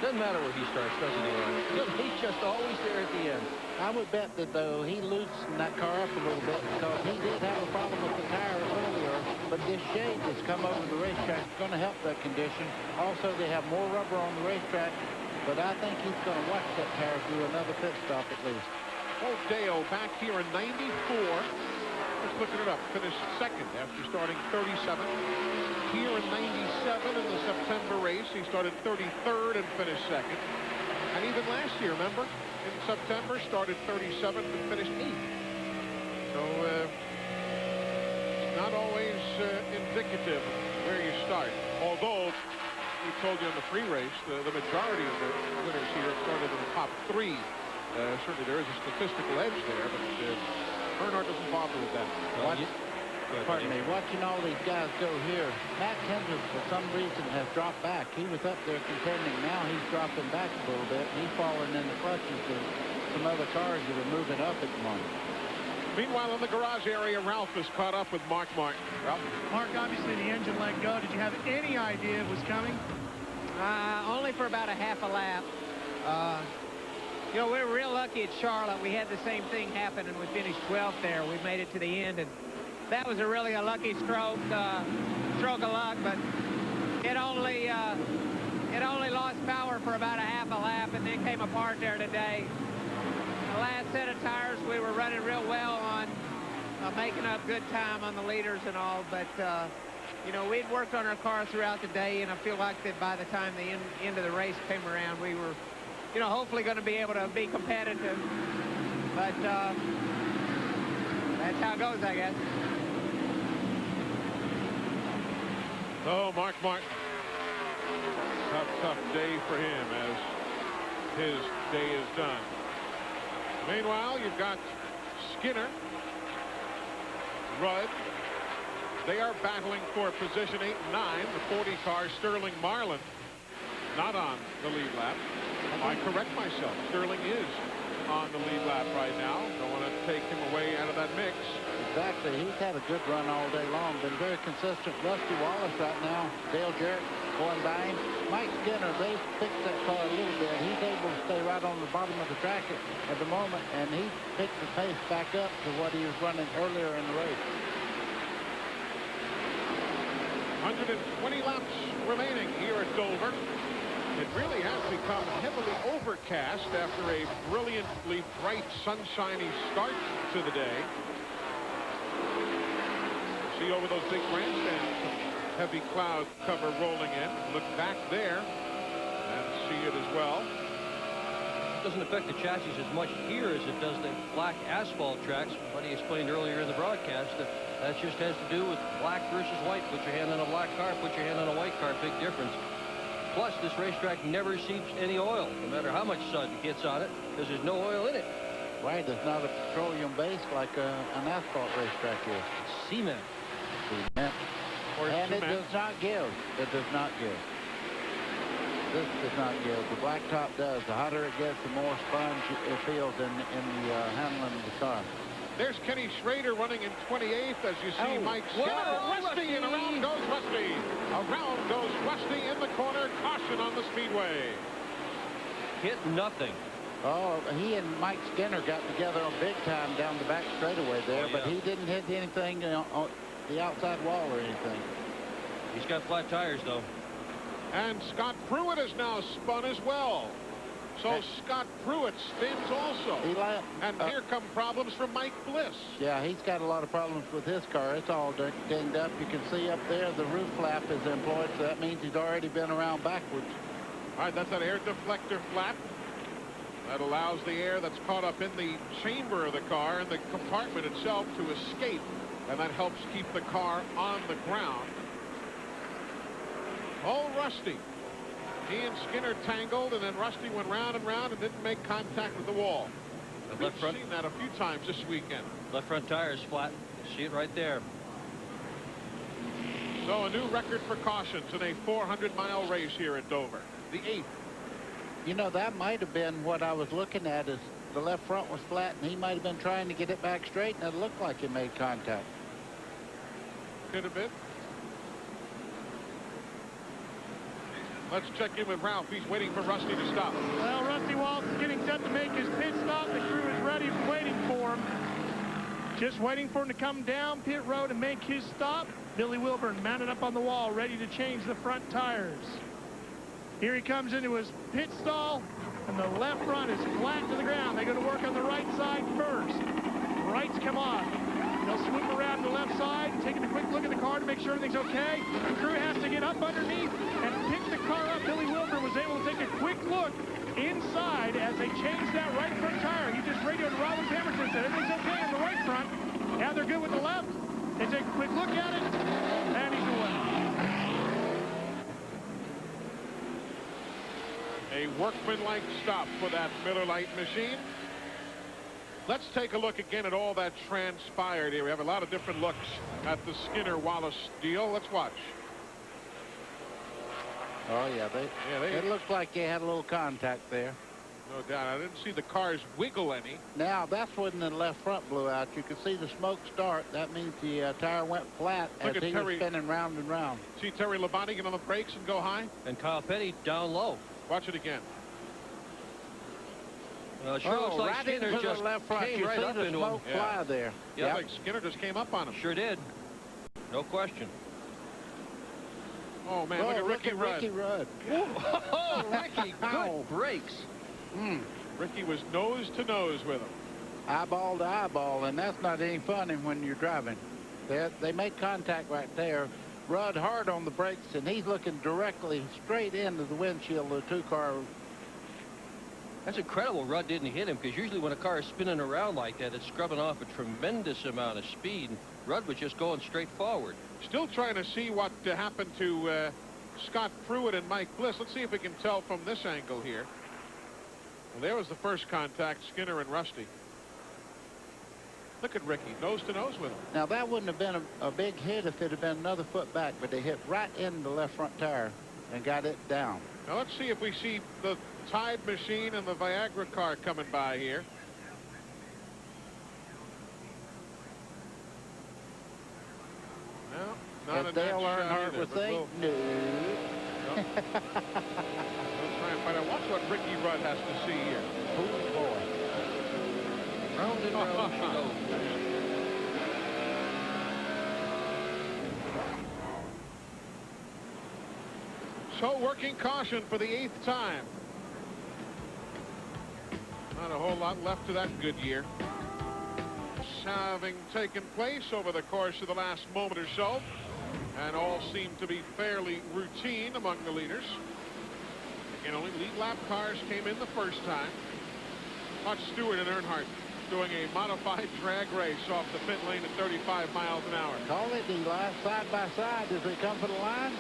Doesn't matter where he starts, doesn't he, Ron? He's just always there at the end. I would bet that, though, he loosened that car up a little bit because he did have a problem with the tires earlier, but this shade that's come over the racetrack is going to help that condition. Also, they have more rubber on the racetrack, but I think he's going to watch that tire through another pit stop at least. Oh, Dale back here in 94. Let's look it up. Finished 2nd after starting 37th. Here in 97 in the September race, he started 33rd and finished 2nd. And even last year, remember, in September, started 37th and finished 8th. So it's not always indicative where you start. Although, we told you in the free race, the majority of the winners here started in the top 3. Certainly there is a statistical edge there, but Earnhardt doesn't bother with that. Pardon me, watching all these guys go here, Matt Kenseth for some reason has dropped back. He was up there contending. Now he's dropping back a little bit. He's falling in the clutches of some other cars that are moving up at the moment. Meanwhile, in the garage area, Ralph is caught up with Mark Martin. Ralph? Mark, obviously the engine let go. Did you have any idea it was coming? Only for about a half a lap. You know, we were real lucky at Charlotte. We had the same thing happen, and we finished 12th there. We made it to the end, and that was really a lucky stroke of luck, but it only lost power for about a half a lap, and then came apart there today. The last set of tires we were running real well on, making up good time on the leaders and all, but you know, we'd worked on our car throughout the day, and I feel like that by the time the end of the race came around, we were, you know, hopefully going to be able to be competitive, but that's how it goes, I guess. Oh, Mark Martin. Tough day for him as his day is done. Meanwhile, you've got Skinner, Rudd. They are battling for position 8 and 9. The 40 car, Sterling Marlin, not on the lead lap. I correct myself. Sterling is on the lead lap right now. Don't want to take him away out of that mix. Exactly. He's had a good run all day long. Been very consistent. Rusty Wallace right now. Dale Jarrett going by him. Mike Skinner, they've fixed that car a little bit. He's able to stay right on the bottom of the track at the moment, and he picked the pace back up to what he was running earlier in the race. 120 laps remaining here at Dover. It really has become heavily overcast after a brilliantly bright, sunshiny start to the day. See over those big grandstands, heavy cloud cover rolling in. Look back there and see it as well. It doesn't affect the chassis as much here as it does the black asphalt tracks. Buddy explained earlier in the broadcast that just has to do with black versus white. Put your hand on a black car, put your hand on a white car, big difference. Plus, this racetrack never seeps any oil, no matter how much sun gets on it, because there's no oil in it. Right, it's not a petroleum base like an asphalt racetrack is. It's cement. Cement. And it does not give. It does not give. This does not give. The blacktop does. The hotter it gets, the more sponge it feels in the handling of the car. There's Kenny Schrader running in 28th as you see Mike Skinner. Rusty, and around goes Rusty. Around goes Rusty in the corner. Caution on the speedway. Hit nothing. Oh, he and Mike Skinner got together on big time down the back straightaway there, but he didn't hit anything on the outside wall or anything. He's got flat tires, though. And Scott Pruitt is now spun as well. So Scott Pruitt spins also. And here come problems from Mike Bliss. Yeah, he's got a lot of problems with his car. It's all dinged up. You can see up there the roof flap is employed, so that means he's already been around backwards. All right, that's that air deflector flap. That allows the air that's caught up in the chamber of the car and the compartment itself to escape. And that helps keep the car on the ground. Oh, Rusty. He and Skinner tangled, and then Rusty went round and round and didn't make contact with the wall. We've seen that a few times this weekend. Left front tire is flat. See it right there. So a new record for cautions in a 400-mile race here at Dover. The 8th. You know, that might have been what I was looking at, is the left front was flat, and he might have been trying to get it back straight, and it looked like he made contact. Could have been. Let's check in with Ralph. He's waiting for Rusty to stop. Well, Rusty Wallace is getting set to make his pit stop. The crew is ready, waiting for him. Just waiting for him to come down pit road and make his stop. Billy Wilburn mounted up on the wall, ready to change the front tires. Here he comes into his pit stall, and the left front is flat to the ground. They're going to work on the right side first. Rights come off. They'll swoop around to the left side, taking a quick look at the car to make sure everything's okay. The crew has to get up underneath and pick the car up. Billy Wilburn was able to take a quick look inside as they changed that right front tire. He just radioed Robin Pemberton, said everything's okay on the right front. Now they're good with the left. They take a quick look at it, and he's away. A workmanlike stop for that Miller Lite machine. Let's take a look again at all that transpired here. We have a lot of different looks at the Skinner-Wallace deal. Let's watch. Oh, yeah, it looked like they had a little contact there. No doubt. I didn't see the cars wiggle any. Now, that's when the left front blew out. You can see the smoke start. That means the tire went flat as he was spinning round and round. See Terry Labonte get on the brakes and go high? And Kyle Petty down low. Watch it again. Well, it sure looks like right Skinner into just the left front. came You right see up the into smoke him. fly there. Yeah, like Skinner just came up on him. Sure did. No question. Oh, man, look at Ricky Rudd. Oh, Ricky, good brakes. Ricky was nose to nose with him. Eyeball to eyeball, and that's not any fun when you're driving. They made contact right there. Rudd hard on the brakes, and he's looking directly straight into the windshield of the two-car. That's incredible Rudd didn't hit him, because usually when a car is spinning around like that, it's scrubbing off a tremendous amount of speed. Rudd was just going straight forward. Still trying to see what happened to Scott Pruitt and Mike Bliss. Let's see if we can tell from this angle here. Well, there was the first contact, Skinner and Rusty. Look at Ricky, nose to nose with him. Now, that wouldn't have been a big hit if it had been another foot back, but they hit right in the left front tire and got it down. Now, let's see if we see the Tide machine and the Viagra car coming by here. No, not As a Dale shot Earnhardt either, would but say, we'll try and find out. Watch what Ricky Rudd has to see here. Oh, boy. Round and round she goes. So working caution for the 8th time. Not a whole lot left to that good year. Having taken place over the course of the last moment or so, and all seem to be fairly routine among the leaders. Again, only lead lap cars came in the first time. Watch Stewart and Earnhardt doing a modified drag race off the pit lane at 35 miles an hour. Call it, Eli, side by side as they come for the line.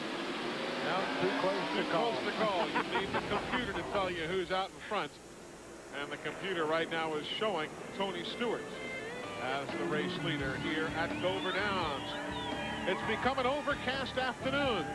Now, too close to call. Too close to call. You need the computer to tell you who's out in front. And the computer right now is showing Tony Stewart as the race leader here at Dover Downs. It's become an overcast afternoon,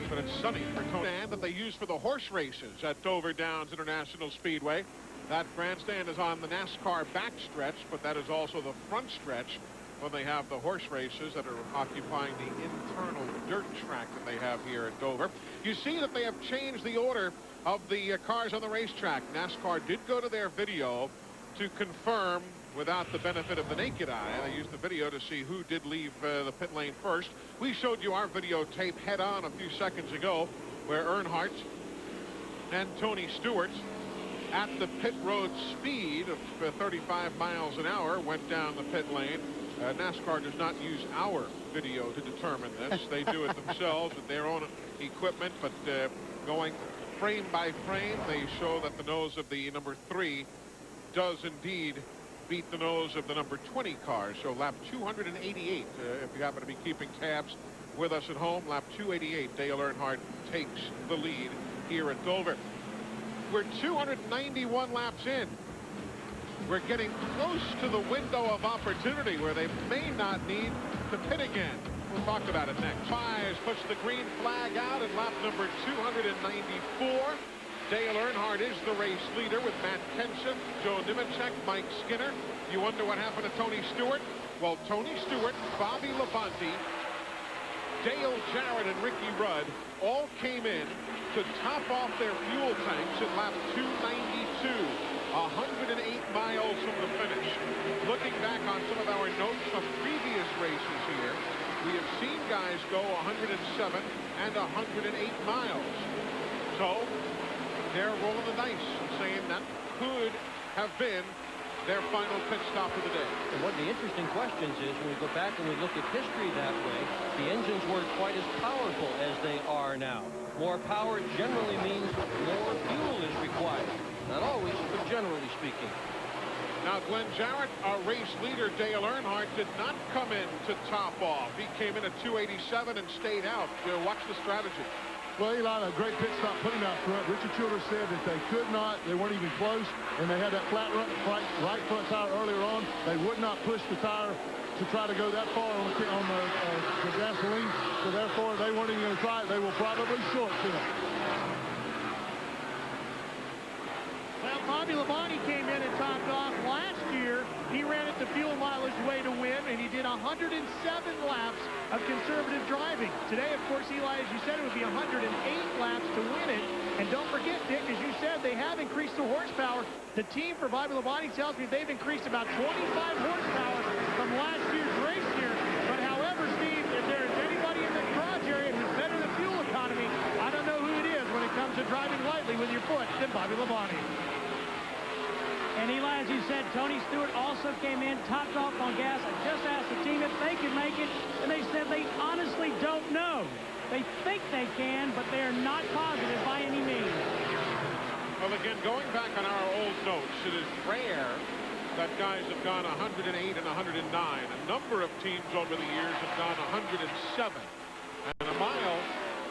but it's sunny for Tony. And that they use for the horse races at Dover Downs International Speedway. That grandstand is on the NASCAR backstretch, but that is also the front stretch when they have the horse races that are occupying the internal dirt track that they have here at Dover. You see that they have changed the order of the cars on the racetrack. NASCAR did go to their video to confirm without the benefit of the naked eye. They used the video to see who did leave the pit lane first. We showed you our videotape head on a few seconds ago where Earnhardt and Tony Stewart at the pit road speed of 35 miles an hour went down the pit lane. NASCAR does not use our video to determine this. They do it themselves with their own equipment, but going frame by frame, they show that the nose of the number 3 does indeed beat the nose of the number 20 car. So lap 288, if you happen to be keeping tabs with us at home, lap 288, Dale Earnhardt takes the lead here at Dover. We're 291 laps in. We're getting close to the window of opportunity where they may not need to pit again. We'll talk about it next. Fives puts the green flag out at lap number 294. Dale Earnhardt is the race leader with Matt Kenseth, Joe Nemechek, Mike Skinner. You wonder what happened to Tony Stewart? Well, Tony Stewart, Bobby Labonte, Dale Jarrett, and Ricky Rudd all came in to top off their fuel tanks at lap 292, 108 miles from the finish. Looking back on some of our notes from previous races here, we have seen guys go 107 and 108 miles. So they're rolling the dice and saying that could have been their final pit stop of the day. And one of the interesting questions is, when we go back and we look at history that way, the engines weren't quite as powerful as they are now. More power generally means more fuel is required. Not always, but generally speaking. Now, Glenn Jarrett, our race leader, Dale Earnhardt, did not come in to top off. He came in at 287 and stayed out. Watch the strategy. Well, Eli, a great pit stop, put him out front. Richard Childress said that they could not, they weren't even close, and they had that flat right front tire earlier on. They would not push the tire to try to go that far on the gasoline, so therefore they weren't even going to try it. They will probably short to it. Well, Bobby Labonte came in and topped off last year. He ran it the fuel mileage way to win, and he did 107 laps of conservative driving. Today, of course, Eli, as you said, it would be 108 laps to win it. And don't forget, Dick, as you said, they have increased the horsepower. The team for Bobby Labonte tells me they've increased about 25 horsepower from last year's race here. But however, Steve, if there is anybody in the garage area who's better than fuel economy, I don't know who it is when it comes to driving lightly with your foot than Bobby Labonte. And Eli, as you said, Tony Stewart also came in, topped off on gas. I just asked the team if they could make it, and they said they honestly don't know. They think they can, but they are not positive by any means. Well, again, going back on our old notes, it is rare that guys have gone 108 and 109. A number of teams over the years have gone 107. And a mile,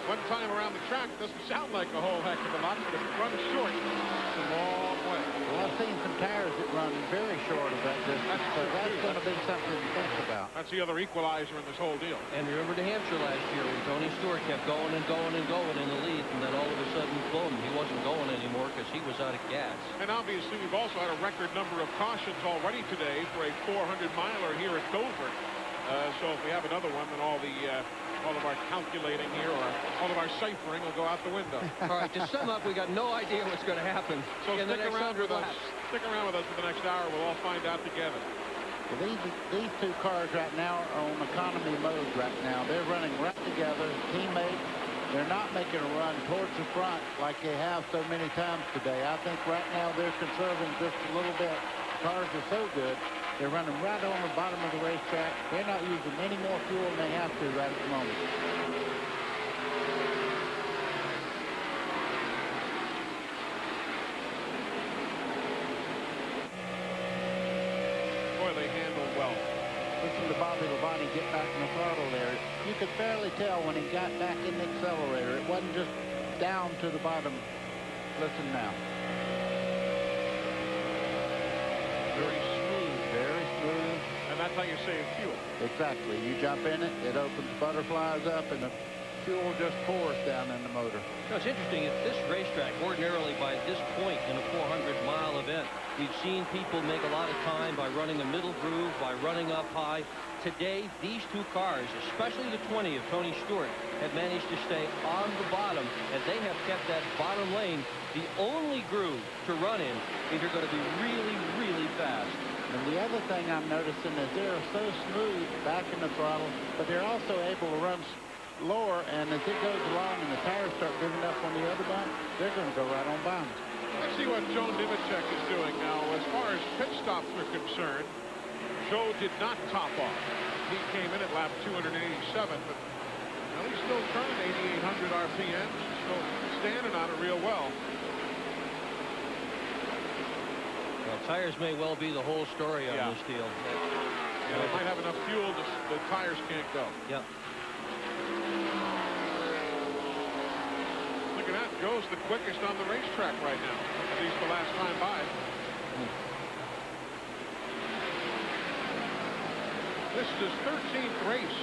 one time around the track, doesn't sound like a whole heck of a lot, but it runs short. It's a long way. Well, I've seen some tires that run very short of that distance, so that's going to be something to think about. That's the other equalizer in this whole deal. And remember New Hampshire last year when Tony Stewart kept going and going and going in the lead, and then all of a sudden, boom, he wasn't going anymore because he was out of gas. And obviously, we've also had a record number of cautions already today for a 400-miler here at Dover. So if we have another one, then all of our calculating here, or all of our ciphering will go out the window. All right, to sum up, we got no idea what's going to happen. So in the next around with us. laps. Stick around with us for the next hour. We'll all find out together. Well, these two cars right now are on economy mode right now. They're running right together, teammates. They're not making a run towards the front like they have so many times today. I think right now they're conserving just a little bit. The cars are so good. They're running right on the bottom of the racetrack. They're not using any more fuel than they have to right at the moment. Boy, they handle well. Listen to Bobby Labonte get back in the throttle there. You could barely tell when he got back in the accelerator. It wasn't just down to the bottom. Listen now. Very smooth. Very smooth. And that's how you save fuel. Exactly. You jump in it, it opens butterflies up, and the fuel just pours down in the motor. No, it's interesting. At this racetrack, ordinarily by this point in a 400-mile event, we've seen people make a lot of time by running a middle groove, by running up high. Today, these two cars, especially the 20 of Tony Stewart, have managed to stay on the bottom, and they have kept that bottom lane the only groove to run in if you're going to be really, really fast. And the other thing I'm noticing is they're so smooth back in the throttle, but they're also able to run lower, and as it goes along and the tires start giving up on the other bump, they're going to go right on by them. Let's see what Joe Nemechek is doing now. As far as pit stops are concerned, Joe did not top off. He came in at lap 287, but well, he's still turning 8,800 RPMs. Still standing on it real well. Well, tires may well be the whole story on this deal. Yeah, they might have enough fuel, the tires can't go. Yep. Look at that. Joe's the quickest on the racetrack right now, at least the last time by. This is his 13th race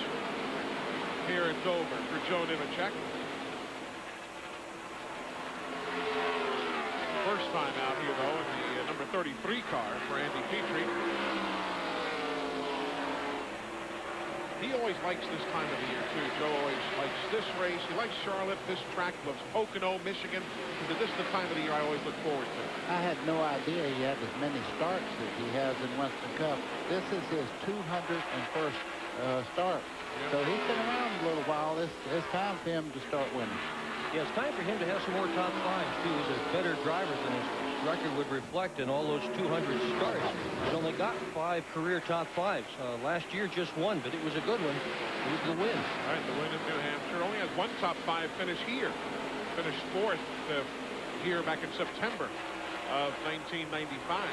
here at Dover for Joe Nemechek. First time out here, though, in the number 33 car for Andy Petrie. He always likes this time of the year, too. Joe always likes this race. He likes Charlotte. This track loves Pocono, Michigan. This is the time of the year I always look forward to. I had no idea he had as many starts as he has in Western Cup. This is his 201st start. Yeah. So he's been around a little while. It's time for him to start winning. Yeah, it's time for him to have some more top fives, too. He's a better driver than his record would reflect in all those 200 starts. He's only got 5 career top fives. Last year, just 1, but it was a good one. It was the win. All right, the win in New Hampshire. Only has 1 top 5 finish here. Finished 4th here back in September of 1995.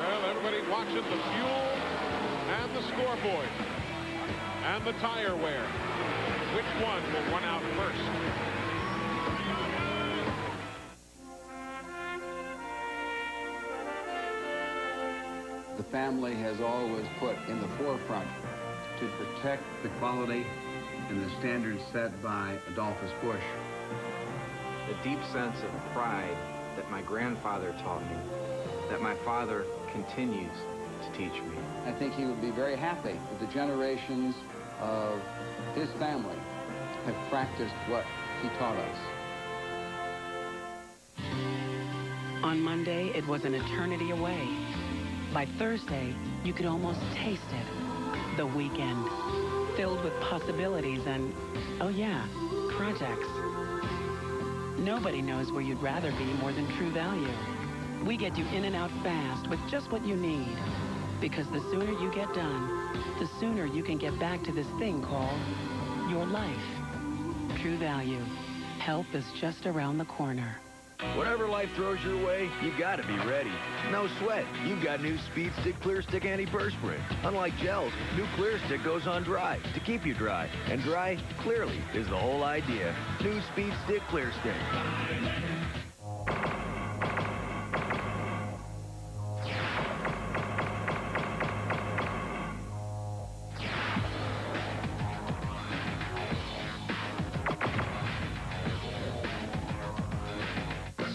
Well, everybody watching the fuel and the scoreboard and the tire wear. Which one will run out first? The family has always put in the forefront to protect the quality and the standards set by Adolphus Busch. A deep sense of pride that my grandfather taught me, that my father continues to teach me. I think he would be very happy that the generations of his family have practiced what he taught us. On Monday, it was an eternity away. By Thursday, you could almost taste it. The weekend, filled with possibilities and, oh yeah, projects. Nobody knows where you'd rather be more than True Value. We get you in and out fast with just what you need. Because the sooner you get done, the sooner you can get back to this thing called your life. True Value. Help is just around the corner. Whatever life throws your way, you gotta be ready. No sweat. You've got new Speed Stick Clear Stick Antiperspirant. Unlike gels, new Clear Stick goes on dry to keep you dry. And dry, clearly, is the whole idea. New Speed Stick Clear Stick.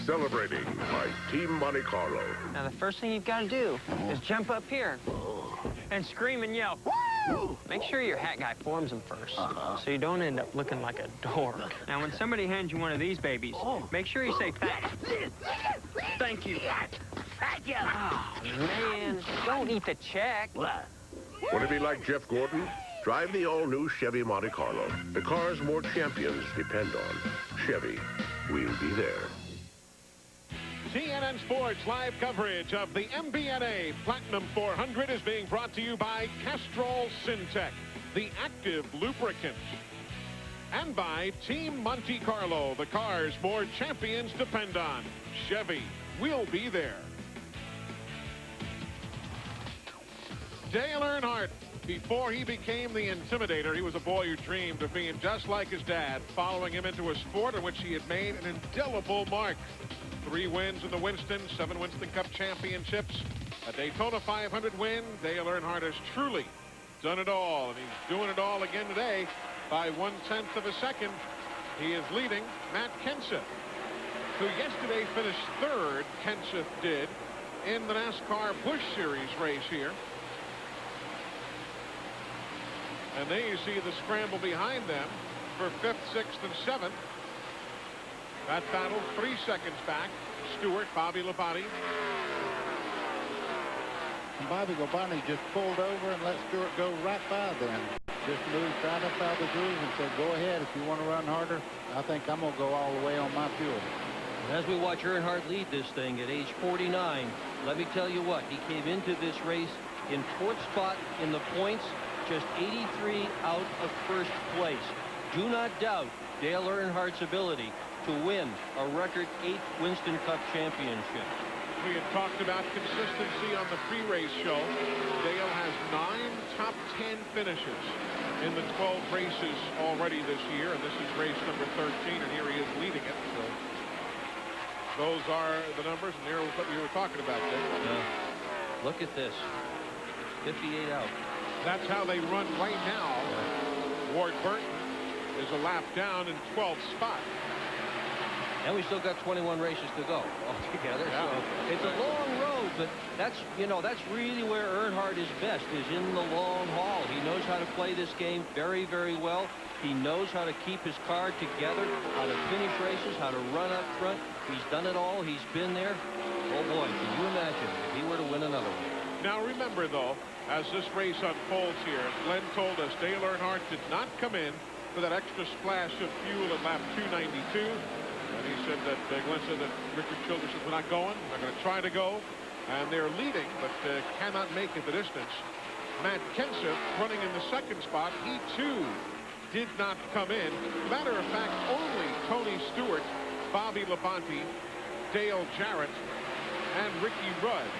Celebrating by Team Monte Carlo. Now, the first thing you've got to do is jump up here and scream and yell, woo! Make sure your hat guy forms them first, so you don't end up looking like a dork. Now, when somebody hands you one of these babies, make sure you say thanks. Thank you. Oh, man, don't eat the check. Want to be like Jeff Gordon? Drive the all-new Chevy Monte Carlo. The cars more champions depend on. Chevy, we'll be there. CNN Sports live coverage of the MBNA Platinum 400 is being brought to you by Castrol Syntec, the active lubricant. And by Team Monte Carlo, the cars more champions depend on. Chevy, we'll be there. Dale Earnhardt, before he became the Intimidator, he was a boy who dreamed of being just like his dad, following him into a sport in which he had made an indelible mark. 3 wins in the Winston, 7 Winston Cup championships, a Daytona 500 win. Dale Earnhardt has truly done it all, and he's doing it all again today by 1/10 of a second. He is leading Matt Kenseth, who yesterday finished 3rd, Kenseth did, in the NASCAR Busch Series race here. And there you see the scramble behind them for 5th, 6th, and 7th. That battle 3 seconds back. Stewart, Bobby Labonte. Bobby Labonte just pulled over and let Stewart go right by them. just moved right up out of the groove and said, go ahead if you want to run harder. I think I'm going to go all the way on my fuel. And as we watch Earnhardt lead this thing at age 49, let me tell you what, he came into this race in 4th spot in the points, just 83 out of 1st place. Do not doubt Dale Earnhardt's ability to win a record 8th Winston Cup championship. We had talked about consistency on the pre-race show. Dale has 9 top 10 finishes in the 12 races already this year, and this is race number 13, and here he is leading it. So those are the numbers, and there was what we were talking about there. Look at this. 58 out. That's how they run right now. Ward Burton is a lap down in 12th spot. And we still got 21 races to go altogether. Yeah. So it's a long road, but that's, you know, that's really where Earnhardt is best, is in the long haul. He knows how to play this game very, very well. He knows how to keep his car together, how to finish races, how to run up front. He's done it all. He's been there. Oh, boy, can you imagine if he were to win another one? Now, remember, though, as this race unfolds here, Glenn told us Dale Earnhardt did not come in for that extra splash of fuel at lap 292. And he said that, Glenn said that Richard Childress said, we're not going. They're going to try to go. And they're leading, but cannot make it the distance. Matt Kenseth running in the 2nd spot. He, too, did not come in. Matter of fact, only Tony Stewart, Bobby Labonte, Dale Jarrett, and Ricky Rudd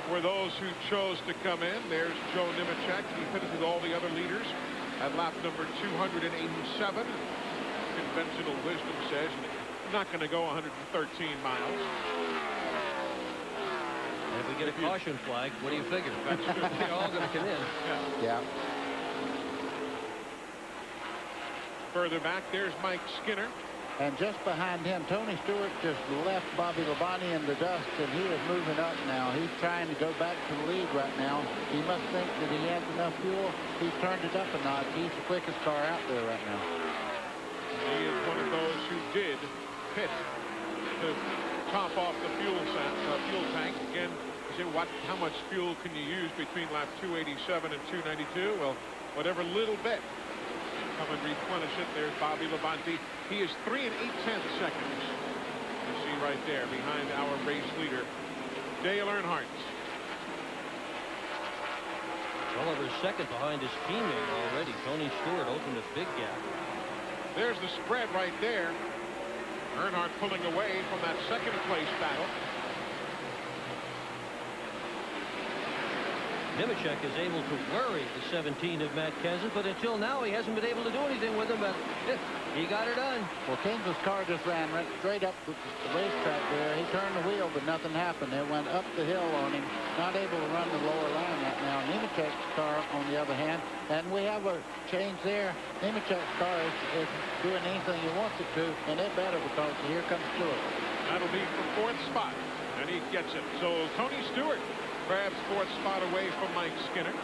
were those who chose to come in. There's Joe Nemechek. He pitted with all the other leaders at lap number 287. Conventional wisdom says he's not going to go 113 miles. And if we get a caution flag, what do you figure? That's true. They're all going to come in. Yeah. Further back, there's Mike Skinner. And just behind him, Tony Stewart just left Bobby Labonte in the dust, and he is moving up now. He's trying to go back to the lead right now. He must think that he has enough fuel. He's turned it up a notch. He's the quickest car out there right now. He is one of those who did pit to top off the fuel tank. Again, you say, how much fuel can you use between lap 287 and 292? Well, whatever little bit. Come and replenish it. There's Bobby Labonte. He is 3 8/10 seconds. You see right there behind our race leader, Dale Earnhardt. Oliver's second behind his teammate already. Tony Stewart opened a big gap. There's the spread right there. Earnhardt pulling away from that 2nd place battle. Nemechek is able to worry the 17 of Matt Kenseth, but until now he hasn't been able to do anything with him, but he got it done. Well, Kenseth's car just ran right straight up the racetrack there. He turned the wheel, but nothing happened. It went up the hill on him, not able to run the lower line right now. Nemechek's car, on the other hand, and we have a change there. Nemechek's car is doing anything he wants it to, and it better, because here comes Stewart. That'll be for 4th spot, and he gets it. So Tony Stewart grabs 4th spot away from Mike Skinner.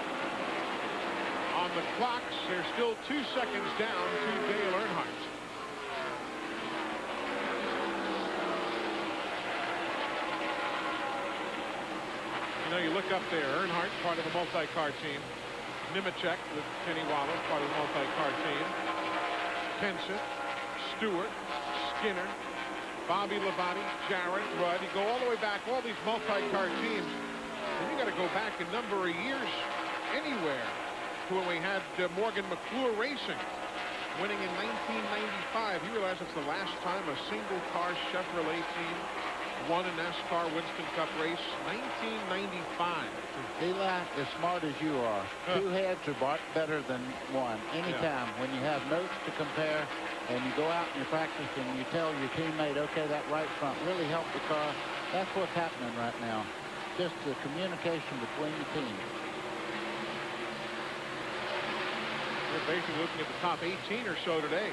On the clocks, there's still 2 seconds down to Dale Earnhardt. You know, you look up there, Earnhardt, part of the multi-car team. Nemechek with Kenny Wallace, part of the multi-car team. Kenseth, Stewart, Skinner, Bobby Labonte, Jarrett, Rudd. You go all the way back, all these multi-car teams. And you got to go back a number of years anywhere to when we had Morgan McClure Racing winning in 1995. You realize it's the last time a single-car Chevrolet team won a NASCAR Winston Cup race? 1995. Eli, as smart as you are, 2 heads are better than 1. Anytime when you have notes to compare and you go out and you practice and you tell your teammate, okay, that right front really helped the car, that's what's happening right now. Just the communication between the teams. We're basically looking at the top 18 or so today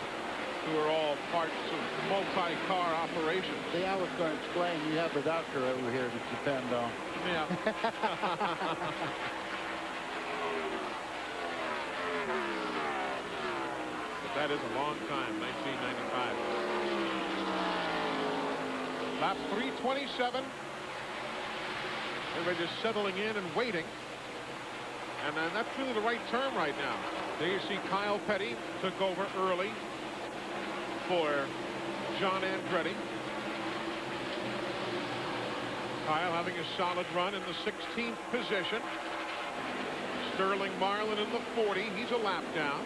who are all parts of multi-car operations. See, I was going to explain, you have the doctor over here to depend on. Yeah. But that is a long time, 1995. Lap 327. Everybody just settling in and waiting. And that's really the right term right now. There you see Kyle Petty took over early for John Andretti. Kyle having a solid run in the 16th position. Sterling Marlin in the 40. He's a lap down.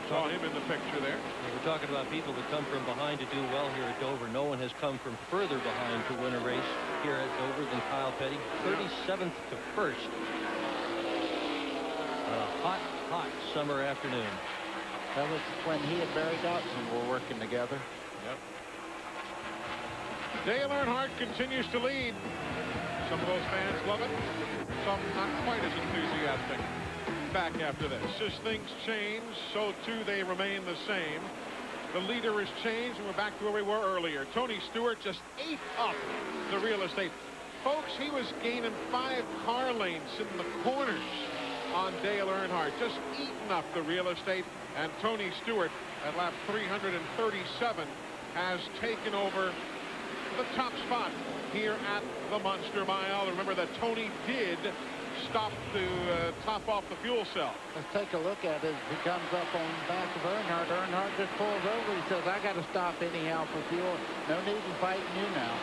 Saw him in the picture there. We're talking about people that come from behind to do well here at Dover. No one has come from further behind to win a race here at Dover than Kyle Petty. 37th to 1st. A hot, hot summer afternoon. That was when he and Barry Dotson were working together. Yep. Dale Earnhardt continues to lead. Some of those fans love it. Some not quite as enthusiastic. Back after this. As things change, so too they remain the same. The leader has changed, and we're back to where we were earlier. Tony Stewart just ate up the real estate. Folks, he was gaining 5 car lanes in the corners on Dale Earnhardt, just eating up the real estate. And Tony Stewart at lap 337 has taken over the top spot here at the Munster Mile. Remember that Tony did stop to top off the fuel cell. Let's take a look at it. He comes up on the back of Earnhardt. Earnhardt just pulls over. He says, I got to stop anyhow for fuel. No need in fighting you now.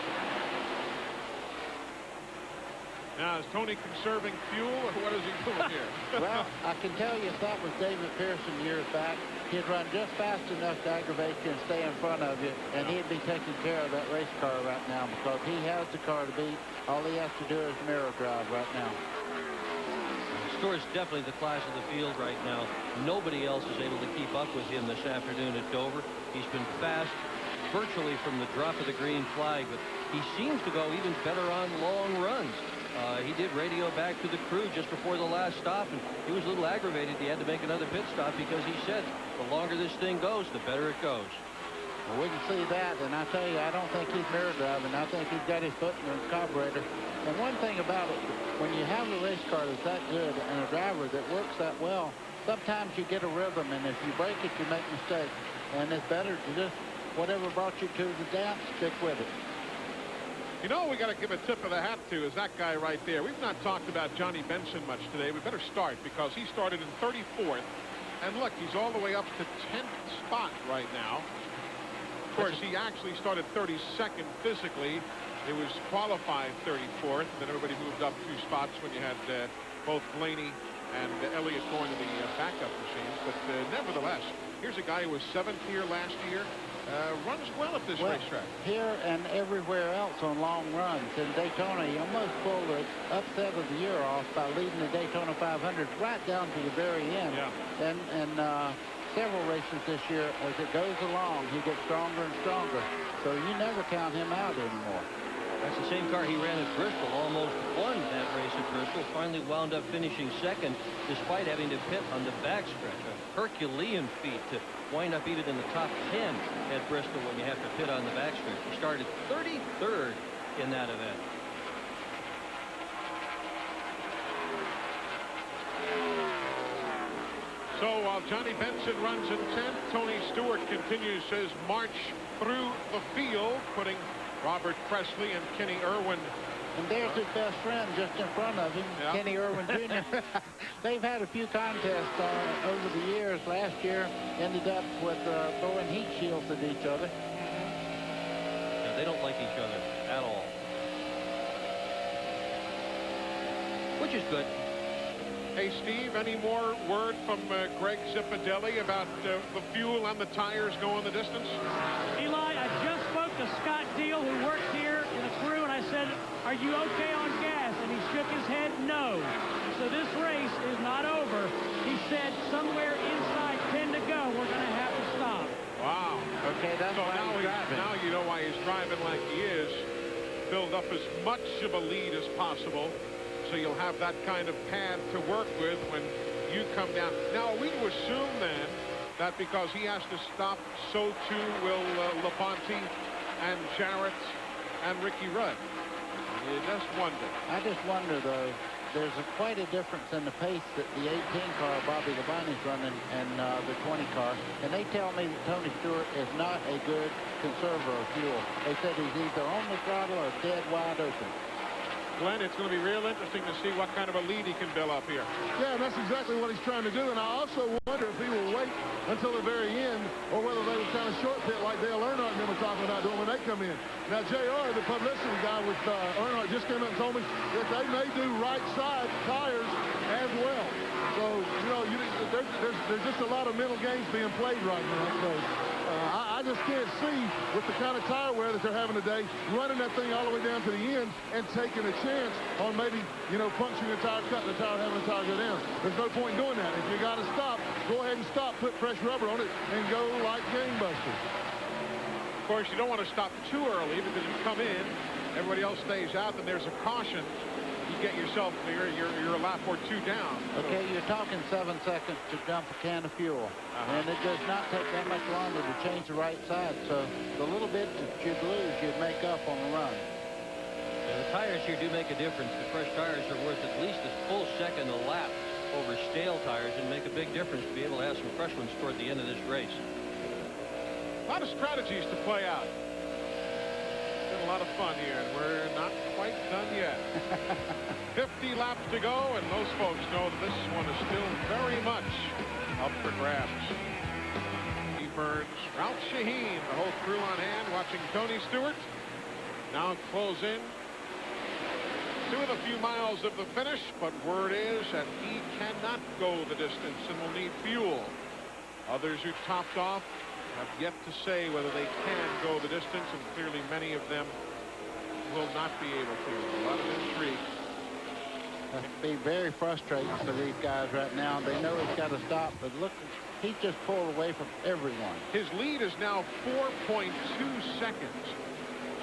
Now, is Tony conserving fuel, or what is he doing here? Well, I can tell you if that was David Pearson years back, he'd run just fast enough to aggravate you and stay in front of you, and he'd be taking care of that race car right now because he has the car to beat. All he has to do is mirror drive right now. Stewart's definitely the class of the field right now. Nobody else is able to keep up with him this afternoon at Dover. He's been fast virtually from the drop of the green flag, but he seems to go even better on long runs. He did radio back to the crew just before the last stop, and he was a little aggravated. He had to make another pit stop because he said the longer this thing goes, the better it goes. Well, we can see that, and I tell you, I don't think he's mirror driving. I think he's got his foot in the carburetor. And one thing about it, when you have a race car that's that good and a driver that works that well, sometimes you get a rhythm, and if you break it, you make mistakes. And it's better to just, whatever brought you to the dance, stick with it. You know, we got to give a tip of the hat to is that guy right there. We've not talked about Johnny Benson much today. We better start because he started in 34th. And look, he's all the way up to 10th spot right now. Of course, he actually started 32nd physically. It was qualified 34th. Then everybody moved up 2 spots when you had both Blaney and Elliott going to the backup machines. But nevertheless, here's a guy who was 7th here last year. Runs well at this racetrack. Here and everywhere else on long runs. In Daytona, he almost pulled the upset of the year off by leading the Daytona 500 right down to the very end. Yeah. And several races this year, as it goes along, he gets stronger and stronger. So you never count him out anymore. That's the same car he ran at Bristol, almost won that race at Bristol, finally wound up finishing 2nd despite having to pit on the backstretch. A Herculean feat to wind up even in the top 10 at Bristol when you have to pit on the backstretch. He started 33rd in that event. So while Johnny Benson runs in 10th, Tony Stewart continues his march through the field, putting Robert Presley and Kenny Irwin. And there's his best friend just in front of him, Kenny Irwin Jr. They've had a few contests over the years. Last year ended up with throwing heat shields at each other. Yeah, they don't like each other at all. Which is good. Hey, Steve, any more word from Greg Zipadelli about the fuel and the tires going the distance? Eli, I just spoke to Scott Deal, who works here in the crew, and I said, are you okay on gas? And he shook his head, no. So this race is not over. He said somewhere inside 10 to go, we're going to have to stop. Wow. Okay, that's why he's driving. Now you know why he's driving like he is. Build up as much of a lead as possible, so you'll have that kind of pad to work with when you come down. Now, are we to assume then that because he has to stop, so too will Labonte and Jarrett and Ricky Rudd? You just wonder. I just wonder, though, there's quite a difference in the pace that the 18 car Bobby Labonte's running and the 20 car. And they tell me that Tony Stewart is not a good conserver of fuel. They said he's either on the throttle or dead wide open. Glenn, it's going to be real interesting to see what kind of a lead he can build up here. Yeah, and that's exactly what he's trying to do. And I also wonder if he will wait until the very end or whether they will kind of short pit like Dale Earnhardt and them were talking about doing when they come in. Now, JR, the publicity guy with Earnhardt, just came up and told me that they may do right side tires as well. So, you know, there's just a lot of mental games being played right now. So I just can't see with the kind of tire wear that they're having today, running that thing all the way down to the end and taking a chance on maybe, you know, puncturing the tire, cutting the tire, having the tire go down. There's no point in doing that. If you got to stop, go ahead and stop, put fresh rubber on it, and go like gangbusters. Of course, you don't want to stop too early because if you come in, everybody else stays out, then there's a caution. You get yourself clear, you're a lap or two down. Okay, you're talking 7 seconds to dump a can of fuel. And it does not take that much longer to change the right side. So the little bit that you'd lose, you'd make up on the run. Yeah, the tires here do make a difference. The fresh tires are worth at least a full second a lap over stale tires and make a big difference to be able to have some fresh ones toward the end of this race. A lot of strategies to play out. A lot of fun here, and we're not quite done yet. 50 laps to go, and most folks know that this one is still very much up for grabs. Steve Burns, Ralph Shaheen, the whole crew on hand, watching Tony Stewart now close in to a few miles of the finish, but word is that he cannot go the distance and will need fuel. Others who topped off have yet to say whether they can go the distance, and clearly many of them will not be able to. A lot of intrigue. That's be very frustrating for these guys right now. They know he's got to stop, but look, he just pulled away from everyone. His lead is now 4.2 seconds.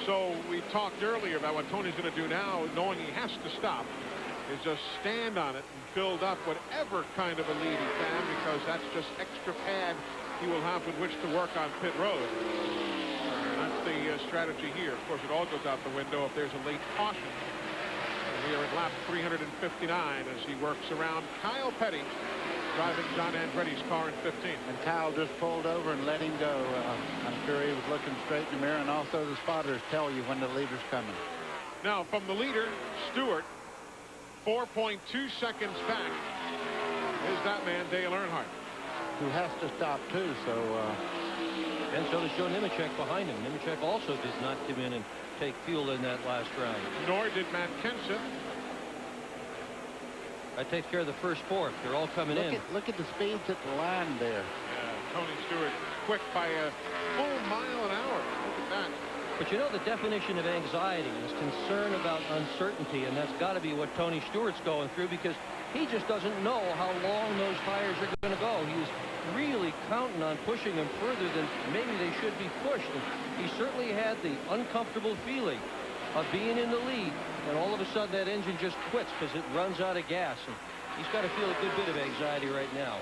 So we talked earlier about what Tony's going to do now, knowing he has to stop, is just stand on it and build up whatever kind of a lead he can, because that's just extra pad he will have with which to work on pit road. And that's the strategy here. Of course, it all goes out the window if there's a late caution. And we are at lap 359 as he works around Kyle Petty, driving John Andretti's car in 15. And Kyle just pulled over and let him go. I'm sure he was looking straight in the mirror, and also the spotters tell you when the leader's coming. Now, from the leader, Stewart, 4.2 seconds back is that man, Dale Earnhardt, who has to stop too. So and so does Joe Nemechek behind him. Nemechek also did not come in and take fuel in that last round. Nor did Matt Kenseth. That takes care of the first four. They're all coming in. Look at the speeds at the line there. Yeah, Tony Stewart quick by a full mile an hour. Look at that. But you know, the definition of anxiety is concern about uncertainty, and that's got to be what Tony Stewart's going through, because he just doesn't know how long those tires are going to go. He's really counting on pushing them further than maybe they should be pushed. And he certainly had the uncomfortable feeling of being in the lead, and all of a sudden that engine just quits because it runs out of gas. And he's got to feel a good bit of anxiety right now.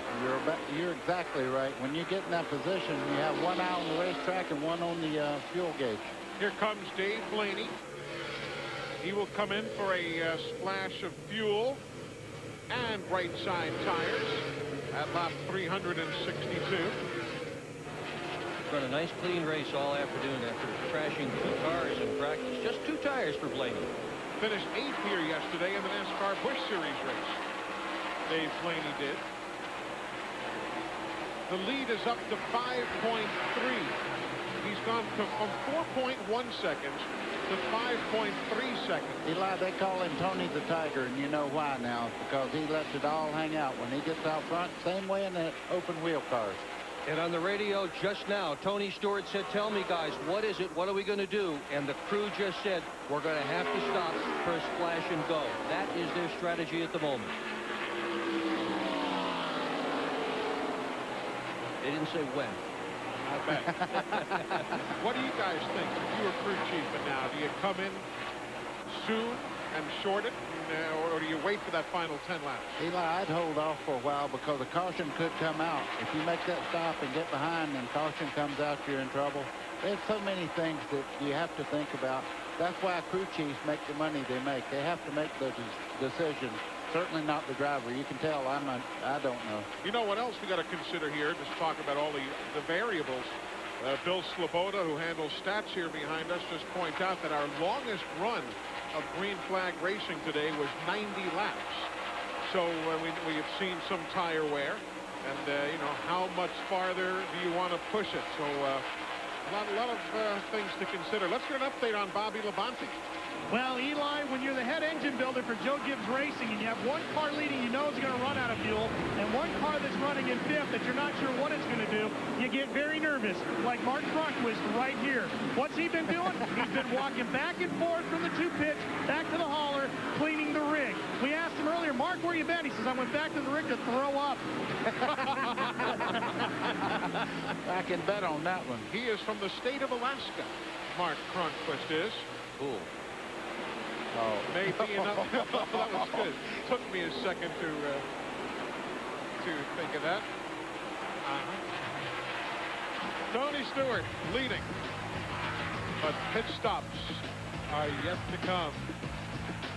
You're exactly right. When you get in that position, you have one out on the racetrack and one on the fuel gauge. Here comes Dave Blaney. He will come in for a splash of fuel and right side tires at lap 362. Run a nice clean race all afternoon after crashing 2 cars in practice. Just 2 tires for Blaney. Finished 8th here yesterday in the NASCAR Busch Series race. Dave Blaney did. The lead is up to 5.3. He's gone from 4.1 seconds to 5.3 seconds. Eli, they call him Tony the Tiger, and you know why now. Because he lets it all hang out. When he gets out front, same way in the open wheel cars. And on the radio just now, Tony Stewart said, tell me, guys, what is it? What are we going to do? And the crew just said, we're going to have to stop for a splash and go. That is their strategy at the moment. They didn't say when. I bet. What do you guys think? If you were crew chief and now, do you come in soon and short it, or do you wait for that final 10 laps? Eli, I'd hold off for a while because a caution could come out. If you make that stop and get behind and caution comes out, you're in trouble. There's so many things that you have to think about. That's why crew chiefs make the money they make. They have to make those decisions. Certainly not the driver. You can tell I don't know. You know what else we got to consider here? Just talk about all the variables. Bill Sloboda, who handles stats here behind us, just point out that our longest run of green flag racing today was 90 laps. So we have seen some tire wear. And, you know, how much farther do you want to push it? So a lot of things to consider. Let's get an update on Bobby Labonte. Well, Eli, when you're the head engine builder for Joe Gibbs Racing and you have one car leading you know is going to run out of fuel and one car that's running in fifth that you're not sure what it's going to do, you get very nervous, like Mark Cronquist right here. What's he been doing? He's been walking back and forth from the two pits, back to the hauler, cleaning the rig. We asked him earlier, Mark, where you been? He says, I went back to the rig to throw up. I can bet on that one. He is from the state of Alaska, Mark Cronquist is. Cool. Oh. Maybe enough. That was good. Took me a second to think of that. Tony Stewart leading, but pit stops are yet to come.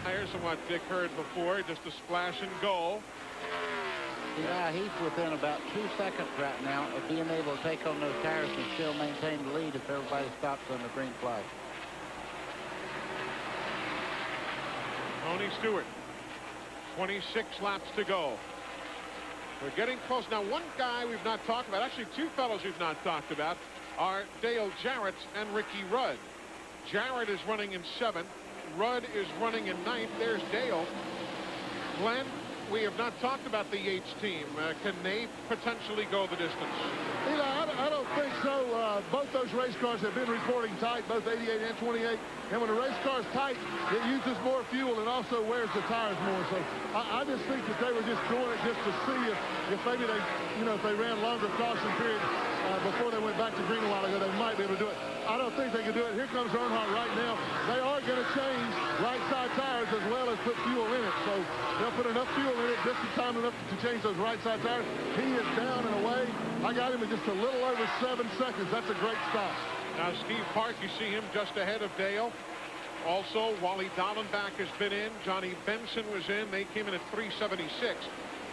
Here's what Dick heard before, just a splash and go. Yeah, he's within about 2 seconds right now of being able to take on those tires and still maintain the lead if everybody stops on the green flag. Tony Stewart, 26 laps to go. We're getting close. Now, one guy we've not talked about, actually two fellows we've not talked about, are Dale Jarrett and Ricky Rudd. Jarrett is running in 7th. Rudd is running in 9th. There's Dale. Glenn, we have not talked about the Yates team. Can they potentially go the distance? Eli, I don't think so. Both those race cars have been reporting tight, both 88 and 28. And when a race car is tight, it uses more fuel and also wears the tires more. So I just think that they were just doing it just to see if maybe they, you know, if they ran longer caution periods before they went back to green a while ago, they might be able to do it. I don't think they can do it. Here comes Earnhardt right now. They are going to change right side tires as well as put fuel in it. So they'll put enough fuel in it just in time enough to change those right side tires. He is down and away. I got him in just a little over 7 seconds. That's a great stop. Now, Steve Park, you see him just ahead of Dale. Also, Wally Dallenbach has been in. Johnny Benson was in. They came in at 376.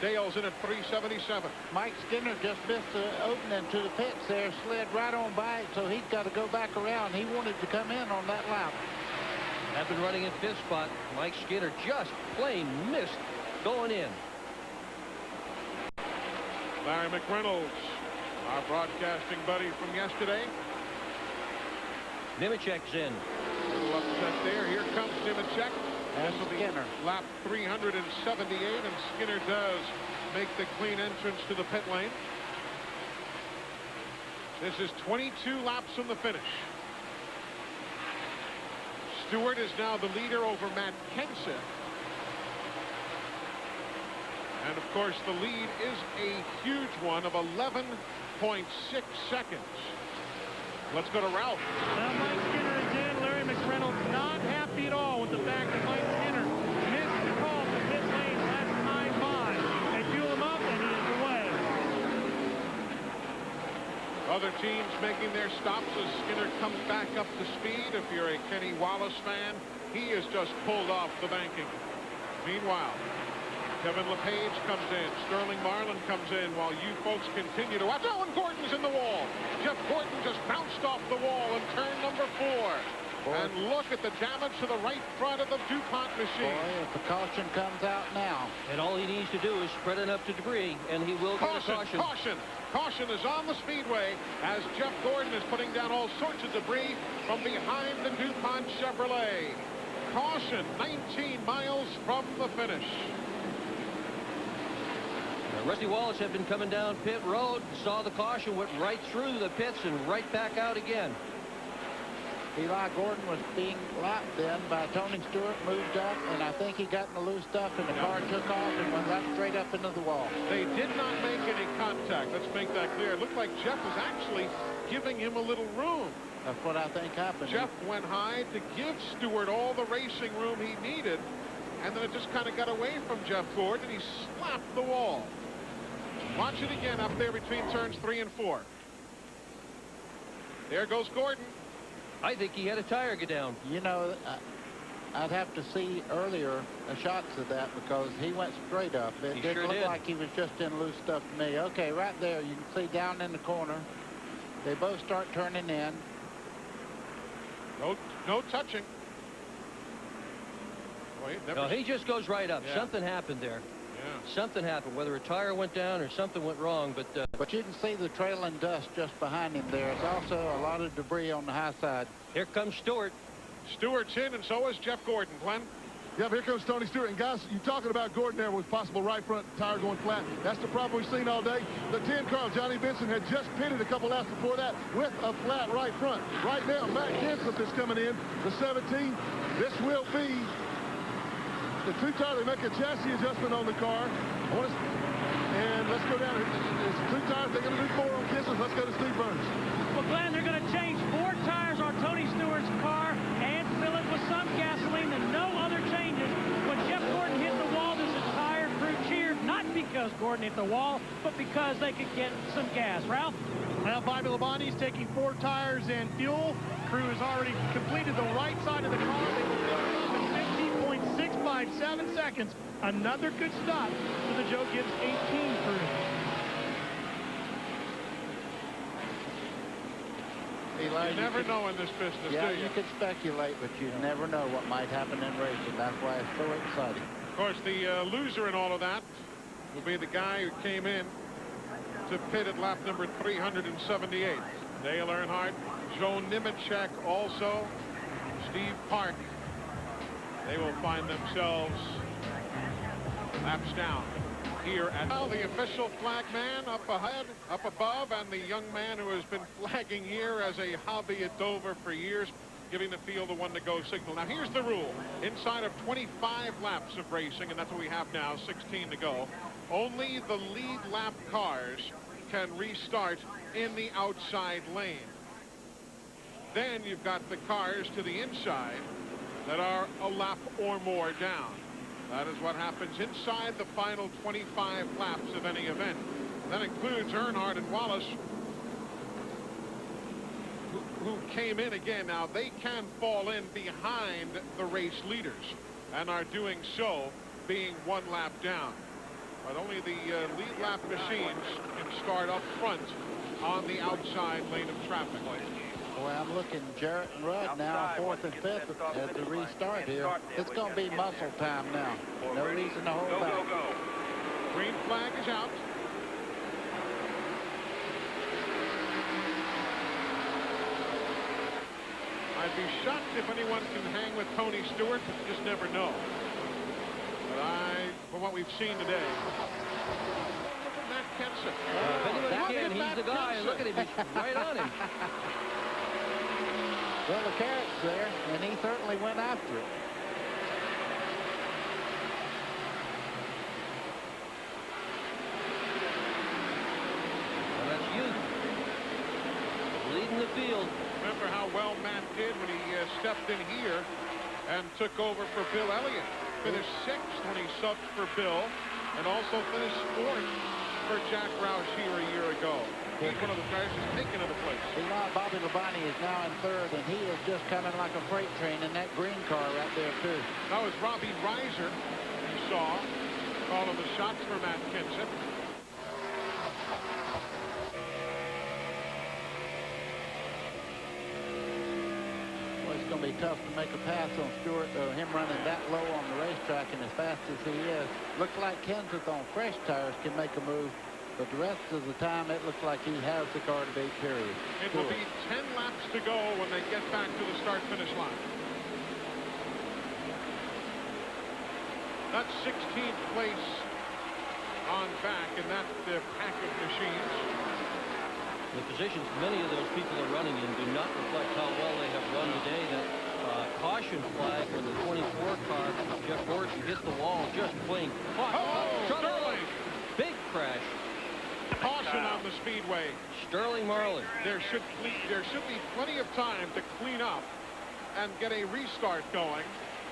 Dale's in at 377. Mike Skinner just missed the opening to the pits there, slid right on by it, so he's got to go back around. He wanted to come in on that lap. Have been running in 5th spot. Mike Skinner just plain missed going in. Larry McReynolds, our broadcasting buddy from yesterday. Nemechek's in. A little upset there. Here comes Nemechek. And This will be Skinner. lap 378, and Skinner does make the clean entrance to the pit lane. This is 22 laps from the finish. Stewart is now the leader over Matt Kenseth. And, of course, the lead is a huge one of 11.6 seconds. Let's go to Ralph. Now Mike Skinner is in. Larry McReynolds not happy at all with the fact that Mike Skinner missed the call from pit lane last time by. They fuel him up and he is away. Other teams making their stops as Skinner comes back up to speed. If you're a Kenny Wallace fan, he is just pulled off the banking. Meanwhile, Kevin LePage comes in. Sterling Marlin comes in while you folks continue to watch. Oh, and Gordon's in the wall. Jeff Gordon just bounced off the wall in turn number 4. And look at the damage to the right front of the DuPont machine. Boy, if the caution comes out now. And all he needs to do is spread enough to debris, and he will get a caution. Caution is on the speedway as Jeff Gordon is putting down all sorts of debris from behind the DuPont Chevrolet. Caution 19 miles from the finish. Rusty Wallace had been coming down pit road, saw the caution, went right through the pits and right back out again. Eli Gordon was being lapped then by Tony Stewart, moved up, and I think he got in the loose stuff, and the car took off and went right straight up into the wall. They did not make any contact. Let's make that clear. It looked like Jeff was actually giving him a little room. That's what I think happened. Jeff went high to give Stewart all the racing room he needed, and then it just kind of got away from Jeff Gordon, and he slapped the wall. Watch it again up there between turns 3 and 4. There goes Gordon. I think he had a tire go down. You know, I'd have to see earlier shots of that because he went straight up. It didn't look like he was just in loose stuff to me. Okay, right there, you can see down in the corner. They both start turning in. No touching. No, he just goes right up. Yeah. Something happened there. Yeah. Something happened, whether a tire went down or something went wrong, But you can see the trailing dust just behind him there. It's also a lot of debris on the high side. Here comes Stewart. Stewart's in, and so is Jeff Gordon. Glenn? Yep, here comes Tony Stewart. And guys, you're talking about Gordon there with possible right front tire going flat. That's the problem we've seen all day. The 10 car, Johnny Benson, had just pitted a couple laps before that with a flat right front. Right now, Matt Kenseth is coming in, the 17. This will be the 2 tire. They make a chassis adjustment on the car. And let's go down. It's 2 tires. They're going to do 4 on Kenseth. Let's go to Steve Burns. Well, Glenn, they're going to change 4 tires on Tony Stewart's car and fill it with some gasoline and no other changes. When Jeff Gordon hit the wall, this entire crew cheered, not because Gordon hit the wall, but because they could get some gas. Ralph? Well, Bobby Labonte's taking 4 tires and fuel. Crew has already completed the right side of the car. They will fill it up in 15.657 seconds. Another good stop for the Joe Gibbs 18 crew. Eli, You never know in this business, yeah, do you? you could speculate, but you never know what might happen in racing. That's why it's so exciting. Of course, the loser in all of that will be the guy who came in to pit at lap number 378. Dale Earnhardt, Joe Nemechek also, Steve Park. They will find themselves laps down here at the official flag man up ahead, up above, and the young man who has been flagging here as a hobby at Dover for years, giving the field a 1-to-go signal. Now, here's the rule. Inside of 25 laps of racing, and that's what we have now, 16 to go, only the lead lap cars can restart in the outside lane. Then you've got the cars to the inside that are a lap or more down. That is what happens inside the final 25 laps of any event. That includes Earnhardt and Wallace, who came in again. Now, they can fall in behind the race leaders and are doing so, being 1 lap down. But only the lead lap machines can start up front on the outside lane of traffic. Boy, I'm looking Jarrett and Rudd now, 4th and 5th at the restart here. It's going to be muscle time now. No reason to hold back. Green flag is out. I'd be shocked if anyone can hang with Tony Stewart, but you just never know. But from what we've seen today, look at Matt Kenseth. If anyone can, he's the guy. And look at him, he's right on him. Well, the carrot's there, and he certainly went after it. Well, that's youth. Leading the field. Remember how well Matt did when he stepped in here and took over for Bill Elliott. Finished 6th when he subbed for Bill, and also finished 4th for Jack Roush here a year ago. He's one of the guys who's taken to the place. Eli Bobby Labonte is now in 3rd, and he is just coming like a freight train in that green car right there, too. That was Robbie Reiser, you saw, calling the shots for Matt Kenseth. Well, it's going to be tough to make a pass on Stewart, him running that low on the racetrack and as fast as he is. Looks like Kenseth on fresh tires can make a move, but the rest of the time it looks like he has the car to beat, period. It will be 10 laps to go when they get back to the start-finish line. That's 16th place on back in that pack of machines. The positions many of those people are running in do not reflect how well they have run today. That caution flag when the 24 car, Jeff Gordon, hit the wall just plain. Sterling! Big crash. Caution on the speedway. Sterling Marlin. There should be plenty of time to clean up and get a restart going.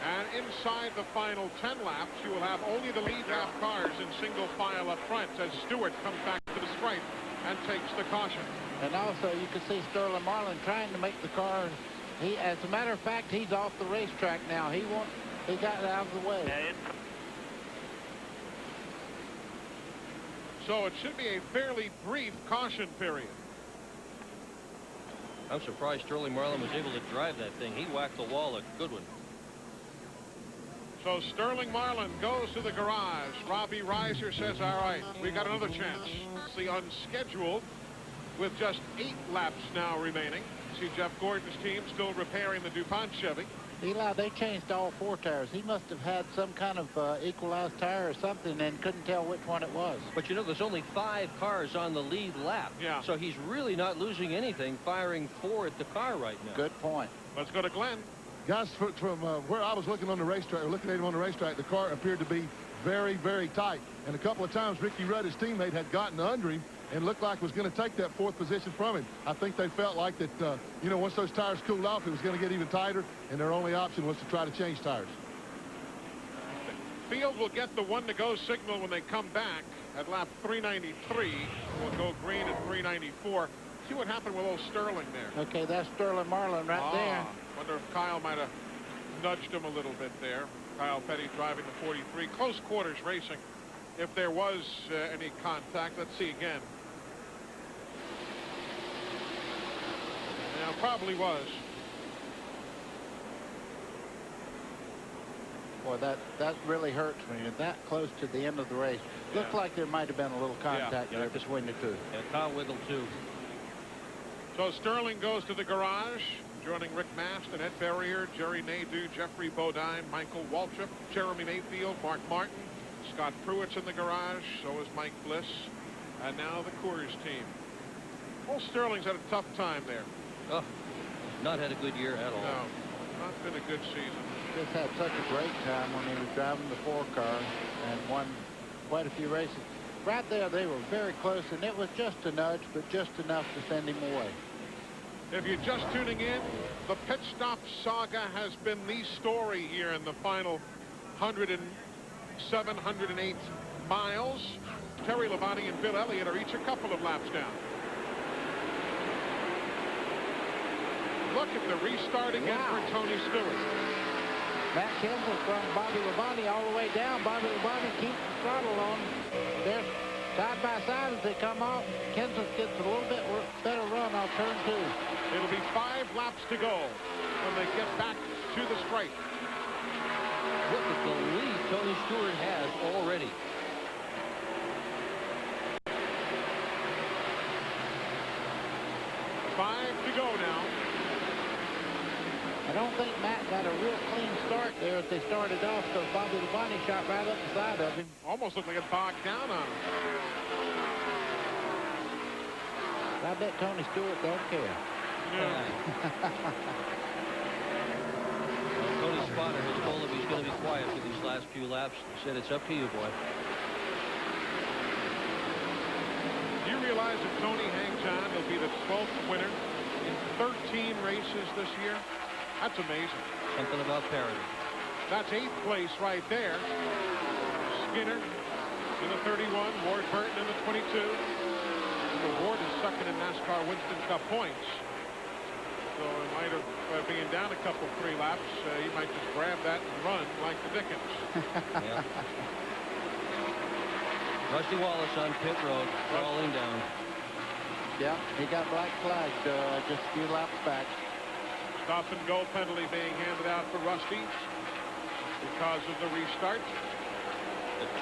And inside the final 10 laps, you will have only the lead lap cars in single file up front as Stewart comes back to the stripe and takes the caution. And also, you can see Sterling Marlin trying to make the car. As a matter of fact, he's off the racetrack now. He got out of the way. So it should be a fairly brief caution period. I'm surprised Sterling Marlin was able to drive that thing. He whacked the wall a good one. So Sterling Marlin goes to the garage. Robbie Reiser says, all right, we got another chance. It's the unscheduled with just 8 laps now remaining. See Jeff Gordon's team still repairing the DuPont Chevy. Eli, they changed all 4 tires. He must have had some kind of equalized tire or something and couldn't tell which one it was. But you know, there's only 5 cars on the lead lap. Yeah. So he's really not losing anything firing 4 at the car right now. Good point. Let's go to Glenn. Guys, from where I was looking on the racetrack, or looking at him on the racetrack, the car appeared to be very, very tight. And a couple of times, Ricky Rudd, his teammate, had gotten under him and looked like was going to take that 4th position from him. I think they felt like that, you know, once those tires cooled off, it was going to get even tighter, and their only option was to try to change tires. Field will get the 1-to-go signal when they come back at lap 393. We'll go green at 394. See what happened with old Sterling there. Okay, that's Sterling Marlin right there. Wonder if Kyle might have nudged him a little bit there. Kyle Petty driving the 43. Close quarters racing. If there was any contact, let's see again. Yeah, probably was. Boy, that really hurts when you're that close to the end of the race. Looked like there might have been a little contact there between the two. Yeah, Kyle wiggled too. So Sterling goes to the garage, joining Rick Mast and Ed Berrier, Jerry Nadeau, Jeffrey Bodine, Michael Waltrip, Jeremy Mayfield, Mark Martin, Scott Pruitt's in the garage, so is Mike Bliss, and now the Coors team. Old Sterling's had a tough time there. Oh, not had a good year at all. No, not been a good season. Just had such a great time when he was driving the 4 car and won quite a few races. Right there, they were very close, and it was just a nudge, but just enough to send him away. If you're just tuning in, the pit stop saga has been the story here in the final 108 miles. Terry Labonte and Bill Elliott are each a couple of laps down. Look at the restart again for Tony Stewart. Matt Kenseth from Bobby Labonte all the way down. Bobby Labonte keeps the throttle on. They're side by side as they come off. Kenseth gets a little bit better run on turn 2. It'll be 5 laps to go when they get back to the straight. Look at the lead Tony Stewart has already. Five to go now. I don't think Matt got a real clean start there as they started off, because Bobby Labonte shot right up the side of him. Almost looked like it bogged down on him. I bet Tony Stewart don't care. Yeah. Tony Spotter has told him he's going to be quiet for these last few laps. He said, it's up to you, boy. Do you realize if Tony hangs on, he'll be the 12th winner in 13 races this year? That's amazing. Something about parity. That's 8th place right there. Skinner in the 31, Ward Burton in the 22. And Ward is second in NASCAR Winston Cup points. So in light of being down a couple 3 laps, he might just grab that and run like the Dickens. Yeah. Rusty Wallace on pit road, crawling down. Yeah, he got black flagged just a few laps back. Stop and go penalty being handed out for Rusty because of the restart.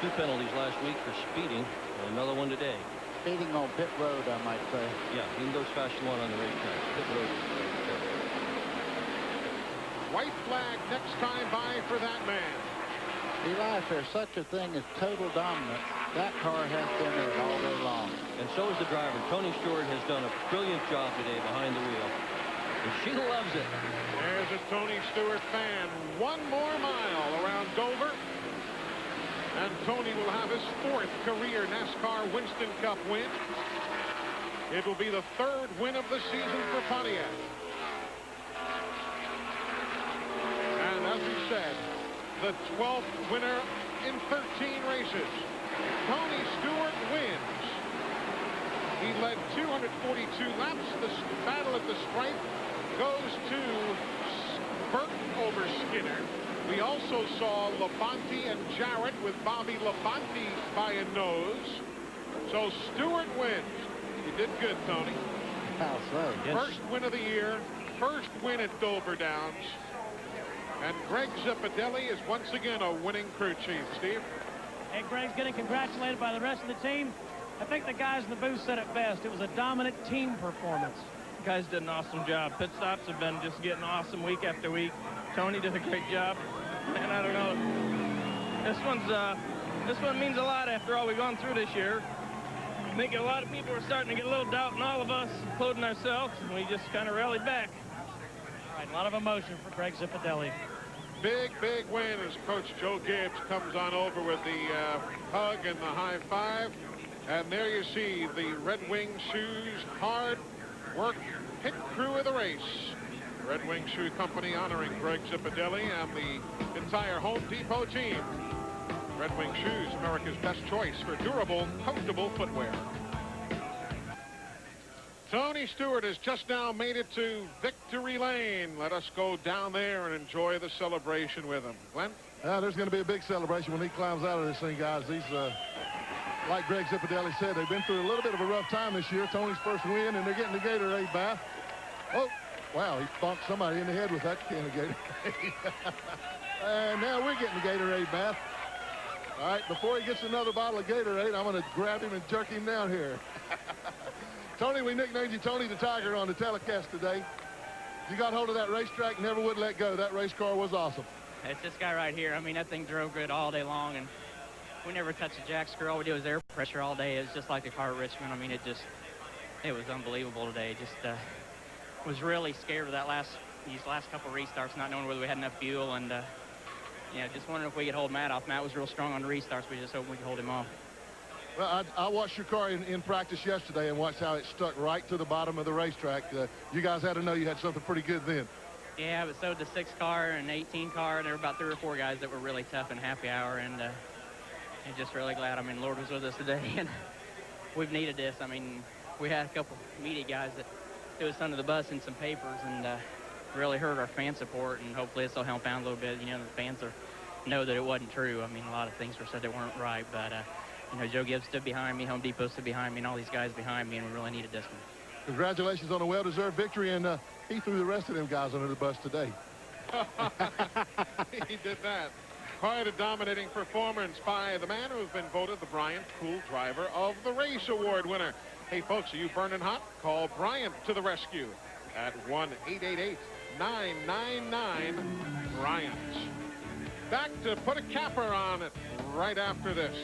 2 penalties last week for speeding, and another one today. Speeding on pit road, I might say. Yeah, he can go as fast as you want on the racetrack. Pit road. White flag next time by for that man. Eli, if there's such a thing as total dominance, that car has been there all day long. And so is the driver. Tony Stewart has done a brilliant job today behind the wheel. And she loves it. There's a Tony Stewart fan. 1 more mile around Dover. And Tony will have his 4th career NASCAR Winston Cup win. It will be the 3rd win of the season for Pontiac. And as we said, the 12th winner in 13 races. Tony Stewart wins. He led 242 laps. The battle at the stripe goes to Burton over Skinner. We also saw Labonte and Jarrett with Bobby Labonte by a nose. So Stewart wins. He did good, Tony. How so? First win of the year. First win at Dover Downs. And Greg Zippadelli is once again a winning crew chief, Steve. And Greg's getting congratulated by the rest of the team. I think the guys in the booth said it best. It was a dominant team performance. You guys did an awesome job. Pit stops have been just getting awesome week after week. Tony did a great job. And I don't know, this one means a lot after all we've gone through this year. I think a lot of people are starting to get a little doubt in all of us, including ourselves, and we just kind of rallied back. All right, a lot of emotion for Greg Zippadelli. Big win as Coach Joe Gibbs comes on over with the hug and the high five. And there you see the Red Wing Shoes hard work pit crew of the race. Red Wing Shoe Company honoring Greg Zippadelli and the entire Home Depot team. Red Wing Shoes, America's best choice for durable, comfortable footwear. Tony Stewart has just now made it to Victory Lane. Let us go down there and enjoy the celebration with him. Glenn? There's going to be a big celebration when he climbs out of this thing, guys. These, like Greg Zippadelli said, they've been through a little bit of a rough time this year. Tony's first win, and they're getting the Gatorade bath. Oh, wow, he bumped somebody in the head with that can of Gatorade. And now we're getting the Gatorade bath. All right, before he gets another bottle of Gatorade, I'm going to grab him and jerk him down here. Tony, we nicknamed you Tony the Tiger on the telecast today. You got hold of that racetrack, never would let go. That race car was awesome. It's this guy right here. I mean, that thing drove good all day long, and we never touched a jack screw. All we did was air pressure all day. It was just like the car at Richmond. I mean, it was unbelievable today. Just was really scared of these last couple restarts, not knowing whether we had enough fuel, and just wondering if we could hold Matt off. Matt was real strong on the restarts. We just hoping we could hold him off. Well, I watched your car in practice yesterday and watched how it stuck right to the bottom of the racetrack. You guys had to know you had something pretty good then. Yeah, but so did the 6 car and 18 car, and there were about 3 or 4 guys that were really tough in happy hour, and I'm just really glad. I mean, Lord was with us today, and we've needed this. I mean, we had a couple media guys that threw us under the bus in some papers, and really hurt our fan support, and hopefully this will help out a little bit. The fans know that it wasn't true. I mean, a lot of things were said that weren't right, but Joe Gibbs stood behind me, Home Depot stood behind me, and all these guys behind me, and we really needed this one. Congratulations on a well-deserved victory, and he threw the rest of them guys under the bus today. He did that. Quite a dominating performance by the man who's been voted the Bryant Cool Driver of the Race Award winner. Hey, folks, are you burning hot? Call Bryant to the rescue at 1-888-999-BRYANT. Back to put a capper on it right after this.